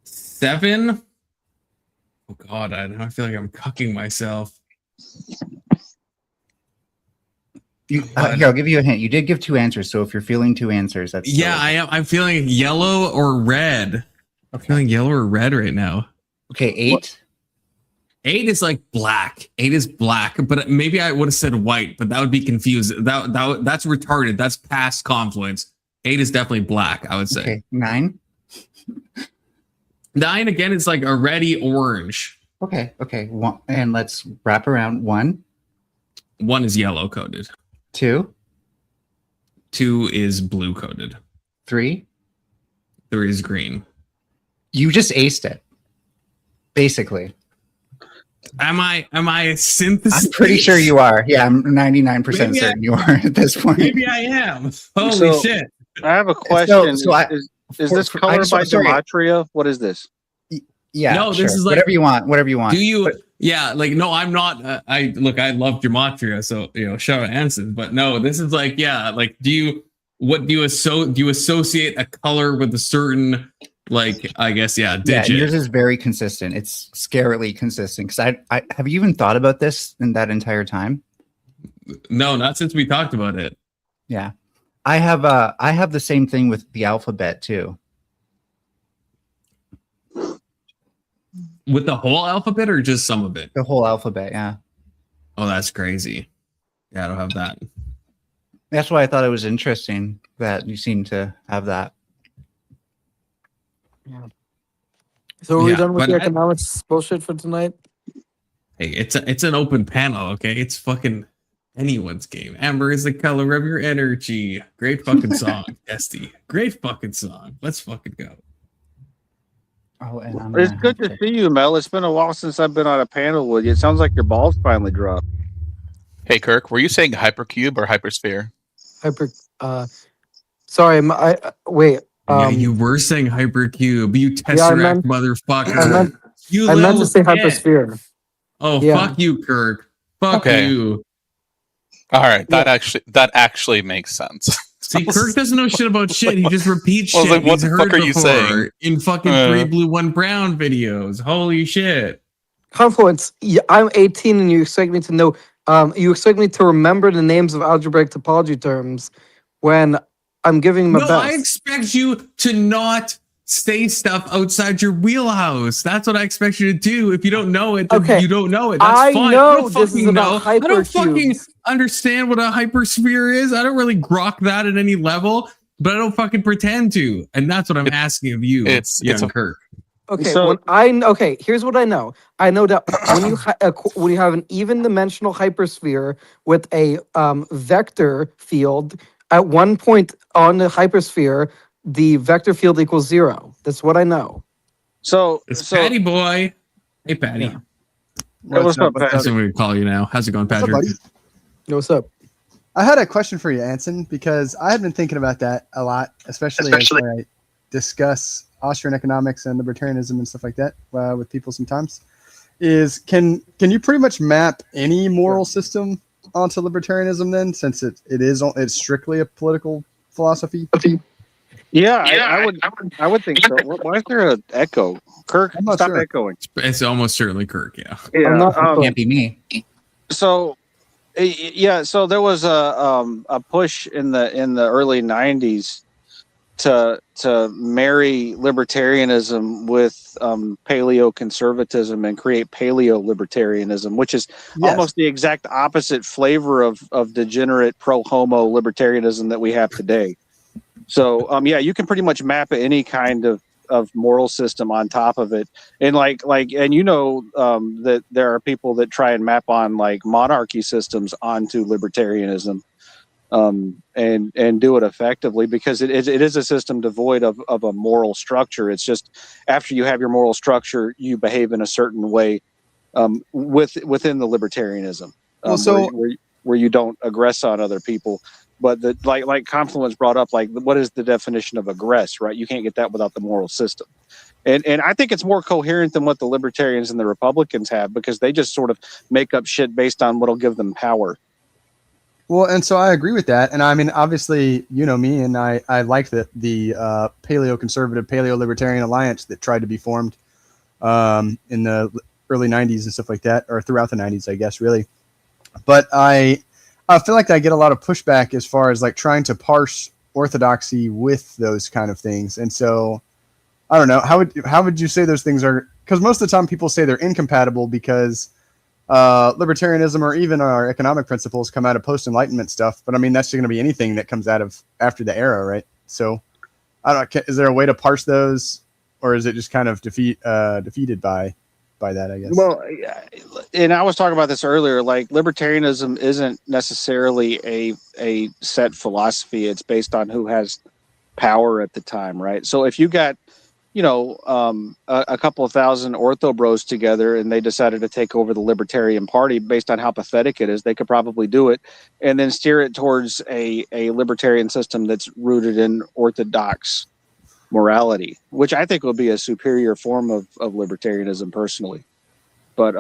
Speaker 1: 7. Oh God, I feel like I'm cucking myself.
Speaker 9: Here, I'll give you a hint. You did give 2 answers, so if you're feeling 2 answers, that's
Speaker 1: I am. I'm feeling yellow or red.
Speaker 9: Okay.
Speaker 1: I'm feeling yellow or red right now.
Speaker 9: Okay, 8.
Speaker 1: 8 is like black. 8 is black, but maybe I would have said white, but that would be confused. That's retarded. That's past confluence. 8 is definitely black, I would say.
Speaker 9: Okay, 9.
Speaker 1: 9 again is like a reddy orange.
Speaker 9: Okay. And let's wrap around 1.
Speaker 1: 1 is yellow coded.
Speaker 9: 2.
Speaker 1: 2 is blue coded.
Speaker 9: 3.
Speaker 1: 3 is green.
Speaker 9: You just aced it, basically.
Speaker 1: Am I synthesis?
Speaker 9: I'm pretty sure you are. Yeah, I'm 99% certain you are at this point.
Speaker 1: Maybe I am. Holy shit.
Speaker 6: I have a question. Is this color by gematria? What is this?
Speaker 9: Yeah,
Speaker 1: no, this is like
Speaker 9: whatever you want. Whatever you want.
Speaker 1: Do you? Yeah, like no, I'm not. I love gematria, so shout out Anson. But no, this is like like do you associate a color with a certain I guess digit?
Speaker 9: Yeah, yours is very consistent. It's scarily consistent. Because I have you even thought about this in that entire time?
Speaker 1: No, not since we talked about it.
Speaker 9: Yeah, I have the same thing with the alphabet too.
Speaker 1: With the whole alphabet or just some of it?
Speaker 9: The whole alphabet, yeah.
Speaker 1: Oh, that's crazy. Yeah, I don't have that.
Speaker 9: That's why I thought it was interesting that you seem to have that.
Speaker 2: Yeah. So are we done with the economics bullshit for tonight?
Speaker 1: Hey, it's an open panel, okay? It's fucking anyone's game. Amber is the color of your energy. Great fucking song, Esty. Great fucking song. Let's fucking go.
Speaker 9: Oh, and
Speaker 6: it's good to see you, Mel. It's been a while since I've been on a panel with you. It sounds like your balls finally dropped.
Speaker 8: Hey, Kirk, were you saying hypercube or hypersphere?
Speaker 2: Sorry, wait.
Speaker 1: Yeah, you were saying hypercube. You tesseract motherfucker.
Speaker 2: I meant to say hypersphere.
Speaker 1: Oh, fuck you, Kirk. Fuck you.
Speaker 8: All right, that actually makes sense.
Speaker 1: See, Kirk doesn't know shit about shit. He just repeats shit.
Speaker 8: Like, what the fuck are you saying?
Speaker 1: In fucking 3 blue, 1 brown videos. Holy shit.
Speaker 2: Confluence, I'm 18 and you expect me to know, you expect me to remember the names of algebraic topology terms when I'm giving my best.
Speaker 1: I expect you to not say stuff outside your wheelhouse. That's what I expect you to do. If you don't know it, then you don't know it. That's fine.
Speaker 2: Know this is about hypercubes.
Speaker 1: I don't fucking understand what a hypersphere is. I don't really grok that at any level, but I don't fucking pretend to. And that's what I'm asking of you. It's Kirk.
Speaker 2: Okay, here's what I know. I know that when you have an even dimensional hypersphere with a vector field, at one point on the hypersphere, the vector field equals 0. That's what I know.
Speaker 6: So
Speaker 1: Patty boy. Hey, Patty.
Speaker 6: Yeah. What's up, Patty?
Speaker 1: That's what we call you now. How's it going, Patrick?
Speaker 10: What's up, buddy?
Speaker 2: What's up?
Speaker 10: I had a question for you, Anson, because I have been thinking about that a lot, especially as I discuss Austrian economics and libertarianism and stuff like that with people sometimes. Can you pretty much map any moral system onto libertarianism then, since it's strictly a political philosophy?
Speaker 6: Yeah, I would think so. Why is there an echo? Kirk, stop echoing.
Speaker 1: It's almost certainly Kirk, yeah.
Speaker 9: Can't be me.
Speaker 6: So so there was a push in the early 90s to marry libertarianism with paleoconservatism and create paleo-libertarianism, which is almost the exact opposite flavor of degenerate pro-homo libertarianism that we have today. So you can pretty much map any kind of moral system on top of it, and that there are people that try and map on like monarchy systems onto libertarianism, and do it effectively, because it is a system devoid of a moral structure. It's just after you have your moral structure, you behave in a certain way within the libertarianism, where you don't aggress on other people. But like Confluence brought up, like, what is the definition of aggress, right? You can't get that without the moral system. And I think it's more coherent than what the libertarians and the Republicans have, because they just sort of make up shit based on what'll give them power.
Speaker 10: Well, and so I agree with that. And I mean, obviously, you know me, and I like the paleo-conservative, paleo-libertarian alliance that tried to be formed in the early 90s and stuff like that, or throughout the 90s, I guess, really. But I I feel like I get a lot of pushback as far as like trying to parse orthodoxy with those kind of things. And so I don't know, how would you say those things are, because most of the time people say they're incompatible because libertarianism or even our economic principles come out of post-enlightenment stuff. But I mean, that's going to be anything that comes out of after the era, right? So I don't know, is there a way to parse those, or is it just kind of defeated by that, I guess?
Speaker 6: Well, and I was talking about this earlier, like libertarianism isn't necessarily a set philosophy. It's based on who has power at the time, right? So if you got, a couple of thousand ortho bros together and they decided to take over the Libertarian Party based on how pathetic it is, they could probably do it and then steer it towards a libertarian system that's rooted in orthodox morality, which I think will be a superior form of libertarianism personally. But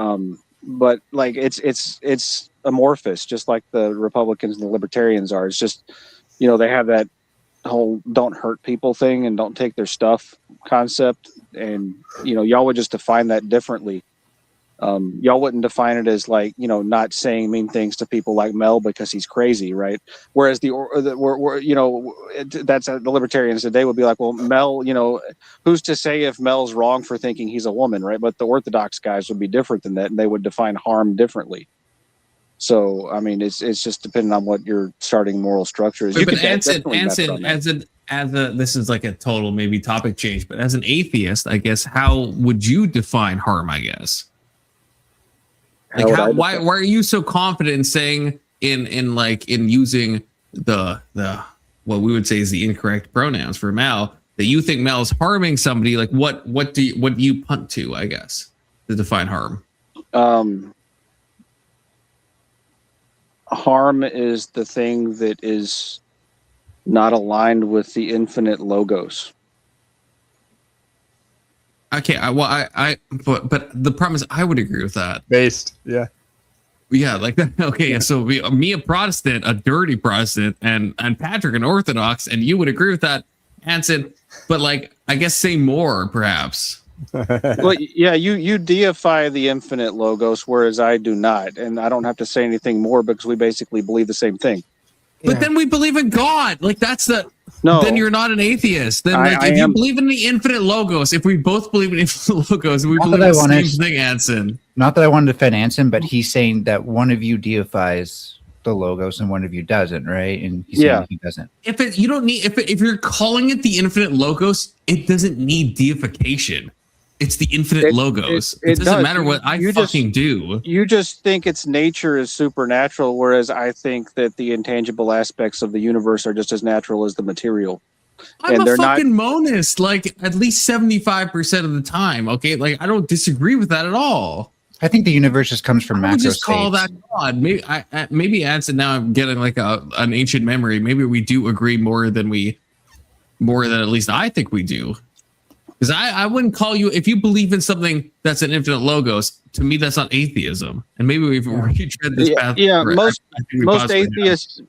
Speaker 6: like it's amorphous, just like the Republicans and the Libertarians are. It's just, they have that whole don't hurt people thing and don't take their stuff concept, and y'all would just define that differently. Y'all wouldn't define it as like not saying mean things to people like Mel because he's crazy, right? Whereas that's the libertarians today would be like, well, Mel, who's to say if Mel's wrong for thinking he's a woman, right? But the orthodox guys would be different than that, and they would define harm differently. So, I mean, it's just depending on what your starting moral structure is.
Speaker 1: But Anson, this is like a total maybe topic change, but as an atheist, I guess, how would you define harm, I guess? Like why are you so confident in saying in using the what we would say is the incorrect pronouns for Mel, that you think Mel's harming somebody? Like what do you punt to, I guess, to define harm?
Speaker 6: Harm is the thing that is not aligned with the infinite logos.
Speaker 1: Okay, but the problem is I would agree with that. Yeah, like that. Okay, so me a Protestant, a dirty Protestant, and Patrick an Orthodox, and you would agree with that, Anson. But like, I guess say more, perhaps.
Speaker 6: Well, yeah, you deify the infinite logos, whereas I do not, and I don't have to say anything more because we basically believe the same thing.
Speaker 1: But then we believe in God. Like that's
Speaker 6: no.
Speaker 1: Then you're not an atheist. Then if you believe in the infinite logos, if we both believe in infinite logos, we believe in the same thing, Anson.
Speaker 9: Not that I want to defend Anson, but he's saying that one of you deifies the logos and one of you doesn't, right? And he's saying he doesn't.
Speaker 1: If you're calling it the infinite logos, it doesn't need deification. It's the infinite logos. It doesn't matter what I fucking do.
Speaker 6: You just think its nature is supernatural, whereas I think that the intangible aspects of the universe are just as natural as the material.
Speaker 1: I'm a fucking monist, like at least 75% of the time. Okay, like I don't disagree with that at all.
Speaker 9: I think the universe just comes from macro states.
Speaker 1: Just call that God. Maybe Anson. Now I'm getting like an ancient memory. Maybe we do agree more than at least I think we do. Because I wouldn't call you, if you believe in something that's an infinite logos, to me that's not atheism. And maybe we've retread this path.
Speaker 6: Yeah, most atheists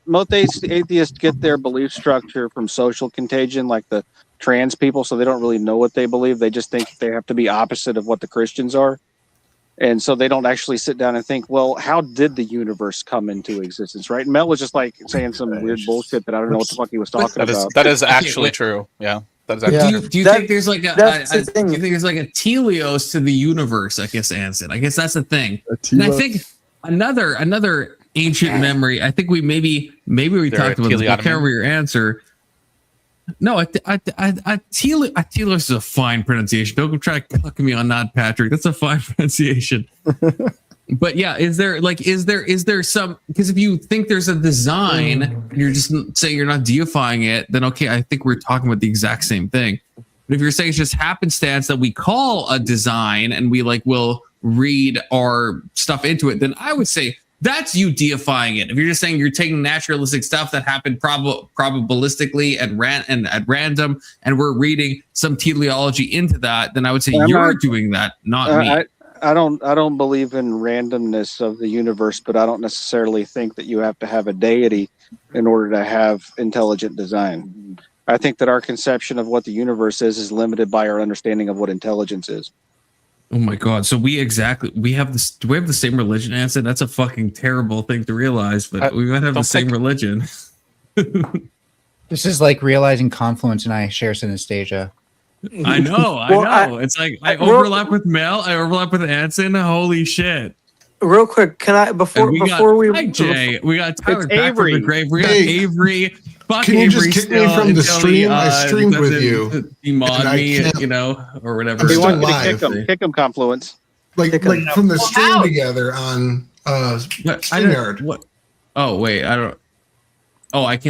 Speaker 6: get their belief structure from social contagion, like the trans people, so they don't really know what they believe. They just think they have to be opposite of what the Christians are. And so they don't actually sit down and think, well, how did the universe come into existence, right? And Mel was just like saying some weird bullshit that I don't know what the fuck he was talking about.
Speaker 8: That is actually true. Yeah.
Speaker 1: Do you think there's like a teleos to the universe? I guess, Anson. I guess that's the thing. And I think another ancient memory. I think we maybe we talked about this. I can't remember your answer. No, telos is a fine pronunciation. Don't try to cuck me on that, Patrick. That's a fine pronunciation. But yeah, is there some, because if you think there's a design and you're just saying you're not deifying it, then okay, I think we're talking about the exact same thing. But if you're saying it's just happenstance that we call a design and we will read our stuff into it, then I would say that's you deifying it. If you're just saying you're taking naturalistic stuff that happened probabilistically and at random, and we're reading some teleology into that, then I would say you're doing that, not me.
Speaker 6: I don't believe in randomness of the universe, but I don't necessarily think that you have to have a deity in order to have intelligent design. I think that our conception of what the universe is limited by our understanding of what intelligence is.
Speaker 1: Oh my god! So we have this. Do we have the same religion, Anson? That's a fucking terrible thing to realize, but we might have the same religion.
Speaker 9: This is like realizing Confluence and I share synesthesia.
Speaker 1: I know. It's like I overlap with Mel. I overlap with Anson. Holy shit!
Speaker 2: Real quick, can I before we
Speaker 1: Hi Jay, we got Tyler back from the grave. We got
Speaker 3: Hey,
Speaker 1: Avery. Fuck
Speaker 3: can you
Speaker 1: Avery
Speaker 3: just kick me from the stream? I streamed with you.
Speaker 1: Demod me, you know, or whatever.
Speaker 3: I'm still live.
Speaker 6: Kick him, Confluence.
Speaker 3: Like from the stream together on StreamYard.
Speaker 1: What? Oh wait, I don't. Oh, I can.